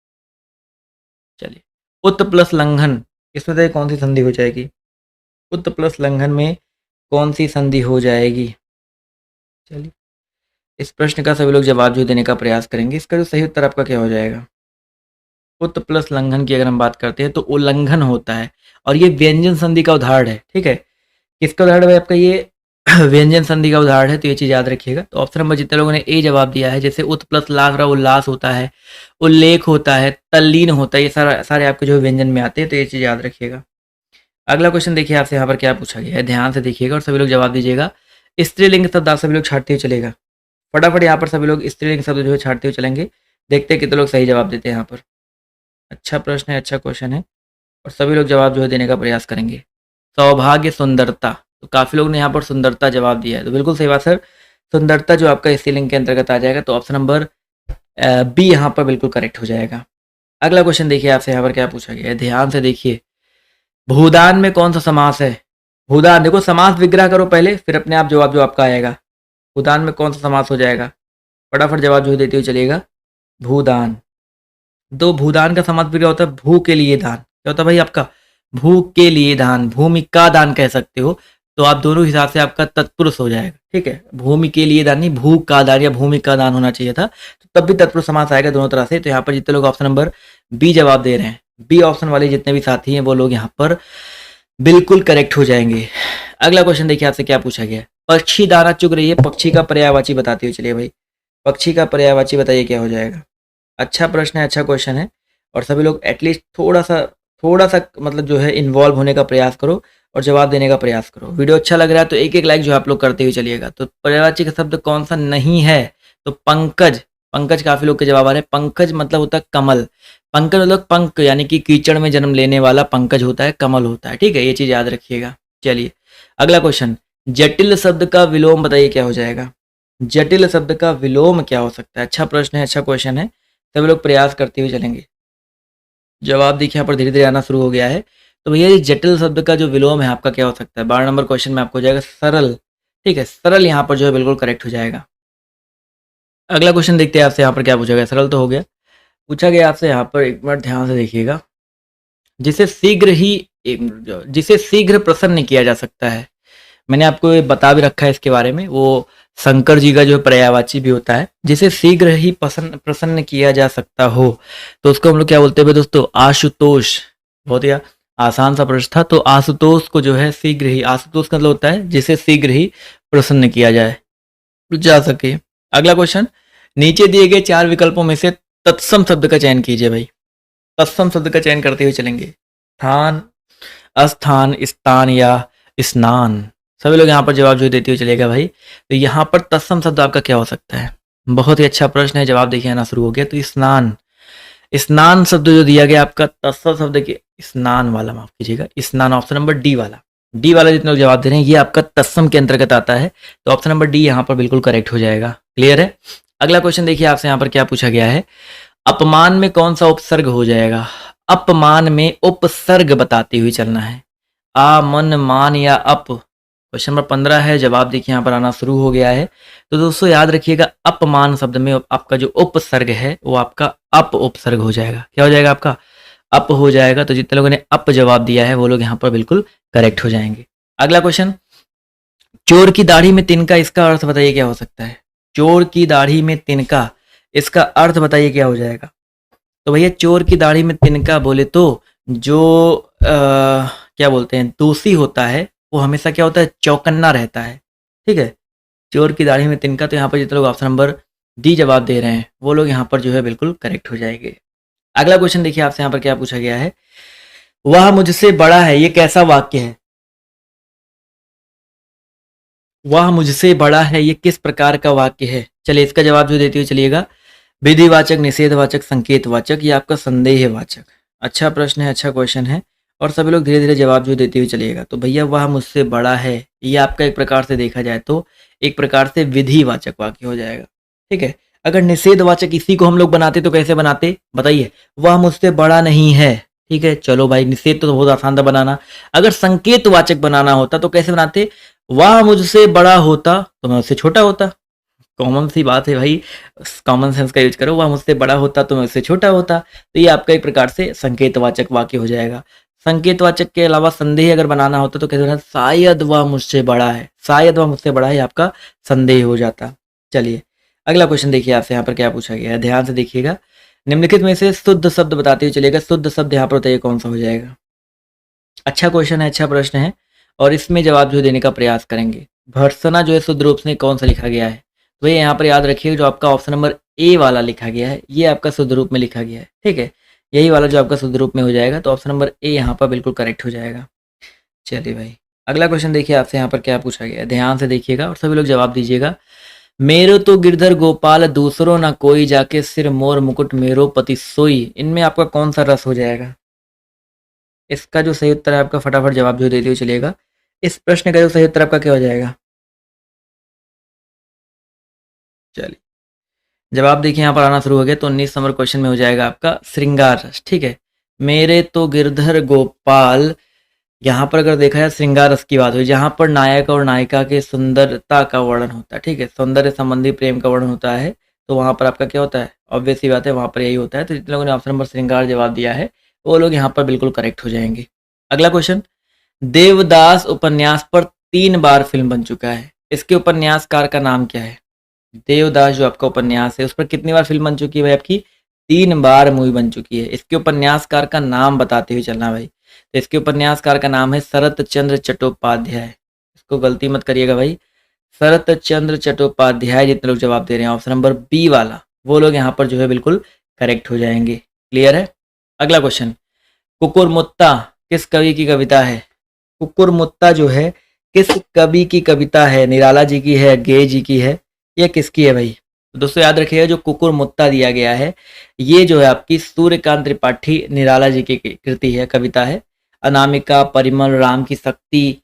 [SPEAKER 1] चलिए, उत प्लस लंघन, इसमें से कौन सी संधि हो जाएगी? उत प्लस लंघन में कौन सी संधि हो जाएगी? चलिए इस प्रश्न का सभी लोग जवाब जो देने का प्रयास करेंगे। इसका जो सही उत्तर आपका क्या हो जाएगा? उत प्लस लंघन की अगर हम बात करते हैं तो उल्लंघन होता है और ये व्यंजन संधि का उदाहरण है, ठीक है। किसका उदाहरण है आपका? ये व्यंजन संधि का उदाहरण है। तो ये चीज याद रखिएगा। तो ऑप्शन नंबर जितने लोगों ने ए जवाब दिया है, जैसे उत प्लस लाख रहा, उल्लास होता है, उल्लेख होता है, तल्लीन होता है, ये सारे आपके जो व्यंजन में आते हैं। तो ये चीज याद रखिएगा। अगला क्वेश्चन देखिए आपसे यहाँ पर क्या पूछा गया है। ध्यान से देखिएगा और सभी लोग जवाब दीजिएगा। स्त्रीलिंग शब्द आप सभी लोग छाटते हुए चलेगा। फटाफट यहाँ पर सभी लोग स्त्रीलिंग शब्द जो है छाटते हुए चलेंगे। देखते हैं कितने लोग सही जवाब देते हैं यहाँ पर। अच्छा प्रश्न है, अच्छा क्वेश्चन है और सभी लोग जवाब जो है देने का प्रयास करेंगे। सौभाग्य, सुंदरता, तो काफी लोग ने यहाँ पर सुंदरता जवाब दिया है। तो बिल्कुल सही बात सर, सुंदरता जो आपका स्त्रीलिंग के अंतर्गत आ जाएगा। तो ऑप्शन नंबर बी यहाँ पर बिल्कुल करेक्ट हो जाएगा। अगला क्वेश्चन देखिए आपसे यहाँ पर क्या पूछा गया है। ध्यान से देखिए। भूदान में कौन सा समास है? भूदान, देखो समास विग्रह करो पहले, फिर अपने आप जवाब जो आपका आएगा। भूदान में कौन सा समास हो जाएगा? फटाफट जवाब जो देते हुए चलिएगा। भूदान, तो भूदान का समास विग्रह होता है भू के लिए दान। क्या होता है भाई आपका? भू के लिए दान, भूमि का दान कह सकते हो। तो आप दोनों हिसाब से आपका तत्पुरुष हो जाएगा, ठीक है। भूमि के लिए दान नहीं, भू का दान या भूमि का दान होना चाहिए था, तो तब भी तत्पुरुष समास आएगा दोनों तरह से। तो यहाँ पर जितने लोग ऑप्शन नंबर बी जवाब दे रहे हैं, बी ऑप्शन वाले जितने भी साथी हैं वो लोग यहाँ पर बिल्कुल करेक्ट हो जाएंगे। अगला क्वेश्चन देखिए आपसे क्या पूछा गया है। पक्षी दाना चुग रही है, पक्षी का पर्यायवाची बताते हुए चलिए भाई, पक्षी का पर्यायवाची बताइए क्या हो जाएगा। अच्छा प्रश्न है, अच्छा क्वेश्चन है, और सभी लोग एटलीस्ट थोड़ा सा मतलब जो है इन्वॉल्व होने का प्रयास करो और जवाब देने का प्रयास करो। वीडियो अच्छा लग रहा है तो एक एक लाइक जो आप लोग करते हुए चलिएगा। तो पर्यायवाची का शब्द कौन सा नहीं है, तो पंकज। पंकज काफी लोग के जवाब आ रहे हैं। पंकज मतलब होता है कमल, पंकज मतलब पंख यानी कि कीचड़ में जन्म लेने वाला पंकज होता है, कमल होता है, ठीक है, ये चीज याद रखिएगा। चलिए अगला क्वेश्चन, जटिल शब्द का विलोम बताइए क्या हो जाएगा। जटिल शब्द का विलोम क्या हो सकता है। अच्छा प्रश्न है, अच्छा क्वेश्चन है, सभी लोग प्रयास करते हुए चलेंगे। जवाब देखिए यहाँ पर धीरे धीरे आना शुरू हो गया है। तो भैया ये जटिल शब्द का जो विलोम है आपका क्या हो सकता है। 12 नंबर क्वेश्चन में आपको हो जाएगा सरल, ठीक है, सरल यहाँ पर जो है बिल्कुल करेक्ट हो जाएगा। अगला क्वेश्चन देखते हैं आपसे यहाँ पर क्या पूछा गया। सरल तो हो गया, पूछा गया आपसे यहाँ पर, एक मिनट ध्यान से देखिएगा। जिसे शीघ्र ही जिसे शीघ्र प्रसन्न किया जा सकता है, मैंने आपको ये बता भी रखा है इसके बारे में। वो शंकर जी का जो पर्यायवाची भी होता है, जिसे शीघ्र ही प्रसन्न किया जा सकता हो, तो उसको हम लोग क्या बोलते हैं दोस्तों, आशुतोष। बहुत ही आसान सा प्रश्न था। तो आशुतोष को जो है शीघ्र ही, आशुतोष का मतलब होता है जिसे शीघ्र ही प्रसन्न किया जाए जा सके। अगला क्वेश्चन, नीचे दिए गए 4 विकल्पों में से तत्सम शब्द का चयन कीजिए भाई। तत्सम शब्द का चयन करते हुए चलेंगे। स्थान, अस्थान, स्थान या स्नान, सभी लोग यहाँ पर जवाब जो देते हुए चलेगा भाई। तो यहाँ पर तत्सम शब्द आपका क्या हो सकता है। बहुत ही अच्छा प्रश्न है, जवाब देखिए आना शुरू हो गया। तो स्नान, स्नान शब्द जो दिया गया आपका तत्सम शब्द के स्नान वाला, माफ कीजिएगा, स्नान ऑप्शन नंबर डी वाला, डी वाला जितने लोग जवाब दे रहे हैं ये आपका तत्सम के अंतर्गत आता है। तो ऑप्शन नंबर डी यहाँ पर बिल्कुल करेक्ट हो जाएगा। क्लियर है। अगला क्वेश्चन देखिए आपसे यहाँ पर क्या पूछा गया है। अपमान में कौन सा उपसर्ग हो जाएगा। अपमान में उपसर्ग बताते हुए चलना है। आ, मन, मान या अप। क्वेश्चन नंबर 15 है, जवाब देखिए यहाँ पर आना शुरू हो गया है। तो दोस्तों याद रखिएगा, अपमान शब्द में आपका जो उपसर्ग है वो आपका अप उपसर्ग हो जाएगा। क्या हो जाएगा आपका, अप हो जाएगा। तो जितने लोगों ने अप जवाब दिया है वो लोग यहाँ पर बिल्कुल करेक्ट हो जाएंगे। अगला क्वेश्चन, चोर की दाढ़ी में तिनका, इसका अर्थ बताइए क्या हो सकता है। चोर की दाढ़ी में तिनका, इसका अर्थ बताइए क्या हो जाएगा। तो भैया चोर की दाढ़ी में तिनका बोले तो जो क्या बोलते हैं, दोषी होता है वो हमेशा क्या होता है, चौकन्ना रहता है, ठीक है। चोर की दाढ़ी में तिनका, तो यहाँ पर जितने लोग ऑप्शन नंबर डी जवाब दे रहे हैं वो लोग यहाँ पर जो है बिल्कुल करेक्ट हो जाएंगे। अगला क्वेश्चन देखिए आपसे यहाँ पर क्या पूछा गया है। वह मुझसे बड़ा है, ये कैसा वाक्य है। वह मुझसे बड़ा है, ये किस प्रकार का वाक्य है। चलिए इसका जवाब जो देते हुए चलिएगा, विधिवाचक, निषेधवाचक, संकेतवाचक या आपका संदेहवाचक। अच्छा प्रश्न है, अच्छा क्वेश्चन है, और सभी लोग धीरे धीरे जवाब जो देते हुए चलिएगा। तो भैया वह मुझसे बड़ा है, ये आपका एक प्रकार से देखा जाए तो एक प्रकार से विधिवाचक वाक्य हो जाएगा, ठीक है। अगर निषेधवाचक इसी को हम लोग बनाते तो कैसे बनाते बताइए, वह मुझसे बड़ा नहीं है, ठीक है। चलो भाई, निषेध तो बहुत आसान था बनाना। अगर संकेतवाचक बनाना होता तो कैसे बनाते, वह मुझसे बड़ा होता तो मैं उससे छोटा होता। कॉमन सी बात है भाई, कॉमन सेंस का यूज करो। वह मुझसे बड़ा होता तो मैं उससे छोटा होता। तो ये आपका एक प्रकार से संकेतवाचक वाक्य हो जाएगा। संकेतवाचक के अलावा संदेह अगर बनाना होता तो कहते हैं शायद वह मुझसे बड़ा है, शायद वह मुझसे बड़ा है, आपका संदेह हो जाता। चलिए अगला क्वेश्चन देखिए आपसे यहाँ पर क्या पूछा गया है, ध्यान से देखिएगा। निम्नलिखित में से शुद्ध शब्द बताते हुए चलिएगा। शुद्ध शब्द यहाँ पर बताइए कौन सा हो जाएगा। अच्छा क्वेश्चन है, अच्छा प्रश्न है, और इसमें जवाब जो देने का प्रयास करेंगे। भर्त्सना जो है शुद्ध रूप से कौन सा लिखा गया है, तो ये यहाँ पर याद रखिए, जो आपका ऑप्शन नंबर ए वाला लिखा गया है ये आपका शुद्ध रूप में लिखा गया है, ठीक है। यही वाला जो आपका शुद्ध रूप में हो जाएगा। तो ऑप्शन नंबर ए यहाँ पर बिल्कुल करेक्ट हो जाएगा। चलिए भाई अगला क्वेश्चन देखिए आपसे यहाँ पर क्या पूछा गया है, ध्यान से देखिएगा और सभी लोग जवाब दीजिएगा। मेरो तो गिरधर गोपाल दूसरो ना कोई, जाके सिर मोर मुकुट मेरो पति सोई, इनमें आपका कौन सा रस हो जाएगा। इसका जो सही उत्तर है आपका, फटाफट जवाब जो देते हुए चलिएगा। इस प्रश्न का जो सही उत्तर आपका क्या हो जाएगा। चलिए जवाब देखिए यहाँ पर आना शुरू हो गया। तो 19 नंबर क्वेश्चन में हो जाएगा आपका श्रृंगार रस, ठीक है। मेरे तो गिरधर गोपाल, यहाँ पर अगर देखा जाए श्रृंगार रस की बात हुई, जहाँ पर नायक और नायिका के सुंदरता का वर्णन होता है, ठीक है, सौंदर्य संबंधी प्रेम का वर्णन होता है, तो वहाँ पर आपका क्या होता है, ऑब्वियस सी बात है, वहाँ पर यही होता है। तो जितने लोगों ने ऑप्शन नंबर श्रृंगार जवाब दिया है वो लोग यहाँ पर बिल्कुल करेक्ट हो जाएंगे। अगला क्वेश्चन, देवदास उपन्यास पर 3 बार फिल्म बन चुका है। इसके उपन्यासकार का नाम क्या है? देवदास जो आपका उपन्यास है उस पर कितनी बार फिल्म बन चुकी है भाई आपकी? 3 बार मूवी बन चुकी है। इसके उपन्यासकार का नाम बताते हुए चलना भाई। तो इसके उपन्यासकार का नाम है शरत चंद्र चट्टोपाध्याय। इसको गलती मत करिएगा भाई। शरत चंद्र चट्टोपाध्याय। जितने लोग जवाब दे रहे हैं ऑप्शन नंबर बी वाला, वो लोग यहाँ पर जो है बिल्कुल करेक्ट हो जाएंगे। क्लियर है? अगला क्वेश्चन, कुकुरमुत्ता किस कवि की कविता है? कुकुरमुत्ता जो है किस कवि की कविता है? निराला जी की है, गे जी की है, या किसकी है भाई? तो दोस्तों याद रखिएगा, जो कुकुरमुत्ता दिया गया है ये जो है आपकी सूर्यकांत त्रिपाठी निराला जी की कृति है, कविता है। अनामिका, परिमल, राम की शक्ति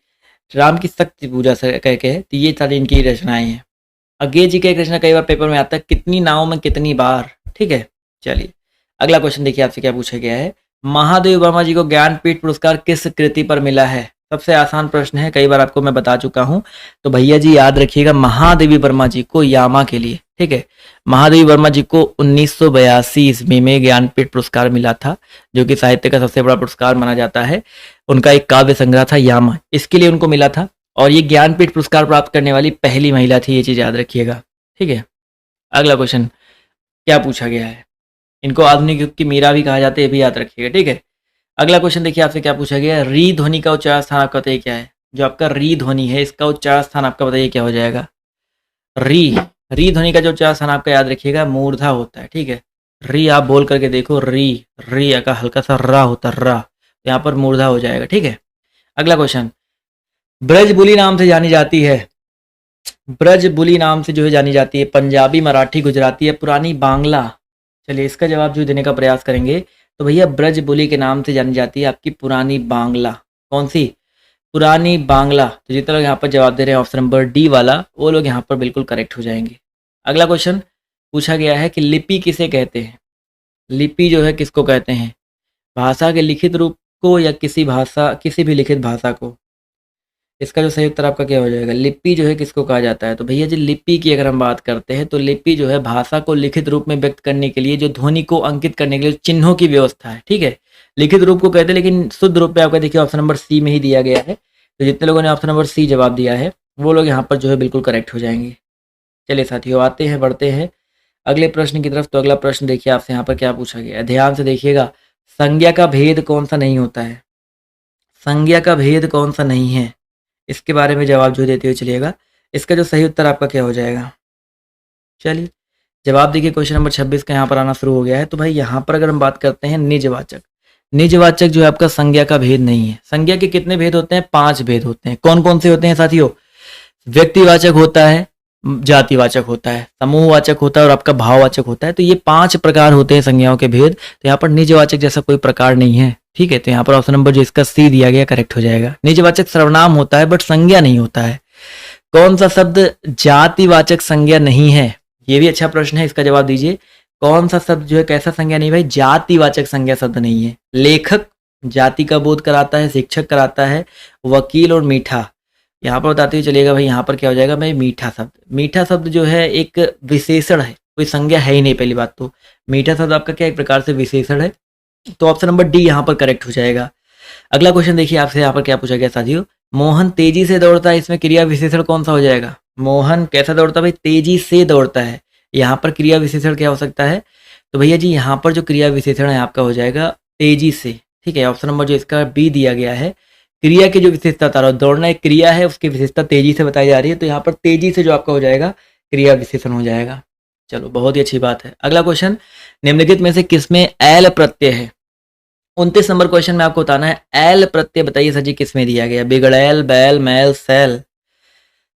[SPEAKER 1] पूजा से कह के है, तो ये सारी इनकी रचनाएं हैं। अगे जी का एक रचना कई बार पेपर में आता है, कितनी नावों में कितनी बार। ठीक है, चलिए अगला क्वेश्चन देखिए आपसे क्या पूछा गया है। महादेव वर्मा जी को ज्ञानपीठ पुरस्कार किस कृति पर मिला है? सबसे आसान प्रश्न है, कई बार आपको मैं बता चुका हूं, तो भैया जी याद रखिएगा, महादेवी वर्मा जी को यामा के लिए। ठीक है, महादेवी वर्मा जी को 1982 ईस्वी में ज्ञानपीठ पुरस्कार मिला था, जो कि साहित्य का सबसे बड़ा पुरस्कार माना जाता है। उनका एक काव्य संग्रह था यामा, इसके लिए उनको मिला था, और ये ज्ञानपीठ पुरस्कार प्राप्त करने वाली पहली महिला थी, ये चीज याद रखिएगा। ठीक है, अगला क्वेश्चन क्या पूछा गया है। इनको आधुनिक युग की मीरा भी कहा जाता है, ये भी याद रखिएगा। ठीक है, अगला क्वेश्चन देखिए आपसे क्या पूछा गया है। री ध्वनि का उच्चारण स्थान आपका बताइए क्या है? जो आपका री ध्वनि है इसका उच्चारण स्थान आपका बताइए क्या हो जाएगा? री री ध्वनि का जो उच्चारण स्थान आपका याद रखिएगा मूर्धा होता है। ठीक है, री आप बोल करके देखो, री री का हल्का सा रा होता है, रा, यहाँ पर मूर्धा हो जाएगा। ठीक है, अगला क्वेश्चन, ब्रजबुली नाम से जानी जाती है, ब्रजबुली नाम से जो है जानी जाती है, पंजाबी, मराठी, गुजराती या पुरानी बांग्ला? चलिए इसका जवाब जो देने का प्रयास करेंगे, तो भैया ब्रजबुली के नाम से जानी जाती है आपकी पुरानी बांग्ला। कौन सी? पुरानी बांग्ला। तो जितने लोग यहाँ पर जवाब दे रहे हैं ऑप्शन नंबर डी वाला, वो लोग यहाँ पर बिल्कुल करेक्ट हो जाएंगे। अगला क्वेश्चन पूछा गया है कि लिपि किसे कहते हैं? लिपि जो है किसको कहते हैं? भाषा के लिखित रूप को, या किसी भी लिखित भाषा को? इसका जो सही उत्तर आपका क्या हो जाएगा? लिपि जो है किसको कहा जाता है? तो भैया जी लिपि की अगर हम बात करते हैं, तो लिपि जो है भाषा को लिखित रूप में व्यक्त करने के लिए, जो ध्वनि को अंकित करने के लिए चिन्हों की व्यवस्था है। ठीक है, लिखित रूप को कहते हैं, लेकिन शुद्ध रूप में आपका देखिए ऑप्शन नंबर सी में ही दिया गया है। तो जितने लोगों ने ऑप्शन नंबर सी जवाब दिया है वो लोग यहाँ पर जो है बिल्कुल करेक्ट हो जाएंगे। चलिए साथियों, आते हैं बढ़ते हैं अगले प्रश्न की तरफ। तो अगला प्रश्न देखिए आपसे यहाँ पर क्या पूछा गया है, ध्यान से देखिएगा। संज्ञा का भेद कौन सा नहीं होता है? संज्ञा का भेद कौन सा नहीं है, इसके बारे में जवाब जो देते हुए चलिएगा। इसका जो सही उत्तर आपका क्या हो जाएगा? चलिए जवाब देखिए, क्वेश्चन नंबर 26 का यहाँ पर आना शुरू हो गया है। तो भाई यहाँ पर अगर हम बात करते हैं निजवाचक, निजवाचक जो है आपका संज्ञा का भेद नहीं है। संज्ञा के कितने भेद होते हैं? 5 भेद होते हैं। कौन कौन से होते हैं साथियों? व्यक्तिवाचक होता है, जातिवाचक होता है, समूहवाचक होता है, और आपका भाववाचक होता है। तो ये 5 प्रकार होते हैं संज्ञाओं के भेद। तो यहाँ पर निजवाचक जैसा कोई प्रकार नहीं है। ठीक है, तो यहाँ पर ऑप्शन नंबर जो इसका सी दिया गया करेक्ट हो जाएगा। निजवाचक सर्वनाम होता है बट संज्ञा नहीं होता है। कौन सा शब्द जातिवाचक संज्ञा नहीं है? ये भी अच्छा प्रश्न है, इसका जवाब दीजिए। कौन सा शब्द जो है कैसा संज्ञा नहीं भाई? जातिवाचक संज्ञा शब्द नहीं है। लेखक जाति का बोध कराता है, शिक्षक कराता है, वकील और मीठा। यहाँ पर बताते हुए चलिएगा भाई, यहाँ पर क्या हो जाएगा भाई? मीठा शब्द। मीठा शब्द जो है एक विशेषण है, कोई संज्ञा है ही नहीं। पहली बात तो मीठा शब्द आपका क्या एक प्रकार से विशेषण है। तो ऑप्शन नंबर डी यहाँ पर करेक्ट हो जाएगा। अगला क्वेश्चन देखिए आपसे यहाँ पर क्या पूछा गया साथियों। मोहन तेजी से दौड़ता है, इसमें क्रिया विशेषण कौन सा हो जाएगा? मोहन कैसा दौड़ता है भाई? तेजी से दौड़ता है। यहाँ पर क्रिया विशेषण क्या हो सकता है? तो भैया जी यहाँ पर जो क्रिया विशेषण है आपका हो जाएगा तेजी से। ठीक है, ऑप्शन नंबर जो इसका बी दिया गया है। क्रिया की जो विशेषता बता रहा हूँ, दौड़ना एक क्रिया है, उसकी विशेषता तेजी से बताई जा रही है, तो यहाँ पर तेजी से जो आपका हो जाएगा क्रिया विशेषण हो जाएगा। चलो बहुत ही अच्छी बात है। अगला क्वेश्चन, निम्नलिखित में से किसमें एल प्रत्यय है? 29 नंबर क्वेश्चन में आपको बताना है एल प्रत्यय बताइए सर जी किसमें दिया गया? बिगड़ैल, बैल, मैल, सैल।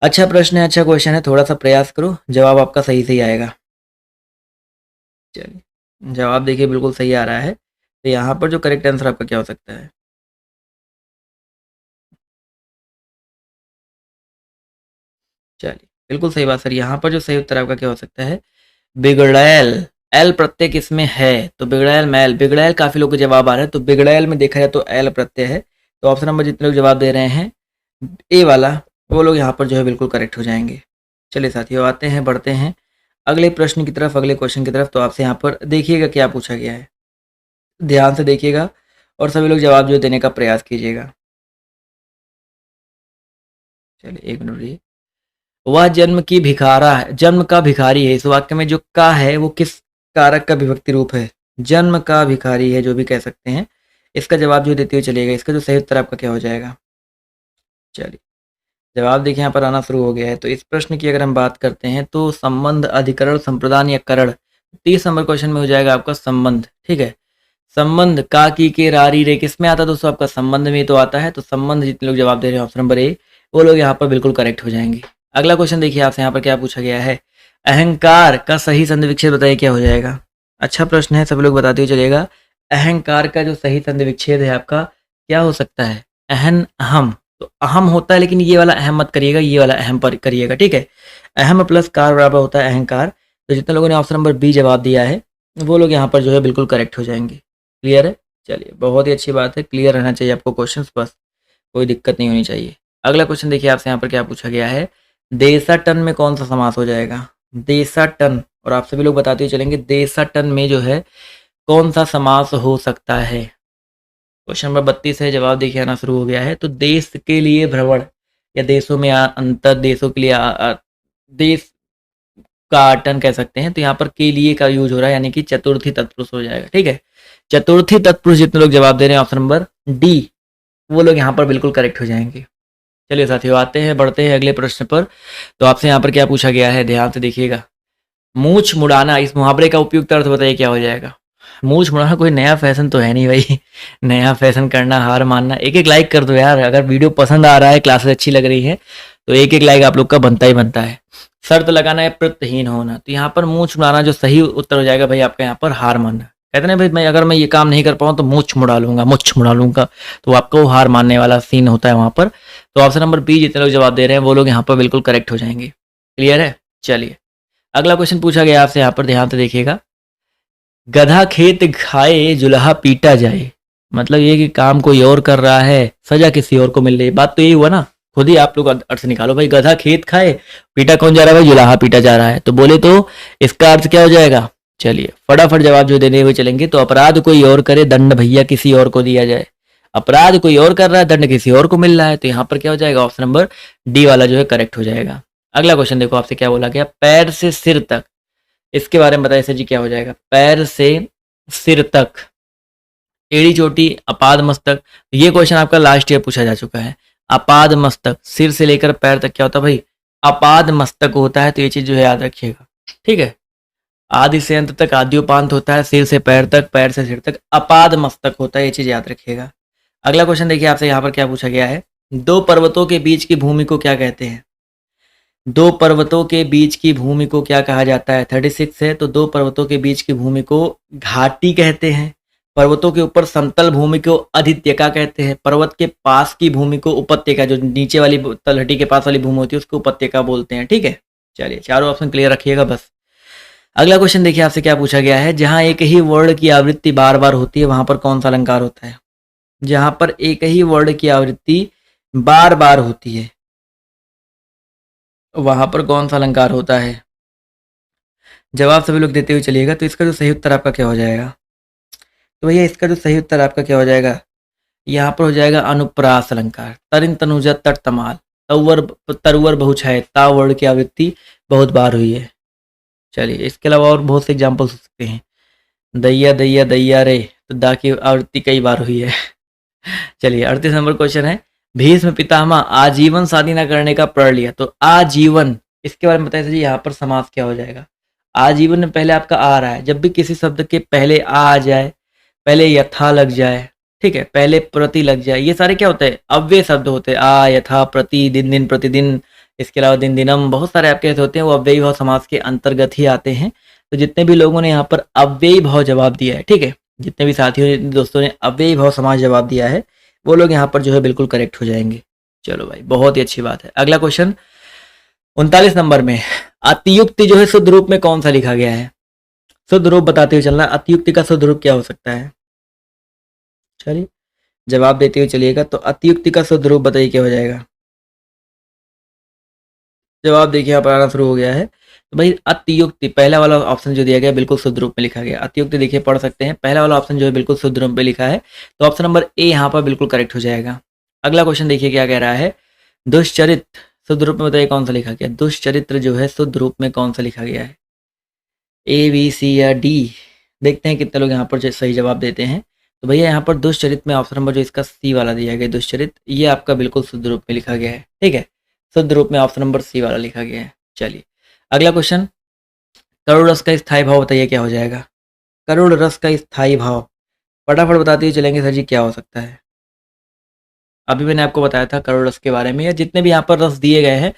[SPEAKER 1] अच्छा प्रश्न है, अच्छा क्वेश्चन है, थोड़ा सा प्रयास करो, जवाब आपका सही से ही आएगा। चलिए जवाब देखिए बिल्कुल सही आ रहा है। तो यहाँ पर जो करेक्ट आंसर आपका क्या हो सकता है? चलिए बिल्कुल सही बात सर, यहाँ पर जो सही उत्तर आपका क्या हो सकता है? बिगड़ैल। एल प्रत्यय किसमें है? तो बिगड़ैल, मैल, बिगड़ैल काफी लोग के जवाब आ रहे हैं, तो बिगड़ैल में देखा जाए तो एल प्रत्यय है। तो ऑप्शन नंबर जितने लोग जवाब दे रहे हैं ए वाला, वो लोग यहाँ पर जो है बिल्कुल करेक्ट हो जाएंगे। चलिए साथियों, आते हैं बढ़ते हैं अगले प्रश्न की तरफ, अगले क्वेश्चन की तरफ। तो आपसे यहाँ पर देखिएगा क्या पूछा गया है, ध्यान से देखिएगा और सभी लोग जवाब जो देने का प्रयास कीजिएगा। चलिए 1 मिनट रुकिए। वह जन्म की भिखारा है, जन्म का भिखारी है। इस वाक्य में जो का है वो किस कारक का विभक्ति रूप है? जन्म का भिखारी है, जो भी कह सकते हैं। इसका जवाब जो देते हुए चलिएगा, इसका जो सही उत्तर आपका क्या हो जाएगा? चलिए जवाब देखिए यहाँ पर आना शुरू हो गया है। तो इस प्रश्न की अगर हम बात करते हैं तो संबंध, अधिकरण, संप्रदान या करण, 30 नंबर क्वेश्चन में हो जाएगा आपका संबंध। ठीक है, संबंध का, की, के, रारी, रे किस में आता है दोस्तों? आपका संबंध में तो आता है। तो संबंध जितने लोग जवाब दे रहे हैं ऑप्शन नंबर ए, वो लोग यहाँ पर बिल्कुल करेक्ट हो जाएंगे। अगला क्वेश्चन देखिए आपसे यहाँ पर क्या पूछा गया है। अहंकार का सही संधि विच्छेद बताइए क्या हो जाएगा? अच्छा प्रश्न है, सभी लोग बताते हुए चलेगा। अहंकार का जो सही संधि विच्छेद है आपका क्या हो सकता है? अहन अहम, तो अहम होता है, लेकिन ये वाला अहम मत करिएगा, ये वाला अहम पर करिएगा। ठीक है, अहम प्लस कार बराबर होता है अहंकार। तो जितने लोगों ने ऑप्शन नंबर बी जवाब दिया है वो लोग यहाँ पर जो है बिल्कुल करेक्ट हो जाएंगे। क्लियर है? चलिए बहुत ही अच्छी बात है, क्लियर रहना चाहिए आपको क्वेश्चंस, बस कोई दिक्कत नहीं होनी चाहिए। अगला क्वेश्चन देखिए आपसे यहाँ पर क्या पूछा गया है। देशाटन में कौन सा समास हो जाएगा? देशाटन, और आप सभी लोग बताते हुए चलेंगे देशाटन में जो है कौन सा समास हो सकता है? क्वेश्चन नंबर 32 है, जवाब देखिए आना शुरू हो गया है। तो देश के लिए भ्रमण या देशों में अंतर, देशों के लिए देश का अटन कह सकते हैं। तो यहाँ पर के लिए का यूज हो रहा है, यानी कि चतुर्थी तत्पुरुष हो जाएगा। ठीक है, चतुर्थी तत्पुरुष जितने लोग जवाब दे रहे हैं ऑप्शन नंबर डी, वो लोग यहाँ पर बिल्कुल करेक्ट हो जाएंगे। चलिए साथियों आते हैं, बढ़ते हैं अगले प्रश्न पर। तो आपसे यहाँ पर क्या पूछा गया है, ध्यान से देखिएगा। मूछ मुड़ाना, इस मुहावरे का उपयुक्त अर्थ बताइए क्या हो जाएगा? मूछ मुड़ाना कोई नया फैशन तो है नहीं भाई। नया फैशन करना, हार मानना। एक एक लाइक कर दो यार, अगर वीडियो पसंद आ रहा है, क्लासेस अच्छी लग रही है, तो एक एक लाइक आप लोग का बनता ही बनता है। शर्त लगाना है प्रत्यहीन होना, तो यहाँ पर मूछ मुड़ाना जो सही उत्तर हो जाएगा भाई आपका यहाँ पर हार मानना। कहते ना भाई, मैं अगर मैं ये काम नहीं कर पाऊँ तो मूछ मुड़ा लूंगा, मुछ मुड़ा लूंगा, तो आपको वो हार मानने वाला सीन होता है वहां पर। तो ऑप्शन नंबर बी जितने लोग जवाब दे रहे हैं वो लोग यहाँ पर बिल्कुल करेक्ट हो जाएंगे। क्लियर है? चलिए अगला क्वेश्चन पूछा गया आपसे, यहाँ पर ध्यान से देखिएगा। गधा खेत खाए जुलहा पीटा जाए, मतलब ये कि काम कोई और कर रहा है, सजा किसी और को मिल रही है। बात तो यही हुआ ना, खुद ही आप लोग अर्थ निकालो भाई। गधा खेत खाए, पीटा कौन जा रहा है भाई? जुलाहा पीटा जा रहा है। तो बोले तो इसका अर्थ क्या हो जाएगा? चलिए फटाफट जवाब जो देने हुए चलेंगे। तो अपराध कोई और करे, दंड भैया किसी और को दिया जाए। अपराध कोई और कर रहा है, दंड किसी और को मिल रहा है, तो यहाँ पर क्या हो जाएगा? ऑप्शन नंबर डी वाला जो है करेक्ट हो जाएगा। अगला क्वेश्चन देखो आपसे क्या बोला गया। पैर से सिर तक, इसके बारे में बताइए सर जी क्या हो जाएगा? पैर से सिर तक, एड़ी चोटी, अपाद मस्तक। ये क्वेश्चन आपका लास्ट ईयर पूछा जा चुका है। अपाद मस्तक, सिर से लेकर पैर तक क्या होता है भाई? अपाद मस्तक होता है। तो ये चीज जो है याद रखिएगा। ठीक है, आदि से अंत तक आद्योपांत होता है, सिर से पैर तक, पैर से सिर तक अपाद मस्तक होता है। ये चीज याद रखिएगा। अगला क्वेश्चन देखिए आपसे यहाँ पर क्या पूछा गया है। दो पर्वतों के बीच की भूमि को क्या कहते हैं? दो पर्वतों के बीच की भूमि को क्या कहा जाता है? 36 है। तो दो पर्वतों के बीच की भूमि को घाटी कहते हैं। पर्वतों के ऊपर समतल भूमि को अधित्यका कहते हैं। पर्वत के पास की भूमि को उपत्यका, जो नीचे वाली तलहटी के पास वाली भूमि होती है उसको उपत्यका बोलते हैं। ठीक है, चलिए चारों ऑप्शन क्लियर रखिएगा बस। अगला क्वेश्चन देखिए आपसे क्या पूछा गया है। जहां एक ही वर्ण की आवृत्ति बार बार होती है वहां पर कौन सा अलंकार होता है? जहां पर एक ही वर्ण की आवृत्ति बार बार होती है वहां पर कौन सा अलंकार होता है? जवाब सभी लोग देते हुए चलिएगा। तो इसका जो सही उत्तर आपका क्या हो जाएगा? तो भैया इसका जो सही उत्तर आपका क्या हो जाएगा? यहाँ पर हो जाएगा अनुप्रास अलंकार। तरिन तनुजा तट तमाल, तवर तरवर बहुछाय, ता वर्ण की आवृत्ति बहुत बार हुई है। चलिए इसके अलावा और बहुत से एग्जाम्पल्स हो सकते हैं। दैया दैया दैया रे, तो दा की आवृत्ति कई बार हुई है। चलिए 38 नंबर क्वेश्चन है। भीष्म पितामह आजीवन शादी न करने का प्रण लिया, तो आजीवन, इसके बारे में बताइए जी यहाँ पर समास क्या हो जाएगा? आजीवन में पहले आपका आ रहा है, जब भी किसी शब्द के पहले आ जाए, पहले यथा लग जाए, ठीक है, पहले प्रति लग जाए, ये सारे क्या होते हैं? अव्यय शब्द होते हैं। आ, यथा, प्रति, दिन दिन, प्रतिदिन, इसके अलावा दिन दिनम, बहुत सारे आपके ऐसे होते हैं, वो अव्ययी भाव समास के अंतर्गत ही आते हैं। तो जितने भी लोगों ने यहाँ पर अव्ययी भाव जवाब दिया है, ठीक है, जितने भी साथियों दोस्तों ने अव्ययी भाव समास जवाब दिया है वो लोग यहाँ पर जो है बिल्कुल करेक्ट हो जाएंगे। चलो भाई बहुत ही अच्छी बात है। अगला क्वेश्चन 39 नंबर में, अतियुक्ति जो है शुद्ध रूप में कौन सा लिखा गया है? शुद्ध रूप बताते हुए चलना। अतियुक्ति का शुद्ध रूप क्या हो सकता है? चलिए जवाब देते हुए चलिएगा। तो अतियुक्ति का शुद्ध रूप बताइए क्या हो जाएगा? जवाब देखिए यहाँ पर आना शुरू हो गया है। तो भाई अतियुक्ति, पहला वाला ऑप्शन जो दिया गया बिल्कुल शुद्ध रूप में लिखा गया। अतियुक्ति देखिए पढ़ सकते हैं, पहला वाला ऑप्शन जो है बिल्कुल शुद्ध रूप में लिखा है। तो ऑप्शन नंबर ए यहाँ पर बिल्कुल करेक्ट हो जाएगा। अगला क्वेश्चन देखिए क्या कह रहा है। दुष्चरित शुद्ध रूप में बताइए कौन सा लिखा गया। दुष्चरित्र जो है शुद्ध रूप में कौन सा लिखा गया है, ए बी सी या डी। देखते हैं कितने लोग यहाँ पर सही जवाब देते हैं। तो भैया यहाँ पर दुष्चरित्र में ऑप्शन नंबर जो इसका सी वाला दिया गया दुष्चरित्र, ये आपका बिल्कुल शुद्ध रूप में लिखा गया है। ठीक है, शुद्ध रूप में ऑप्शन नंबर सी वाला लिखा गया है। चलिए अगला क्वेश्चन, करोड़ रस का स्थायी भाव बताइए क्या हो जाएगा। करोड़ रस का स्थायी भाव फटाफट बताते हुए चलेंगे सर जी, क्या हो सकता है। अभी मैंने आपको बताया था करोड़ रस के बारे में, या जितने भी यहाँ पर रस दिए गए हैं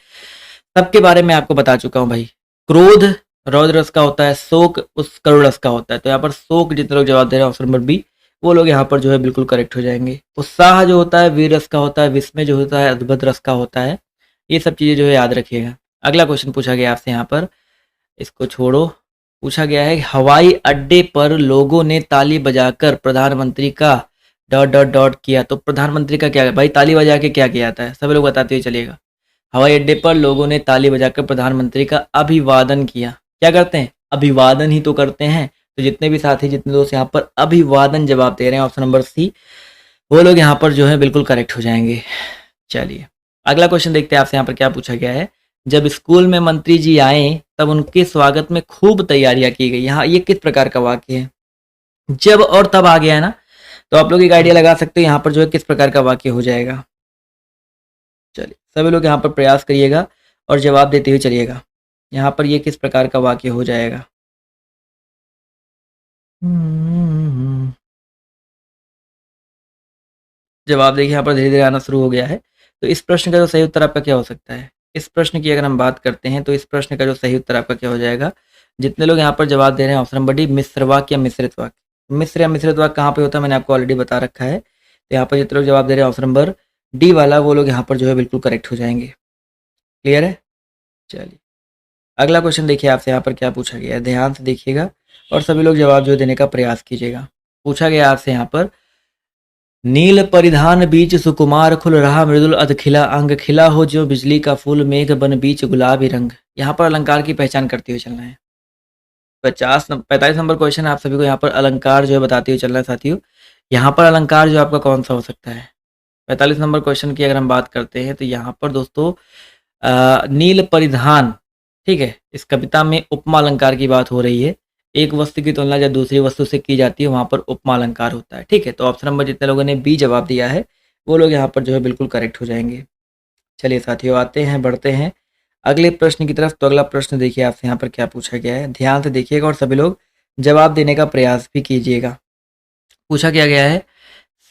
[SPEAKER 1] सबके बारे में आपको बता चुका हूँ भाई। क्रोध रौद्र रस का होता है, शोक उस करुण रस का होता है। तो यहाँ पर शोक जितने लोग जवाब दे रहे हैं ऑप्शन नंबर बी, वो लोग यहाँ पर जो है बिल्कुल करेक्ट हो जाएंगे। उत्साह जो होता है वीर रस का होता है, विस्मय जो होता है अद्भुत रस का होता है। ये सब चीज़ें जो है याद रखिएगा। अगला क्वेश्चन पूछा गया आपसे यहाँ पर, इसको छोड़ो, पूछा गया है हवाई अड्डे पर लोगों ने ताली बजाकर प्रधानमंत्री का डॉट डॉट डॉट किया। तो प्रधानमंत्री का क्या भाई, ताली बजा के क्या किया जाता है, सभी लोग बताते हुए चलिएगा। हवाई अड्डे पर लोगों ने ताली बजाकर प्रधानमंत्री का अभिवादन किया। क्या करते हैं, अभिवादन ही तो करते हैं। तो जितने भी साथी जितने दोस्त यहाँ पर अभिवादन जवाब दे रहे हैं ऑप्शन नंबर सी, वो लोग यहाँ पर जो है बिल्कुल करेक्ट हो जाएंगे। चलिए अगला क्वेश्चन देखते हैं आपसे यहाँ पर क्या पूछा गया है। जब स्कूल में मंत्री जी आए तब उनके स्वागत में खूब तैयारियां की गई। यहाँ ये किस प्रकार का वाक्य है, जब और तब आ गया है ना, तो आप लोग एक आइडिया लगा सकते हो यहाँ पर जो है किस प्रकार का वाक्य हो जाएगा। चलिए सभी लोग यहाँ पर प्रयास करिएगा और जवाब देते हुए चलिएगा, यहाँ पर ये किस प्रकार का वाक्य हो जाएगा। जवाब देखिए यहाँ पर धीरे धीरे आना शुरू हो गया है। तो इस प्रश्न का जो सही उत्तर आपका क्या हो सकता है, इस प्रश्न की अगर हम बात करते हैं तो इस प्रश्न का जो सही उत्तर आपका क्या हो जाएगा। जितने लोग यहाँ पर जवाब दे रहे हैं ऑप्शन नंबर डी, मिश्र वाक्य या मिश्रित वाक्य। मिश्र या मिश्रित वाक्य कहाँ पे होता है मैंने आपको ऑलरेडी बता रखा है। तो यहाँ पर जितने लोग जवाब दे रहे हैं ऑप्शन नंबर डी वाला, वो लोग यहाँ पर जो है बिल्कुल करेक्ट हो जाएंगे। क्लियर है। चलिए अगला क्वेश्चन देखिए आपसे यहाँ पर क्या पूछा गया है, ध्यान से देखिएगा और सभी लोग जवाब जो देने का प्रयास कीजिएगा। पूछा गया आपसे यहाँ पर, नील परिधान बीच सुकुमार खुल रहा मृदुल अधखिला अंग, खिला हो जो बिजली का फूल मेघ बन बीच गुलाबी रंग। यहाँ पर अलंकार की पहचान करते हुए चलना है। 45 नंबर क्वेश्चन आप सभी को यहाँ पर अलंकार जो है बताते हुए चलना है साथियों। यहाँ पर अलंकार जो आपका कौन सा हो सकता है। 45 नंबर क्वेश्चन की अगर हम बात करते हैं तो यहाँ पर दोस्तों नील परिधान, ठीक है, इस कविता में उपमा अलंकार की बात हो रही है। एक वस्तु की तुलना जब दूसरी वस्तु से की जाती है वहां पर उपमा अलंकार होता है। ठीक है, तो ऑप्शन नंबर जितने लोगों ने बी जवाब दिया है वो लोग यहाँ पर जो है बिल्कुल करेक्ट हो जाएंगे। चलिए साथियों आते हैं, बढ़ते हैं अगले प्रश्न की तरफ। तो अगला प्रश्न देखिए आपसे यहाँ पर क्या पूछा गया है, ध्यान से देखिएगा और सभी लोग जवाब देने का प्रयास भी कीजिएगा। पूछा क्या गया है,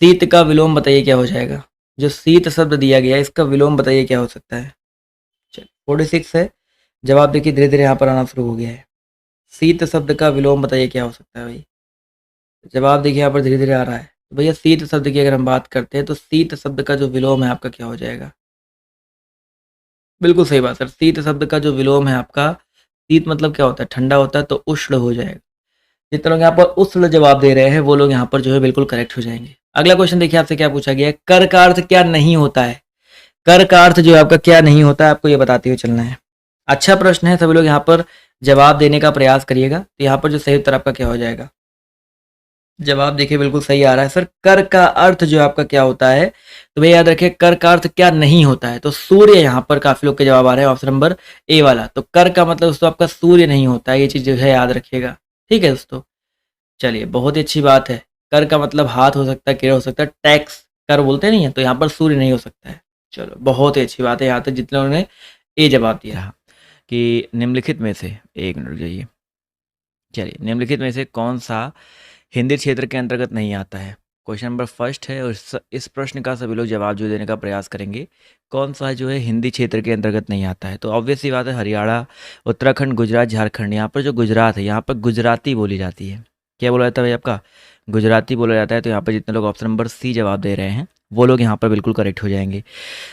[SPEAKER 1] शीत का विलोम बताइए क्या हो जाएगा। जो शीत शब्द दिया गया है इसका विलोम बताइए क्या हो सकता है। चलिए 46 है, जवाब देखिए धीरे धीरे यहाँ पर आना शुरू हो गया है। शीत शब्द का विलोम बताइए क्या हो सकता है भाई। जवाब देखिए यहाँ पर धीरे धीरे आ रहा है। तो भैया शीत शब्द की अगर हम बात करते हैं तो शीत शब्द का जो विलोम है आपका क्या हो जाएगा। बिल्कुल सही बात सर, शीत शब्द का जो विलोम है आपका, शीत मतलब क्या होता है, ठंडा होता है, तो उष्ण हो जाएगा। जितने लोग यहाँ पर उष्ण जवाब दे रहे हैं वो लोग यहाँ पर जो है बिल्कुल करेक्ट हो जाएंगे। अगला क्वेश्चन देखिए आपसे क्या पूछा गया है, कर का अर्थ क्या नहीं होता है। कर का अर्थ जो आपका क्या नहीं होता है आपको ये बताते हुए चलना है। अच्छा प्रश्न है, सभी लोग यहाँ पर जवाब देने का प्रयास करिएगा। तो यहाँ पर जो सही उत्तर आपका क्या हो जाएगा। जवाब देखिए बिल्कुल सही आ रहा है सर, कर का अर्थ जो आपका क्या होता है। तो भैया याद रखिए कर का अर्थ क्या नहीं होता है। तो सूर्य, यहाँ पर काफी लोग के जवाब आ रहे हैं ऑप्शन नंबर ए वाला। तो कर का मतलब दोस्तों आपका सूर्य नहीं होता है, ये चीज जो है याद रखिएगा। ठीक है दोस्तों, चलिए बहुत ही अच्छी बात है। कर का मतलब हाथ हो सकता है, किरण हो सकता है, टैक्स कर बोलते नहीं है, तो यहाँ पर सूर्य नहीं हो सकता है। चलो बहुत ही अच्छी बात है, यहाँ तक जितने लोगों ने ए जवाब दिया कि निम्नलिखित में से, एक मिनट जाइए, चलिए निम्नलिखित में से कौन सा हिंदी क्षेत्र के अंतर्गत नहीं आता है। क्वेश्चन नंबर फर्स्ट है और इस प्रश्न का सभी लोग जवाब जो देने का प्रयास करेंगे, कौन सा जो है हिंदी क्षेत्र के अंतर्गत नहीं आता है। तो ऑब्वियस सी बात है हरियाणा, उत्तराखंड, गुजरात, झारखंड। यहाँ पर जो गुजरात है यहाँ पर गुजराती बोली जाती है। क्या बोला जाता है भाई आपका, गुजराती बोला जाता है। तो यहाँ पर जितने लोग ऑप्शन नंबर सी जवाब दे रहे हैं वो लोग यहाँ पर बिल्कुल करेक्ट हो जाएंगे।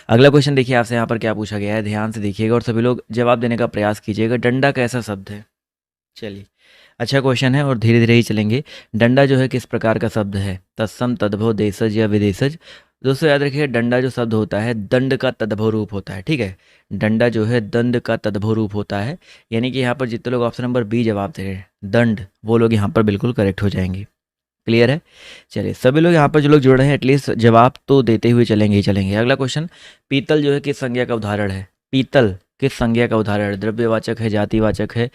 [SPEAKER 1] अगला क्वेश्चन देखिए आपसे यहाँ पर क्या पूछा गया है, ध्यान से देखिएगा और सभी लोग जवाब देने का प्रयास कीजिएगा। डंडा कैसा शब्द है। चलिए अच्छा क्वेश्चन है और धीरे धीरे ही चलेंगे। डंडा जो है किस प्रकार का शब्द है, तत्सम, तद्भव, देशज या विदेशज। दोस्तों याद रखिए डंडा जो शब्द होता है दंड का तद्भव रूप होता है। ठीक है, डंडा जो है दंड का तद्भव रूप होता है। यानी कि यहाँ पर जितने लोग ऑप्शन नंबर बी जवाब दे रहे हैं दंड, वो लोग यहाँ पर बिल्कुल करेक्ट हो जाएंगे। क्लियर है। चलिए सभी लोग यहाँ पर जो लोग जुड़ रहे हैं एटलीस्ट जवाब तो देते हुए चलेंगे ही चलेंगे। अगला क्वेश्चन, पीतल जो है किस संज्ञा का उदाहरण है। पीतल किस संज्ञा का उदाहरण है? द्रव्यवाचक है, जातिवाचक है,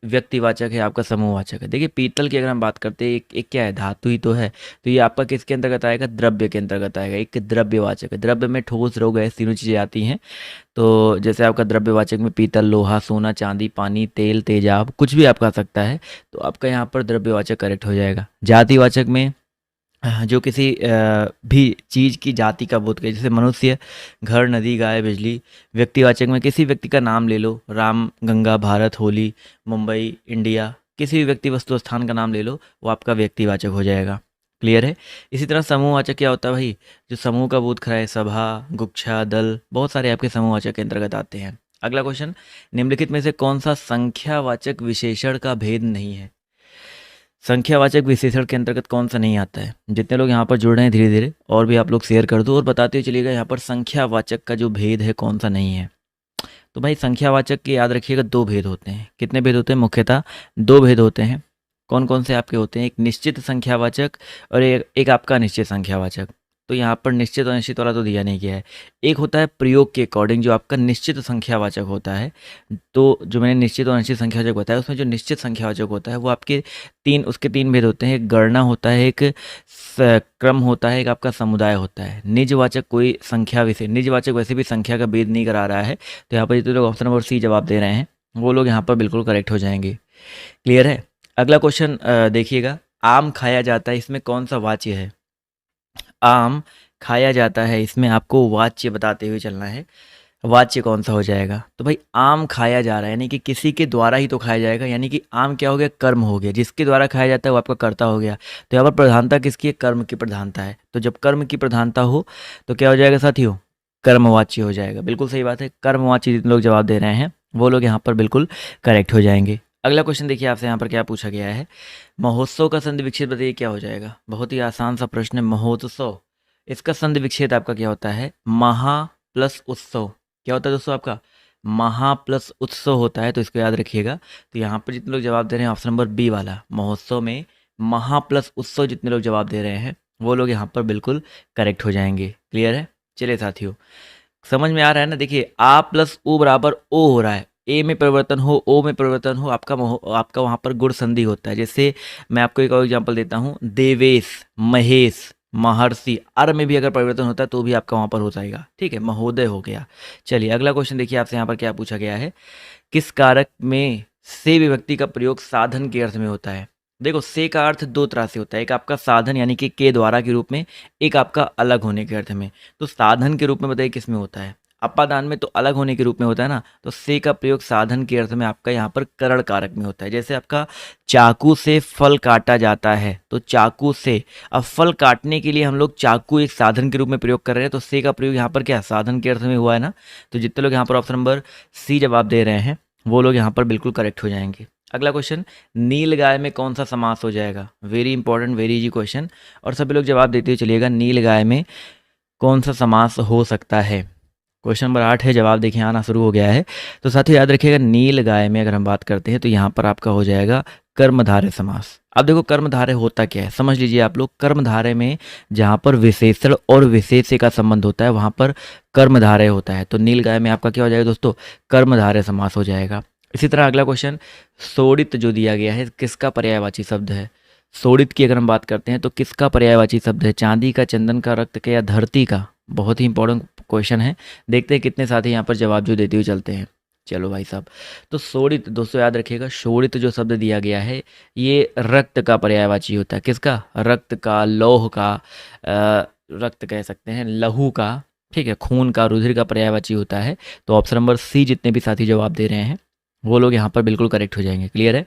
[SPEAKER 1] व्यक्तिवाचक है, आपका समूहवाचक है। देखिए पीतल की अगर हम बात करते हैं, एक क्या है, धातु ही तो है, तो ये आपका किसके अंतर्गत आएगा? द्रव्य के अंतर्गत आएगा। एक द्रव्यवाचक है, द्रव्य में ठोस, द्रव, गैस तीनों चीज़ें आती हैं। तो जैसे आपका द्रव्यवाचक में पीतल, लोहा, सोना, चांदी, पानी, तेल, तेजाब, कुछ भी आपका आ सकता है, तो आपका यहाँ पर द्रव्यवाचक करेक्ट हो जाएगा। जातिवाचक में जो किसी भी चीज़ की जाति का बोध करे, जैसे मनुष्य, घर, नदी, गाय, बिजली। व्यक्तिवाचक में किसी व्यक्ति का नाम ले लो, राम, गंगा, भारत, होली, मुंबई, इंडिया, किसी भी व्यक्ति, वस्तु, स्थान का नाम ले लो, वो आपका व्यक्तिवाचक हो जाएगा। क्लियर है? इसी तरह समूहवाचक क्या होता है भाई? जो समूह का बोध कराए, सभा, गुच्छा, दल, बहुत सारे आपके समूहवाचक के अंतर्गत आते हैं। अगला क्वेश्चन, निम्नलिखित में से कौन सा संख्यावाचक विशेषण का भेद नहीं है? संख्यावाचक विशेषण के अंतर्गत कौन सा नहीं आता है? जितने लोग यहाँ पर जुड़ रहे हैं धीरे धीरे और भी आप लोग शेयर कर दो और बताते हुए चलिएगा यहाँ पर संख्यावाचक का जो भेद है कौन सा नहीं है। तो भाई संख्यावाचक के याद रखिएगा दो भेद होते हैं। कितने भेद होते हैं? मुख्यतः दो भेद होते हैं। कौन कौन से आपके होते हैं? एक निश्चित संख्यावाचक और एक आपका अनिश्चित संख्यावाचक। तो यहाँ पर निश्चित और अनिश्चित वाला तो दिया नहीं गया है। एक होता है प्रयोग के अकॉर्डिंग जो आपका निश्चित संख्यावाचक होता है। तो जो मैंने निश्चित और अनिश्चित संख्यावाचक बताया, उसमें जो निश्चित संख्यावाचक होता है वो आपके उसके तीन भेद होते हैं। एक गणना होता है, एक क्रम होता है, एक आपका समुदाय होता है। निजवाचक कोई संख्या विशेष, निजवाचक वैसे भी संख्या का भेद नहीं करा रहा है, तो यहाँ पर जितने लोग ऑप्शन नंबर सी जवाब दे रहे हैं वो लोग यहाँ पर बिल्कुल करेक्ट हो जाएंगे। क्लियर है? अगला क्वेश्चन देखिएगा, आम खाया जाता है, इसमें कौन सा वाच्य है? आम खाया जाता है, इसमें आपको वाच्य बताते हुए चलना है। वाच्य कौन सा हो जाएगा? तो भाई आम खाया जा रहा है यानी कि किसी के द्वारा ही तो खाया जाएगा, यानी कि आम क्या हो गया? कर्म हो गया। जिसके द्वारा खाया जाता है वो आपका कर्ता हो गया। तो यहाँ पर प्रधानता किसकी है? कर्म की प्रधानता है। तो जब कर्म की प्रधानता हो तो क्या हो जाएगा साथियों? कर्मवाच्य हो जाएगा। बिल्कुल सही बात है। कर्मवाच्य जितने लोग जवाब दे रहे हैं वो लोग यहाँ पर बिल्कुल करेक्ट हो जाएंगे। अगला क्वेश्चन देखिए आपसे यहाँ पर क्या पूछा गया है, महोत्सव का संधि विच्छेद बताइए क्या हो जाएगा? बहुत ही आसान सा प्रश्न है। महोत्सव, इसका संधि विच्छेद आपका क्या होता है? महा प्लस उत्सव। क्या होता है दोस्तों आपका? महा प्लस उत्सव होता है, तो इसको याद रखिएगा। तो यहाँ पर जितने लोग जवाब दे रहे हैं ऑप्शन नंबर बी वाला, महोत्सव में महा प्लस उत्सव, जितने लोग जवाब दे रहे हैं वो लोग यहाँ पर बिल्कुल करेक्ट हो जाएंगे। क्लियर है? चलिए साथियों, समझ में आ रहा है ना? देखिए आ प्लस ओ बराबर ओ हो रहा है, ए में परिवर्तन हो, ओ में परिवर्तन हो, आपका वहाँ पर गुण संधि होता है। जैसे मैं आपको एक और एग्जांपल देता हूँ, देवेश, महेश, महर्षि, अर में भी अगर परिवर्तन होता है तो भी आपका वहाँ पर हो जाएगा। ठीक है, महोदय हो गया। चलिए अगला क्वेश्चन देखिए आपसे यहाँ पर क्या पूछा गया है, किस कारक में से विभक्ति का प्रयोग साधन के अर्थ में होता है? देखो से का अर्थ दो तरह से होता है, एक आपका साधन यानी कि के द्वारा के रूप में, एक आपका अलग होने के अर्थ में। तो साधन के रूप में बताइए किस में होता है? अपादान में तो अलग होने के रूप में होता है ना। तो से का प्रयोग साधन के अर्थ में आपका यहाँ पर करण कारक में होता है। जैसे आपका चाकू से फल काटा जाता है, तो चाकू से, अब फल काटने के लिए हम लोग चाकू एक साधन के रूप में प्रयोग कर रहे हैं, तो से का प्रयोग यहाँ पर क्या साधन के अर्थ में हुआ है ना। तो जितने लोग यहाँ पर ऑप्शन नंबर सी जवाब दे रहे हैं वो लोग यहाँ पर बिल्कुल करेक्ट हो जाएंगे। अगला क्वेश्चन, नील गाय में कौन सा समास हो जाएगा? Very important, very easy question, और सभी लोग जवाब देते हुए चलिएगा। नील गाय में कौन सा समास हो सकता है? क्वेश्चन नंबर 8 है, जवाब देखिए आना शुरू हो गया है। तो साथियों याद रखिएगा, नील गाय में अगर हम बात करते हैं तो यहाँ पर आपका हो जाएगा कर्मधारय समास। अब देखो कर्मधारय होता क्या है समझ लीजिए आप लोग। कर्मधारय में जहाँ पर विशेषण और विशेष्य का संबंध होता है वहाँ पर कर्मधारय होता है। तो नील गाय में आपका क्या हो जाएगा दोस्तों? कर्मधारय समास हो जाएगा। इसी तरह अगला क्वेश्चन, शोणित जो दिया गया है किसका पर्यायवाची शब्द है? शोणित की अगर हम बात करते हैं तो किसका पर्यायवाची शब्द है? चांदी का, चंदन का, रक्त का या धरती का? बहुत ही इंपॉर्टेंट क्वेश्चन है। देखते हैं कितने साथी यहाँ पर जवाब जो देते हुए चलते हैं। चलो भाई साहब, तो शोणित दोस्तों याद रखिएगा, शोणित जो शब्द दिया गया है ये रक्त का पर्यायवाची होता है। किसका? रक्त का, लौह का, रक्त कह सकते हैं, लहू का, ठीक है, खून का, रुधिर का पर्यायवाची होता है। तो ऑप्शन नंबर सी जितने भी साथी जवाब दे रहे हैं वो लोग यहाँ पर बिल्कुल करेक्ट हो जाएंगे। क्लियर है?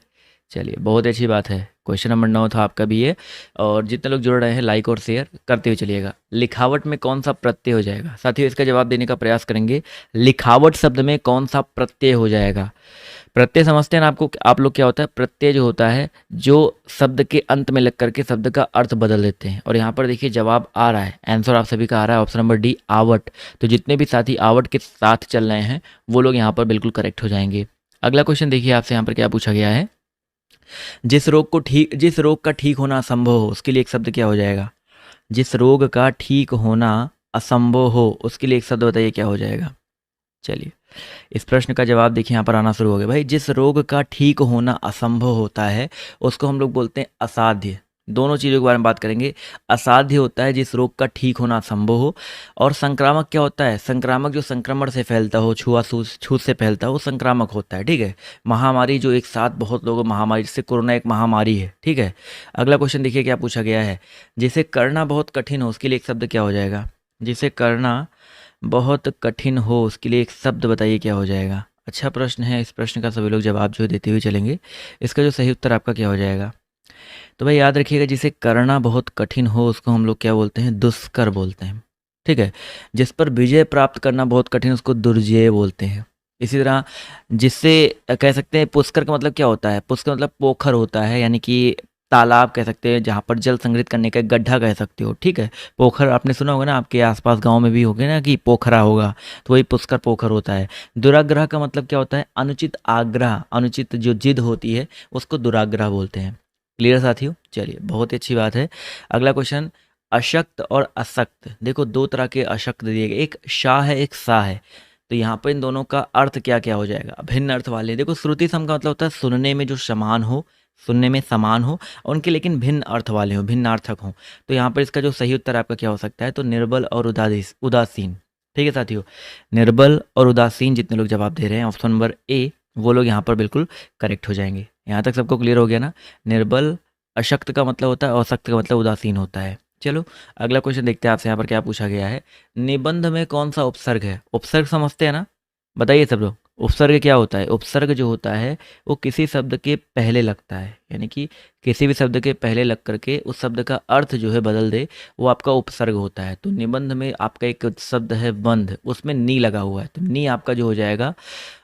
[SPEAKER 1] चलिए बहुत अच्छी बात है। क्वेश्चन नंबर 9 था आपका भी ये, और जितने लोग जुड़ रहे हैं लाइक और शेयर करते हुए चलिएगा। लिखावट में कौन सा प्रत्यय हो जाएगा? साथियों इसका जवाब देने का प्रयास करेंगे। लिखावट शब्द में कौन सा प्रत्यय हो जाएगा? प्रत्यय समझते हैं ना आपको, आप लोग क्या होता है? प्रत्यय जो होता है जो शब्द के अंत में लग करके शब्द का अर्थ बदल देते हैं। और यहाँ पर देखिए जवाब आ रहा है, आंसर आप सभी का आ रहा है ऑप्शन नंबर डी, आवट। तो जितने भी साथी आवट के साथ चल रहे हैं वो लोग यहाँ पर बिल्कुल करेक्ट हो जाएंगे। अगला क्वेश्चन देखिए आपसे यहाँ पर क्या पूछा गया है, जिस रोग का ठीक होना असंभव हो उसके लिए एक शब्द क्या हो जाएगा? जिस रोग का ठीक होना असंभव हो उसके लिए एक शब्द बताइए क्या हो जाएगा? चलिए, इस प्रश्न का जवाब देखिए यहाँ पर आना शुरू हो गया। भाई, जिस रोग का ठीक होना असंभव होता है उसको हम लोग बोलते हैं असाध्य। दोनों चीज़ों के बारे में बात करेंगे। असाध्य होता है जिस रोग का ठीक होना असंभव हो, और संक्रामक क्या होता है? संक्रामक जो संक्रमण से फैलता हो, छूत से फैलता हो, वो संक्रामक होता है। ठीक है। महामारी जो एक साथ बहुत लोगों को महामारी, जैसे कोरोना एक महामारी है। ठीक है। अगला क्वेश्चन देखिए क्या पूछा गया है। जिसे करना बहुत कठिन हो उसके लिए एक शब्द क्या हो जाएगा? जिसे करना बहुत कठिन हो उसके लिए एक शब्द बताइए क्या हो जाएगा? अच्छा प्रश्न है। इस प्रश्न का सभी लोग जवाब जो है देते हुए चलेंगे। इसका जो सही उत्तर आपका क्या हो जाएगा? तो भाई याद रखिएगा, जिसे करना बहुत कठिन हो उसको हम लोग क्या बोलते हैं? दुष्कर बोलते हैं। ठीक है। जिस पर विजय प्राप्त करना बहुत कठिन उसको दुर्जय बोलते हैं। इसी तरह जिससे कह सकते हैं, पुष्कर का मतलब क्या होता है? पुष्कर मतलब पोखर होता है, यानी कि तालाब कह सकते हैं, जहाँ पर जल संग्रहित करने का एक गड्ढा कह सकते हो। ठीक है। पोखर आपने सुना होगा ना, आपके आसपास गांव में भी होगे ना कि पोखरा होगा, तो वही पुष्कर पोखर होता है। दुराग्रह का मतलब क्या होता है? अनुचित आग्रह, अनुचित जो जिद होती है उसको दुराग्रह बोलते हैं। क्लियर साथियों? चलिए, बहुत ही अच्छी बात है। अगला क्वेश्चन, अशक्त और असक्त। देखो, दो तरह के अशक्त दिए गए, एक शाह है एक सा है। तो यहाँ पर इन दोनों का अर्थ क्या क्या हो जाएगा? भिन्न अर्थ वाले। देखो, श्रुति सम का मतलब होता है सुनने में जो समान हो, सुनने में समान हो, उनके लेकिन भिन्न अर्थ वाले हो, भिन्नार्थक हो। तो यहाँ पर इसका जो सही उत्तर आपका क्या हो सकता है? तो निर्बल और उदासीन। ठीक है साथियों, निर्बल और उदासीन जितने लोग जवाब दे रहे हैं ऑप्शन नंबर ए, वो लोग यहाँ पर बिल्कुल करेक्ट हो जाएंगे। यहाँ तक सबको क्लियर हो गया ना? निर्बल अशक्त का मतलब होता है, और सक्त का मतलब उदासीन होता है। चलो, अगला क्वेश्चन देखते हैं आपसे। यहाँ पर क्या पूछा गया है। निबंध में कौन सा उपसर्ग है? उपसर्ग समझते हैं ना? बताइए सब लोग, उपसर्ग क्या होता है? उपसर्ग जो होता है वो किसी शब्द के पहले लगता है, यानी कि किसी भी शब्द के पहले लग करके उस शब्द का अर्थ जो है बदल दे, वो आपका उपसर्ग होता है। तो निबंध में आपका एक शब्द है बंध, उसमें नी लगा हुआ है, तो नी आपका जो हो जाएगा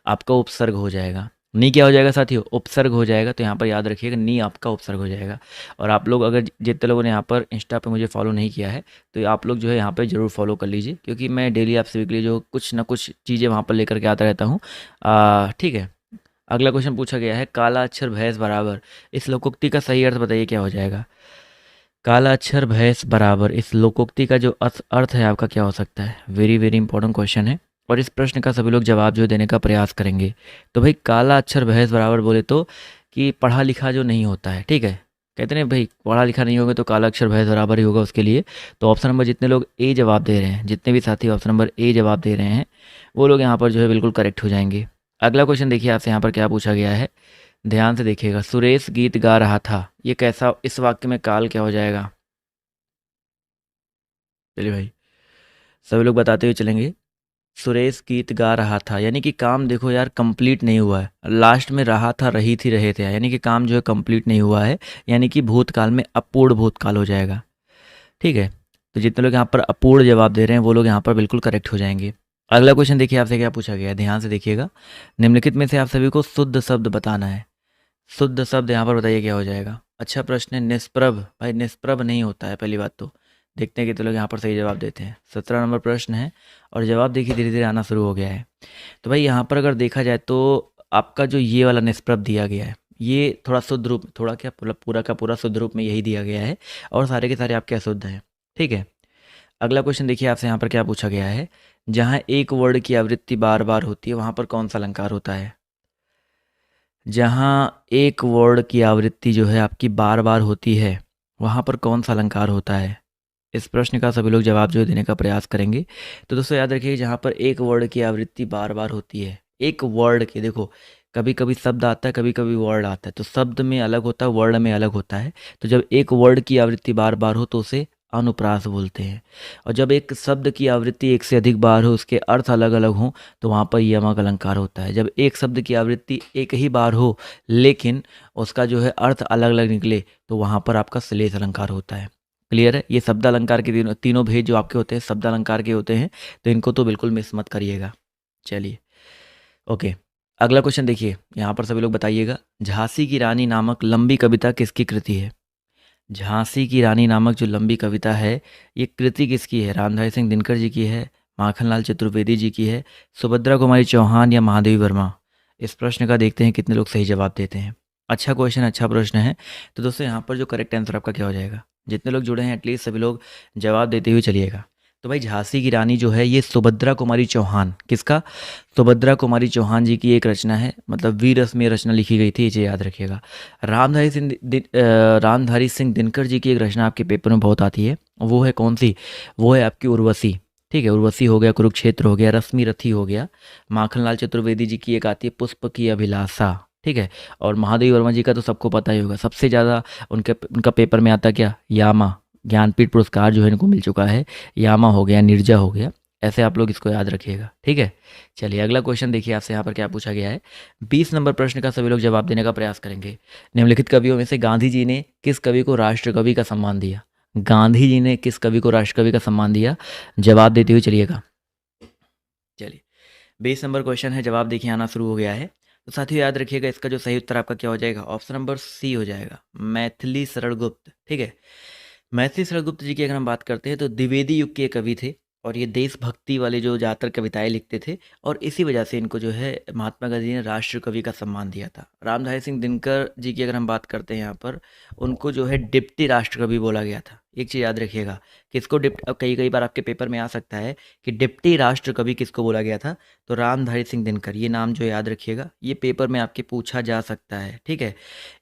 [SPEAKER 1] आपका उपसर्ग हो जाएगा। नी क्या हो जाएगा साथियों? उपसर्ग हो जाएगा। तो यहाँ पर याद रखिएगा, नी आपका उपसर्ग हो जाएगा। और आप लोग अगर जितने लोगों ने यहाँ पर इंस्टा पे मुझे फॉलो नहीं किया है, तो आप लोग जो है यहाँ पे ज़रूर फॉलो कर लीजिए, क्योंकि मैं डेली आप सभी के लिए जो कुछ ना कुछ चीज़ें वहाँ पर लेकर के आता रहता हूँ। ठीक है। अगला क्वेश्चन पूछा गया है, काला अक्षर भैंस बराबर। इस लोकोक्ति का सही अर्थ बताइए क्या हो जाएगा? काला अक्षर भैंस बराबर, इस लोकोक्ति का जो अर्थ है आपका क्या हो सकता है? वेरी वेरी इंपॉर्टेंट क्वेश्चन है, और इस प्रश्न का सभी लोग जवाब जो देने का प्रयास करेंगे। तो भाई, काला अक्षर भैंस बराबर बोले तो कि पढ़ा लिखा जो नहीं होता है। ठीक है। कहते हैं भाई, पढ़ा लिखा नहीं होगा तो काला अक्षर भैंस बराबर ही होगा उसके लिए। तो ऑप्शन नंबर जितने लोग ए जवाब दे रहे हैं, जितने भी साथी ऑप्शन नंबर ए जवाब दे रहे हैं, वो लोग यहाँ पर जो है बिल्कुल करेक्ट हो जाएंगे। अगला क्वेश्चन देखिए आपसे, यहाँ पर क्या पूछा गया है, ध्यान से देखिएगा। सुरेश गीत गा रहा था, ये कैसा, इस वाक्य में काल क्या हो जाएगा? चलिए भाई, सभी लोग बताते हुए चलेंगे। सुरेश गीत गा रहा था, यानी कि काम देखो यार कंप्लीट नहीं हुआ है। लास्ट में रहा था, रही थी, रहे थे, यानी कि काम जो है कंप्लीट नहीं हुआ है, यानी कि भूतकाल में अपूर्ण भूतकाल हो जाएगा। ठीक है। तो जितने लोग यहाँ पर अपूर्ण जवाब दे रहे हैं वो लोग यहाँ पर बिल्कुल करेक्ट हो जाएंगे। अगला क्वेश्चन देखिए आपसे क्या पूछा गया है, ध्यान से देखिएगा। निम्नलिखित में से आप सभी को शुद्ध शब्द बताना है। शुद्ध शब्द यहाँ पर बताइए क्या हो जाएगा? अच्छा प्रश्न है। निष्प्रभ। भाई, निष्प्रभ नहीं होता है पहली बात तो। देखते हैं कितने लोग यहाँ पर सही जवाब देते हैं। 17 नंबर प्रश्न है, और जवाब देखिए धीरे धीरे आना शुरू हो गया है। तो भाई, यहाँ पर अगर देखा जाए तो आपका जो ये वाला निष्प्रभ दिया गया है, ये थोड़ा शुद्ध रूप, थोड़ा क्या पूरा का पूरा शुद्ध रूप में यही दिया गया है, और सारे के सारे आपके अशुद्ध हैं। ठीक है। अगला क्वेश्चन देखिए आपसे, यहाँ पर क्या पूछा गया है। जहाँ एक वर्ड की आवृत्ति बार बार होती है वहाँ पर कौन सा अलंकार होता है? जहाँ एक वर्ड की आवृत्ति जो है आपकी बार बार होती है वहाँ पर कौन सा अलंकार होता है? इस प्रश्न का सभी लोग जवाब जो है देने का प्रयास करेंगे। तो दोस्तों याद रखिए, जहाँ पर एक वर्ड की आवृत्ति बार बार होती है, एक वर्ड के, देखो कभी कभी शब्द आता है, कभी कभी वर्ड आता है, तो शब्द में अलग होता है, वर्ड में अलग होता है। तो जब एक वर्ड की आवृत्ति बार बार हो तो उसे अनुप्रास बोलते हैं। और जब एक शब्द की आवृत्ति एक से अधिक बार हो, उसके अर्थ अलग अलग हों, तो वहाँ पर यमक अलंकार होता है। जब एक शब्द की आवृत्ति एक ही बार हो लेकिन उसका जो है अर्थ अलग अलग निकले, तो वहाँ पर आपका श्लेष अलंकार होता है। क्लियर है? ये शब्द अलंकार के तीनों भेद जो आपके होते हैं शब्द अलंकार के होते हैं, तो इनको तो बिल्कुल मिस मत करिएगा। चलिए, ओके। अगला क्वेश्चन देखिए, यहाँ पर सभी लोग बताइएगा। झांसी की रानी नामक लंबी कविता किसकी कृति है? झांसी की रानी नामक जो लंबी कविता है, ये कृति किसकी है? रामधारी सिंह दिनकर जी की है, माखनलाल चतुर्वेदी जी की है, सुभद्रा कुमारी चौहान, या महादेवी वर्मा? इस प्रश्न का देखते हैं कितने लोग सही जवाब देते हैं। अच्छा क्वेश्चन, अच्छा प्रश्न है। तो दोस्तों यहाँ पर जो करेक्ट आंसर आपका क्या हो जाएगा? जितने लोग जुड़े हैं एटलीस्ट सभी लोग जवाब देते हुए चलिएगा। तो भाई झांसी की रानी जो है ये सुभद्रा कुमारी चौहान, किसका? सुभद्रा कुमारी चौहान जी की एक रचना है, मतलब वीर रस में रचना लिखी गई थी, ये याद रखिएगा। रामधारी सिंह दिनकर जी की एक रचना आपके पेपर में बहुत आती है, वो है कौन सी? वो है आपकी उर्वशी। ठीक है, उर्वशी हो गया, कुरुक्षेत्र हो गया, रश्मि रथी हो गया। माखनलाल चतुर्वेदी जी की एक आती है पुष्प की अभिलाषा। ठीक है, और महादेवी वर्मा जी का तो सबको पता ही होगा, सबसे ज़्यादा उनका पेपर में आता क्या? यामा, ज्ञानपीठ पुरस्कार जो है इनको मिल चुका है। यामा हो गया, निर्जा हो गया, ऐसे आप लोग इसको याद रखिएगा। ठीक है, चलिए अगला क्वेश्चन देखिए आपसे यहाँ पर क्या पूछा गया है। 20 नंबर प्रश्न का सभी लोग जवाब देने का प्रयास करेंगे। निम्नलिखित कवियों में से गांधी जी ने किस कवि को राष्ट्र कवि का सम्मान दिया? गांधी जी ने किस कवि को राष्ट्र कवि का सम्मान दिया? जवाब देते हुए चलिएगा। चलिए 20 नंबर क्वेश्चन है, जवाब देखिए आना शुरू हो गया है। तो साथियों याद रखिएगा, इसका जो सही उत्तर आपका क्या हो जाएगा? ऑप्शन नंबर सी हो जाएगा, मैथिली शरण गुप्त। ठीक है, मैथिली शरण गुप्त जी की अगर हम बात करते हैं तो द्विवेदी युग के कवि थे, और ये देशभक्ति वाले जो ज़्यादातर कविताएं लिखते थे, और इसी वजह से इनको जो है महात्मा गांधी ने राष्ट्र कवि का सम्मान दिया था। रामधारी सिंह दिनकर जी की अगर हम बात करते हैं यहाँ पर, उनको जो है डिप्टी राष्ट्र कवि बोला गया था। एक चीज़ याद रखिएगा, किसको डिप्ट, अब कई कई बार आपके पेपर में आ सकता है कि डिप्टी राष्ट्र कवि किसको बोला गया था, तो रामधारी सिंह दिनकर, ये नाम जो याद रखिएगा, ये पेपर में आपके पूछा जा सकता है। ठीक है,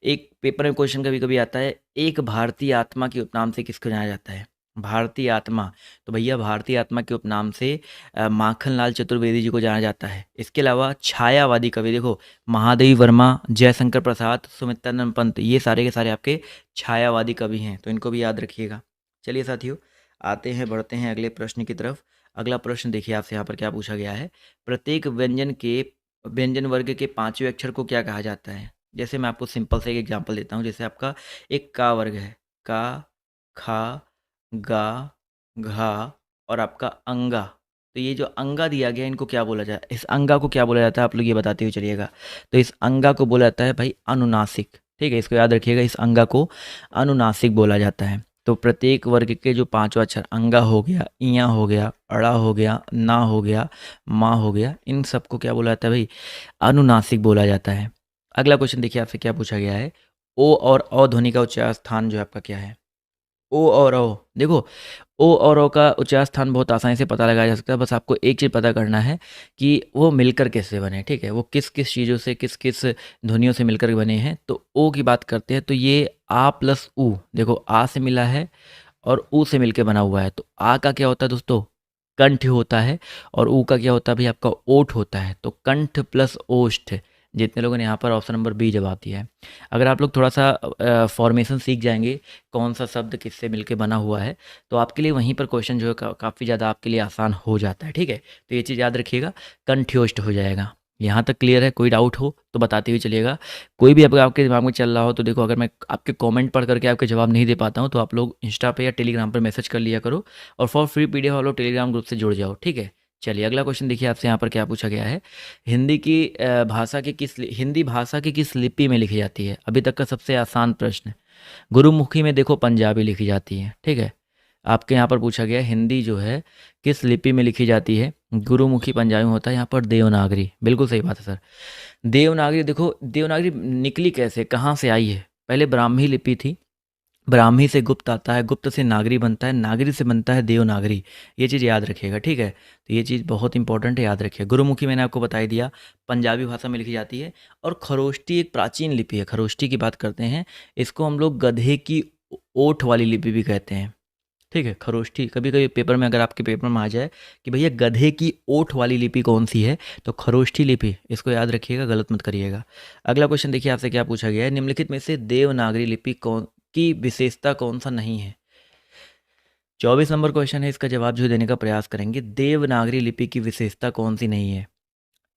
[SPEAKER 1] एक पेपर में क्वेश्चन कभी कभी आता है, एक भारतीय आत्मा के उपनाम से किसको जाना जाता है? भारतीय आत्मा, तो भैया भारतीय आत्मा के उपनाम से माखनलाल चतुर्वेदी जी को जाना जाता है। इसके अलावा छायावादी कवि देखो, महादेवी वर्मा, जयशंकर प्रसाद, सुमित्रानंद पंत, ये सारे के सारे आपके छायावादी कवि हैं, तो इनको भी याद रखिएगा। चलिए साथियों, आते हैं, बढ़ते हैं अगले प्रश्न की तरफ। अगला प्रश्न देखिए आपसे यहाँ पर क्या पूछा गया है। प्रत्येक व्यंजन वर्ग के पांचवें अक्षर को क्या कहा जाता है? जैसे मैं आपको सिंपल से एक एग्जांपल देता हूँ, जैसे आपका एक का वर्ग है, का, खा, गा, घा, और आपका अंगा। तो ये जो अंगा दिया गया, इनको क्या बोला जाए? इस अंगा को क्या बोला जाता है, आप लोग ये बताते हुए चलिएगा। तो इस अंगा को बोला जाता है भाई अनुनासिक। ठीक है, इसको याद रखिएगा, इस अंगा को अनुनासिक बोला जाता है। तो प्रत्येक वर्ग के जो पांचवा अक्षर, अंगा हो गया, इया हो गया, अड़ा हो गया, ना हो गया, माँ हो गया, इन सबको क्या बोला जाता है भाई? अनुनासिक बोला जाता है। अगला क्वेश्चन देखिए आपसे क्या पूछा गया है। ओ और अ ध्वनि का उच्चार स्थान जो है आपका क्या है? ओ और ओ, देखो ओ और ओ का उच्चार स्थान बहुत आसानी से पता लगाया जा सकता है। बस आपको एक चीज़ पता करना है कि वो मिलकर कैसे बने। ठीक है, वो किस किस चीज़ों से, किस किस ध्वनियों से मिलकर बने हैं। तो ओ की बात करते हैं तो ये आ प्लस ऊ, देखो आ से मिला है और ऊ से मिलकर बना हुआ है। तो आ का क्या होता है दोस्तों? कंठ होता है, और ऊ का क्या होता है भाई? आपका ओठ होता है। तो कंठ प्लस ओष्ठ, जितने लोगों ने यहाँ पर ऑप्शन नंबर बी जवाब दिया है। अगर आप लोग थोड़ा सा फॉर्मेशन सीख जाएंगे, कौन सा शब्द किससे मिलके बना हुआ है, तो आपके लिए वहीं पर क्वेश्चन जो है काफ़ी ज़्यादा आपके लिए आसान हो जाता है। ठीक है, तो ये चीज़ याद रखिएगा, कंठ्योष्ट हो जाएगा। यहाँ तक क्लियर है? कोई डाउट हो तो बताते हुए चलिएगा। कोई भी अगर आपके दिमाग में चल रहा हो तो देखो, अगर मैं आपके कमेंट पढ़ करके आपके जवाब नहीं दे पाता हूँ तो आप लोग इंस्टा पे या टेलीग्राम पर मैसेज कर लिया करो, और फॉर फ्री पीडीएफ आप लोग टेलीग्राम ग्रुप से जुड़ जाओ। ठीक है, चलिए अगला क्वेश्चन देखिए आपसे यहाँ पर क्या पूछा गया है। हिंदी भाषा की किस लिपि में लिखी जाती है? अभी तक का सबसे आसान प्रश्न। गुरुमुखी में देखो पंजाबी लिखी जाती है। ठीक है, आपके यहाँ पर पूछा गया हिंदी जो है किस लिपि में लिखी जाती है? गुरुमुखी पंजाबी में होता है यहाँ पर देवनागरी। बिल्कुल सही बात है सर, देवनागरी। देखो देवनागरी निकली कैसे, कहाँ से आई है? पहले ब्राह्मी लिपि थी, ब्राह्मी से गुप्त आता है, गुप्त से नागरी बनता है, नागरी से बनता है देवनागरी। ये चीज़ याद रखिएगा। ठीक है, तो ये चीज़ बहुत इंपॉर्टेंट है, याद रखिए। गुरुमुखी मैंने आपको बता ही दिया, पंजाबी भाषा में लिखी जाती है। और खरोष्टी एक प्राचीन लिपि है, खरोष्टी की बात करते हैं, इसको हम लोग गधे की ओठ वाली लिपि भी कहते हैं। ठीक है, खरोष्टी, कभी कभी पेपर में अगर आपके पेपर में आ जाए कि भैया गधे की ओठ वाली लिपि कौन सी है, तो खरोष्ठी लिपि, इसको याद रखिएगा, गलत मत करिएगा। अगला क्वेश्चन देखिए आपसे क्या पूछा गया है। निम्नलिखित में से देवनागरी लिपि कौन की विशेषता कौन सा नहीं है? 24 नंबर क्वेश्चन है, इसका जवाब जो देने का प्रयास करेंगे। देवनागरी लिपि की विशेषता कौन सी नहीं है?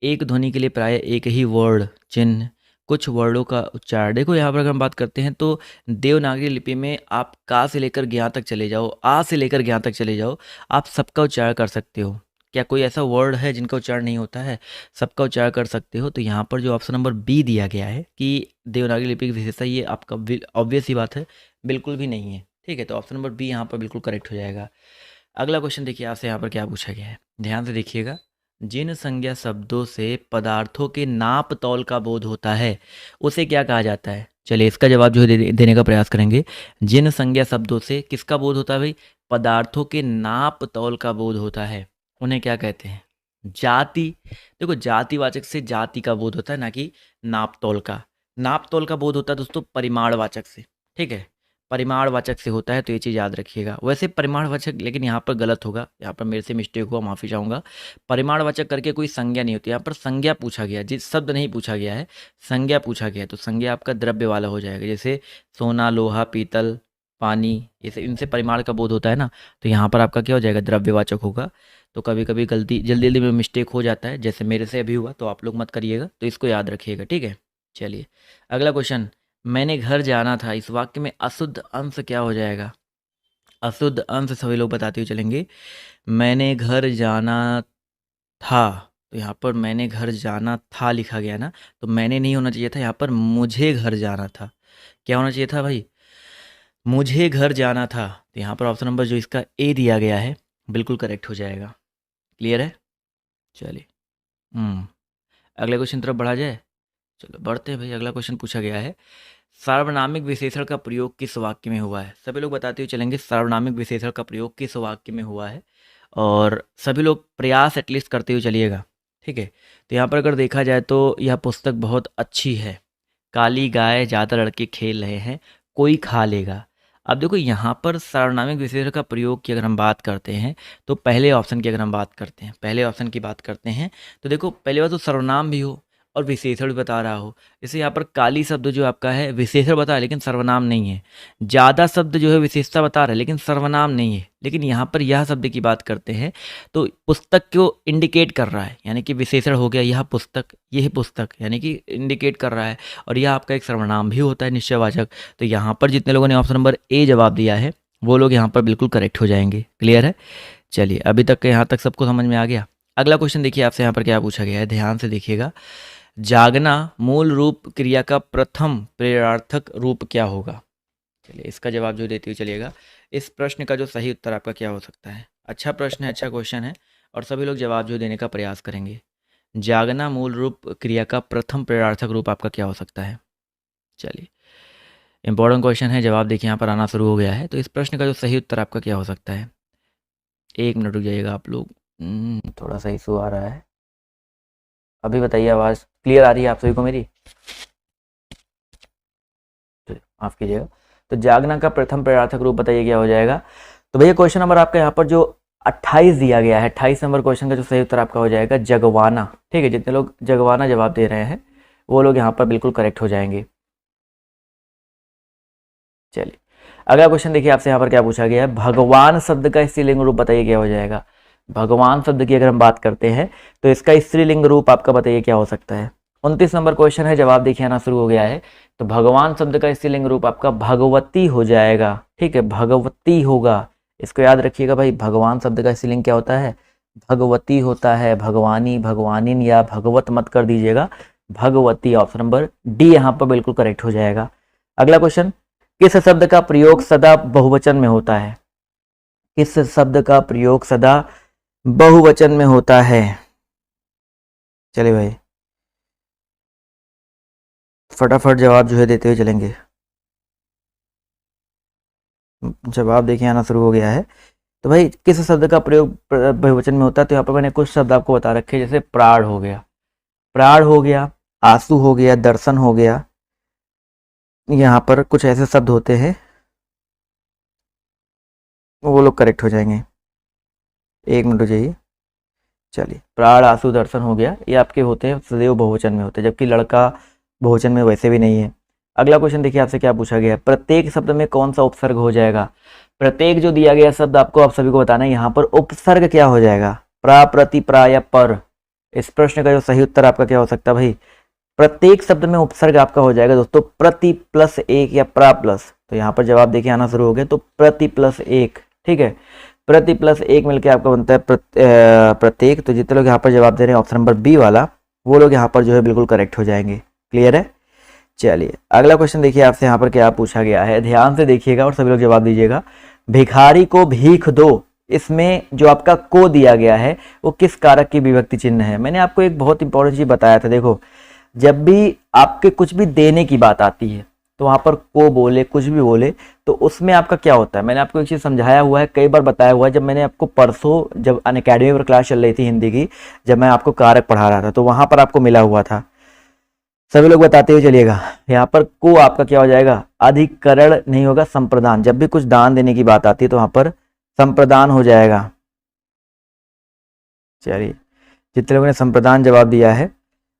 [SPEAKER 1] एक ध्वनि के लिए प्राय एक ही वर्ण, चिन्ह, कुछ वर्णों का उच्चारण। देखो यहाँ पर अगर हम बात करते हैं तो देवनागरी लिपि में आप का से लेकर ज्ञा तक चले जाओ, आ से लेकर ज्ञा तक चले जाओ, आप सबका उच्चारण कर सकते हो। क्या कोई ऐसा वर्ड है जिनका उच्चारण नहीं होता है? सबका उच्चारण कर सकते हो। तो यहाँ पर जो ऑप्शन नंबर बी दिया गया है कि देवनागरी लिपि की विशेषता, ये आपका ऑब्वियस ही बात है, बिल्कुल भी नहीं है। ठीक है, तो ऑप्शन नंबर बी यहाँ पर बिल्कुल करेक्ट हो जाएगा। अगला क्वेश्चन देखिए आपसे यहाँ पर क्या पूछा गया है, ध्यान से देखिएगा। जिन संज्ञा शब्दों से पदार्थों के नाप तौल का बोध होता है उसे क्या कहा जाता है? चलिए इसका जवाब जो है देने का प्रयास करेंगे। जिन संज्ञा शब्दों से किसका बोध होता है भाई? पदार्थों के नाप तौल का बोध होता है, उन्हें क्या कहते हैं? जाति। देखो जातिवाचक से जाति का बोध होता है, ना कि नाप तौल का। नाप तौल का बोध होता है दोस्तों परिमाणवाचक से, ठीक है, परिमाणवाचक से होता है, तो ये चीज़ याद रखिएगा। वैसे परिमाणवाचक, लेकिन यहाँ पर गलत होगा, यहाँ पर मेरे से मिस्टेक हुआ, माफ़ी चाहूँगा। परिमाणवाचक करके कोई संज्ञा नहीं होती, यहाँ पर संज्ञा पूछा गया, जिस शब्द नहीं पूछा गया है, संज्ञा पूछा गया है, तो संज्ञा आपका द्रव्य वाला हो जाएगा। जैसे सोना, लोहा, पीतल, पानी, ये इनसे परिमाण का बोध होता है ना, तो यहाँ पर आपका क्या हो जाएगा? द्रव्यवाचक होगा। तो कभी कभी गलती जल्दी जल्दी में मिस्टेक हो जाता है, जैसे मेरे से अभी हुआ, तो आप लोग मत करिएगा, तो इसको याद रखिएगा, ठीक है। चलिए अगला क्वेश्चन, मैंने घर जाना था, इस वाक्य में अशुद्ध अंश क्या हो जाएगा? अशुद्ध अंश सभी लोग बताते हुए चलेंगे। मैंने घर जाना था, तो यहाँ पर मैंने घर जाना था लिखा गया ना, तो मैंने नहीं होना चाहिए था, यहाँ पर मुझे घर जाना था। क्या होना चाहिए था भाई? मुझे घर जाना था। तो यहाँ पर ऑप्शन नंबर जो इसका ए दिया गया है बिल्कुल करेक्ट हो जाएगा। क्लियर है? चलिए अगले क्वेश्चन तरफ बढ़ा जाए। चलो बढ़ते हैं भाई। अगला क्वेश्चन पूछा गया है, सार्वनामिक विशेषण का प्रयोग किस वाक्य में हुआ है? सभी लोग बताते हुए चलेंगे सार्वनामिक विशेषण का प्रयोग किस वाक्य में हुआ है, और सभी लोग प्रयास एटलीस्ट करते हुए चलिएगा, ठीक है। तो यहाँ पर अगर देखा जाए तो यह पुस्तक बहुत अच्छी है। काली गाय ज़्यादा लड़के खेल रहे हैं, कोई खा लेगा। अब देखो यहाँ पर सार्वनामिक विशेषण का प्रयोग की अगर हम बात करते हैं, तो पहले ऑप्शन की अगर हम बात करते हैं, पहले ऑप्शन की बात करते हैं, तो देखो पहले बात तो सर्वनाम भी हो और विशेषण भी बता रहा हो। जैसे यहाँ पर काली शब्द जो आपका है विशेषण बता रहा है लेकिन सर्वनाम नहीं है। ज़्यादा शब्द जो है विशेषता बता रहा है लेकिन सर्वनाम नहीं है। लेकिन यहाँ पर यह शब्द की बात करते हैं तो पुस्तक को इंडिकेट कर रहा है, यानी कि विशेषण हो गया यह पुस्तक, यह पुस्तक यानी कि इंडिकेट कर रहा है, और यह आपका एक सर्वनाम भी होता है निश्चयवाचक। तो यहाँ पर जितने लोगों ने ऑप्शन नंबर ए जवाब दिया है वो लोग यहाँ पर बिल्कुल करेक्ट हो जाएंगे। क्लियर है? चलिए अभी तक यहाँ तक सबको समझ में आ गया। अगला क्वेश्चन देखिए आपसे यहाँ पर क्या पूछा गया है, ध्यान से देखिएगा। जागना मूल रूप क्रिया का प्रथम प्रेरणार्थक रूप क्या होगा? चलिए इसका जवाब जो देते हुए चलिएगा। इस प्रश्न का जो सही उत्तर आपका क्या हो सकता है? अच्छा प्रश्न है, अच्छा क्वेश्चन है, और सभी लोग जवाब जो देने का प्रयास करेंगे। जागना मूल रूप क्रिया का प्रथम प्रेरणार्थक रूप आपका क्या हो सकता है? चलिए इंपॉर्टेंट क्वेश्चन है, जवाब देखिए यहाँ पर आना शुरू हो गया है। तो इस प्रश्न का जो सही उत्तर आपका क्या हो सकता है? एक मिनट रुक जाइएगा आप लोग, थोड़ा सा इशू आ रहा है। अभी बताइए, आवाज़ क्लियर आ रही है आप सभी को मेरी? माफ कीजिएगा। तो जागना का प्रथम प्रेरणार्थक रूप बताइए क्या हो जाएगा? तो भैया क्वेश्चन नंबर आपका यहाँ पर जो 28 दिया गया है, 28 नंबर क्वेश्चन का जो सही उत्तर आपका हो जाएगा जगवाना। ठीक है, जितने लोग जगवाना जवाब दे रहे हैं वो लोग यहाँ पर बिल्कुल करेक्ट हो जाएंगे। चलिए अगला क्वेश्चन देखिए आपसे यहाँ पर क्या पूछा गया है, भगवान शब्द का स्त्रीलिंग रूप बताइए क्या हो जाएगा? भगवान शब्द की अगर हम बात करते हैं तो इसका स्त्रीलिंग रूप आपका बताइए क्या हो सकता है? 29 नंबर क्वेश्चन है, जवाब देखिए आना शुरू हो गया है। तो भगवान शब्द का स्त्रीलिंग रूप आपका भगवती हो जाएगा। ठीक है, भगवती होगा, इसको याद रखिएगा भाई। भगवान शब्द का स्त्रीलिंग क्या होता है? भगवती होता है। भगवानी, भगवानिन या भगवत मत कर दीजिएगा, भगवती। ऑप्शन नंबर डी यहाँ पर बिल्कुल करेक्ट हो जाएगा। अगला क्वेश्चन, किस शब्द का प्रयोग सदा बहुवचन में होता है? किस शब्द का प्रयोग सदा बहुवचन में होता है? चलिए भाई फटाफट जवाब जो है देते हुए चलेंगे। जवाब देखिए आना शुरू हो गया है। तो भाई किस शब्द का प्रयोग बहुवचन में होता है? तो यहाँ पर मैंने कुछ शब्द आपको बता रखे, जैसे प्राण हो गया, प्राण हो गया, आंसू हो गया, दर्शन हो गया। यहाँ पर कुछ ऐसे शब्द होते हैं वो लोग करेक्ट हो जाएंगे। एक मिनट हो जाइए। चलिए प्राण, आंसू, दर्शन हो गया, ये आपके होते हैं सदैव बहुवचन में होते हैं, जबकि लड़का बहुवचन में वैसे भी नहीं है। अगला क्वेश्चन देखिए आपसे क्या पूछा गया है, प्रत्येक शब्द में कौन सा उपसर्ग हो जाएगा? प्रत्येक जो दिया गया शब्द आपको आप सभी को बताना है, यहाँ पर उपसर्ग क्या हो जाएगा? प्रा, प्रति, प्रा या पर? इस प्रश्न का जो सही उत्तर आपका क्या हो सकता है भाई? प्रत्येक शब्द में उपसर्ग आपका हो जाएगा दोस्तों प्रति प्लस एक या प्रा प्लस। तो यहाँ पर जवाब देखिए आना शुरू हो गया, तो प्रति प्लस एक। ठीक है, प्रति प्लस एक मिलकर आपका बनता है प्रत्येक। तो जितने लोग यहाँ पर जवाब दे रहे हैं ऑप्शन नंबर बी वाला, वो लोग यहाँ पर जो है बिल्कुल करेक्ट हो जाएंगे। क्लियर है? चलिए अगला क्वेश्चन देखिए आपसे यहाँ पर क्या पूछा गया है, ध्यान से देखिएगा और सभी लोग जवाब दीजिएगा। भिखारी को भीख दो, इसमें जो आपका को दिया गया है वो किस कारक की विभक्ति चिन्ह है? मैंने आपको एक बहुत इंपॉर्टेंट चीज बताया था। देखो जब भी आपके कुछ भी देने की बात आती है तो वहां पर को बोले, कुछ भी बोले, तो उसमें आपका क्या होता है, मैंने आपको एक चीज समझाया हुआ है, कई बार बताया हुआ है, जब मैंने आपको परसों जब अनअकैडमी पर क्लास चल रही थी हिंदी की, जब मैं आपको कारक पढ़ा रहा था, तो वहां पर आपको मिला हुआ था। सभी लोग बताते हुए चलिएगा, यहाँ पर को आपका क्या हो जाएगा, अधिकरण नहीं होगा, संप्रदान। जब भी कुछ दान देने की बात आती है तो वहां पर संप्रदान हो जाएगा। चलिए, जितने लोगों ने संप्रदान जवाब दिया है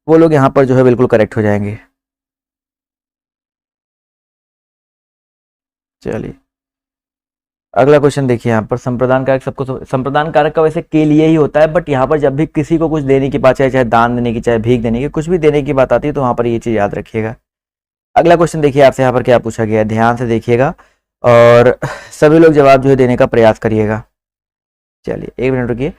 [SPEAKER 1] वो लोग यहाँ पर जो है बिल्कुल करेक्ट हो जाएंगे। चलिए, अगला क्वेश्चन देखिए, यहाँ पर संप्रदान कारक सबको संप्रदान कारक का वैसे के लिए ही होता है, बट यहाँ पर जब भी किसी को कुछ देने की बात, चाहे चाहे दान देने की, चाहे भीख देने की, कुछ भी देने की बात आती है तो वहां पर ये चीज याद रखिएगा। अगला क्वेश्चन देखिए आपसे, यहाँ पर क्या पूछा गया है, ध्यान से देखिएगा और सभी लोग जवाब जो है देने का प्रयास करिएगा। चलिए 1 मिनट रुकिए।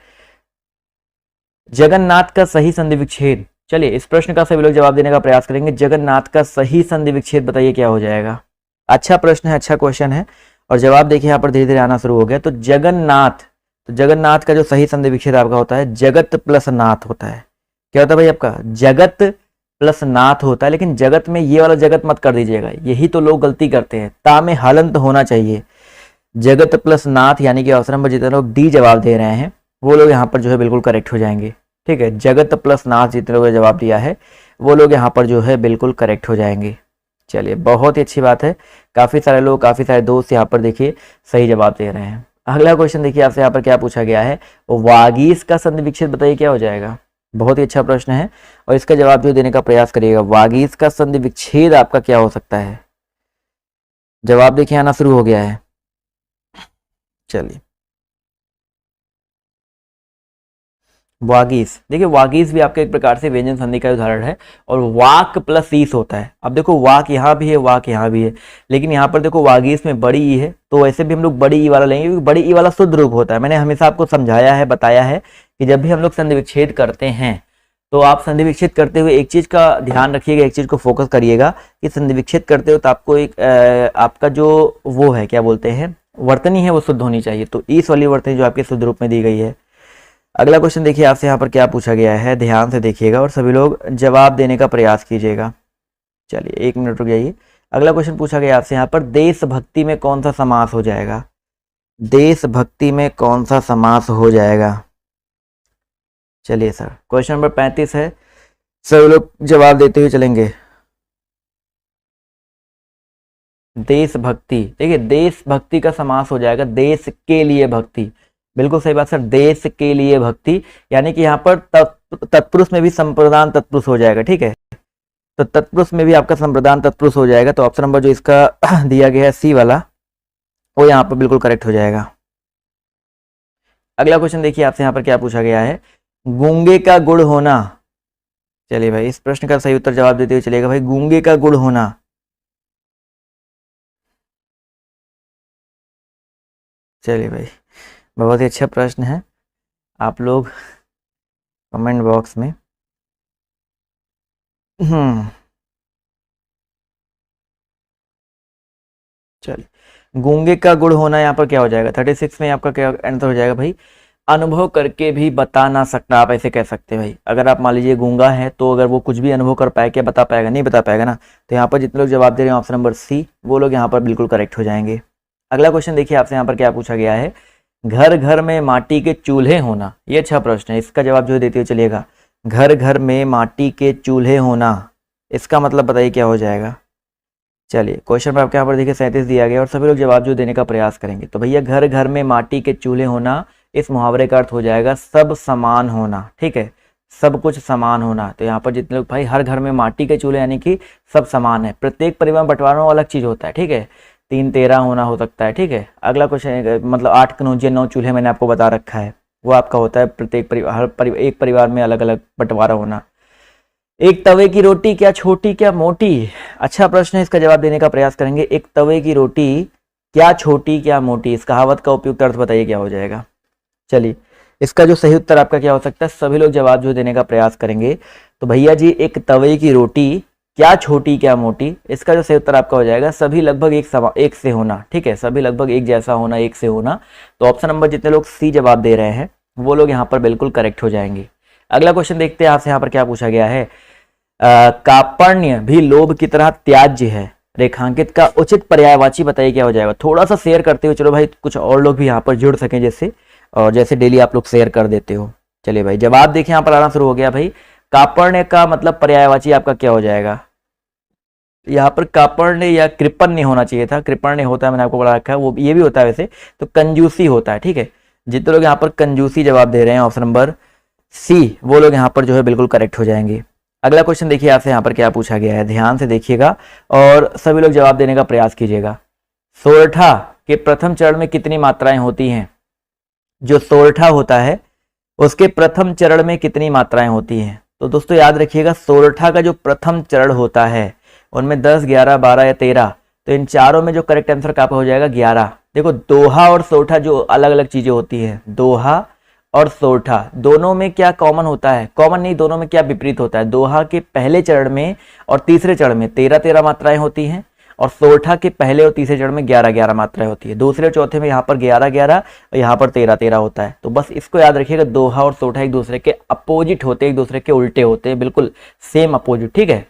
[SPEAKER 1] जगन्नाथ का सही संधि विच्छेद, चलिए इस प्रश्न का सभी लोग जवाब देने का प्रयास करेंगे। जगन्नाथ का सही संधि विच्छेद बताइए क्या हो जाएगा। अच्छा प्रश्न है, अच्छा क्वेश्चन है, और जवाब देखिए यहाँ पर धीरे धीरे आना शुरू हो गया। तो जगन्नाथ का जो सही संधि विच्छेद आपका होता है, जगत प्लस नाथ होता है। क्या होता है भाई आपका, जगत प्लस नाथ होता है, लेकिन जगत में ये वाला जगत मत कर दीजिएगा, यही तो लोग गलती करते हैं, ता में हलंत होना चाहिए। जगत प्लस नाथ, यानी कि ऑप्शन नंबर जितने लोग डी जवाब दे रहे हैं वो लोग यहाँ पर जो है बिल्कुल करेक्ट हो जाएंगे। ठीक है, जगत प्लस नाथ जितने लोगों ने जवाब दिया है वो लोग यहाँ पर जो है बिल्कुल करेक्ट हो जाएंगे। चलिए, बहुत ही अच्छी बात है, काफी सारे लोग, काफी सारे दोस्त यहाँ पर देखिए सही जवाब दे रहे हैं। अगला क्वेश्चन देखिए आपसे, यहाँ पर क्या पूछा गया है, वागीश का संधि विच्छेद बताइए क्या हो जाएगा। बहुत ही अच्छा प्रश्न है और इसका जवाब जो देने का प्रयास करिएगा। वागीश का संधि विच्छेद आपका क्या हो सकता है, जवाब देखिए आना शुरू हो गया है। चलिए, वागीश, देखिए वागीश भी आपका एक प्रकार से व्यंजन संधि का उदाहरण है, और वाक प्लस ईस होता है। अब देखो वाक यहाँ भी है, वाक यहाँ भी है, लेकिन यहाँ पर देखो वागीश में बड़ी ई है, तो वैसे भी हम लोग बड़ी ई वाला लेंगे, क्योंकि बड़ी ई वाला शुद्ध रूप होता है। मैंने हमेशा आपको समझाया है, बताया है कि जब भी हम लोग संधि विच्छेद करते हैं तो आप संधि विच्छेद करते हुए एक चीज का ध्यान रखिएगा, एक चीज को फोकस करिएगा कि संधि विच्छेद करते हो तो आपको एक आपका जो वो है, क्या बोलते हैं, वर्तनी है, वो शुद्ध होनी चाहिए। तो ईस वाली वर्तनी जो आपके शुद्ध रूप में दी गई है। अगला क्वेश्चन देखिए आपसे, यहाँ पर क्या पूछा गया है, ध्यान से देखिएगा और सभी लोग जवाब देने का प्रयास कीजिएगा। चलिए 1 मिनट रुक जाइए। अगला क्वेश्चन पूछा गया आपसे यहाँ पर, देशभक्ति में कौन सा समास हो जाएगा। देशभक्ति में कौन सा समास हो जाएगा। चलिए सर, क्वेश्चन नंबर 35 है, सभी लोग जवाब देते हुए चलेंगे। देशभक्ति, देखिए देशभक्ति का समास हो जाएगा देश के लिए भक्ति। बिल्कुल सही बात सर, देश के लिए भक्ति, यानी कि यहाँ पर तत्पुरुष में भी संप्रदान तत्पुरुष हो जाएगा। ठीक है, तो तत्पुरुष में भी आपका संप्रदान तत्पुरुष हो जाएगा। तो ऑप्शन नंबर जो इसका दिया गया है सी वाला, वो यहाँ पर बिल्कुल करेक्ट हो जाएगा। अगला क्वेश्चन देखिए आपसे, यहाँ पर क्या पूछा गया है, गूंगे का गुड़ होना। चलिए भाई, इस प्रश्न का सही उत्तर जवाब देते हुए चलेगा भाई, गूंगे का गुड़ होना। चलिए भाई, बहुत ही अच्छा प्रश्न है, आप लोग कमेंट बॉक्स में चलिए, गूंगे का गुड़ होना यहाँ पर क्या हो जाएगा, 36 में आपका क्या आंसर हो जाएगा भाई, अनुभव करके भी बता ना सकना। आप ऐसे कह सकते हैं भाई, अगर आप मान लीजिए गूंगा है तो अगर वो कुछ भी अनुभव कर पाए, क्या बता पाएगा, नहीं बता पाएगा ना। तो यहाँ पर जितने लोग जवाब दे रहे हैं ऑप्शन नंबर सी, वो लोग यहाँ पर बिल्कुल करेक्ट हो जाएंगे। अगला क्वेश्चन देखिए आपसे, यहाँ पर क्या पूछा गया है, घर घर में माटी के चूल्हे होना। ये अच्छा प्रश्न है, इसका जवाब जो है देते हुए चलिएगा। घर घर में माटी के चूल्हे होना, इसका मतलब बताइए क्या हो जाएगा। चलिए, क्वेश्चन पर आपके यहाँ पर देखिए 37 दिया गया और सभी लोग जवाब जो देने का प्रयास करेंगे। तो भैया घर घर में माटी के चूल्हे होना, इस मुहावरे का अर्थ हो जाएगा सब समान होना। ठीक है, सब कुछ समान होना। तो यहाँ पर जितने लोग भाई, हर घर में माटी के चूल्हे यानी कि सब समान है, प्रत्येक परिवार में बंटवारा अलग चीज होता है। ठीक है, 3-13 होना हो सकता है। ठीक है, अगला क्वेश्चन मतलब 8 कनौजिया 9 चूल्हे मैंने आपको बता रखा है, वो आपका होता है प्रत्येक परिवार, एक परिवार में अलग अलग बंटवारा होना। एक तवे की रोटी क्या छोटी क्या मोटी, अच्छा प्रश्न है, इसका जवाब देने का प्रयास करेंगे। एक तवे की रोटी क्या छोटी क्या मोटी, इस कहावत का उपयुक्त अर्थ बताइए क्या हो जाएगा। चलिए, इसका जो सही उत्तर आपका क्या हो सकता है, सभी लोग जवाब जो देने का प्रयास करेंगे। तो भैया जी, एक तवे की रोटी क्या छोटी क्या मोटी, इसका जो सही उत्तर आपका हो जाएगा सभी लगभग एक से होना। ठीक है, सभी लगभग एक जैसा होना, एक से होना। तो ऑप्शन नंबर जितने लोग सी जवाब दे रहे हैं वो लोग यहाँ पर बिल्कुल करेक्ट हो जाएंगे। अगला क्वेश्चन देखते हैं आपसे, यहाँ पर क्या पूछा गया है, कार्पण्य भी लोभ की तरह त्याज्य है। रेखांकित का उचित पर्यायवाची बताइए क्या हो जाएगा। थोड़ा सा शेयर करते हो, चलो भाई कुछ और लोग भी यहाँ पर जुड़ सकें जैसे, और जैसे डेली आप लोग शेयर कर देते हो। चलिए भाई जवाब देखिए यहाँ पर आना शुरू हो गया भाई। कार्पण्य का मतलब पर्यायवाची आपका क्या हो जाएगा। यहाँ पर कार्पण्य या कृपण्य होना चाहिए था, कृपण्य होता है मैंने आपको बता रखा है, वो ये भी होता है वैसे, तो कंजूसी होता है। ठीक है, जितने लोग यहाँ पर कंजूसी जवाब दे रहे हैं ऑप्शन नंबर सी, वो लोग यहाँ पर जो है बिल्कुल करेक्ट हो जाएंगे। अगला क्वेश्चन देखिए आपसे यहाँ पर क्या पूछा गया है, ध्यान से देखिएगा और सभी लोग जवाब देने का प्रयास कीजिएगा। सोरठा के प्रथम चरण में कितनी मात्राएं होती हैं। जो सोरठा होता है उसके प्रथम चरण में कितनी मात्राएं होती हैं। तो दोस्तों याद रखिएगा, सोरठा का जो प्रथम चरण होता है उनमें 10, 11, 12 या 13, तो इन चारों में जो करेक्ट आंसर का हो जाएगा 11। देखो दोहा और सोरठा जो अलग अलग चीजें होती हैं, दोहा और सोरठा दोनों में क्या कॉमन होता है, कॉमन नहीं, दोनों में क्या विपरीत होता है। दोहा के पहले चरण में और तीसरे चरण में 13-13 मात्राएं होती हैं, और सोरठा के पहले और तीसरे चरण में 11-11 मात्राएं होती है। दूसरे और चौथे में यहाँ पर 11-11 और यहाँ पर 13-13 होता है। तो बस इसको याद रखिएगा, दोहा और सोरठा एक दूसरे के अपोजिट होते हैं, एक दूसरे के उल्टे होते हैं, बिल्कुल सेम अपोजिट। ठीक है,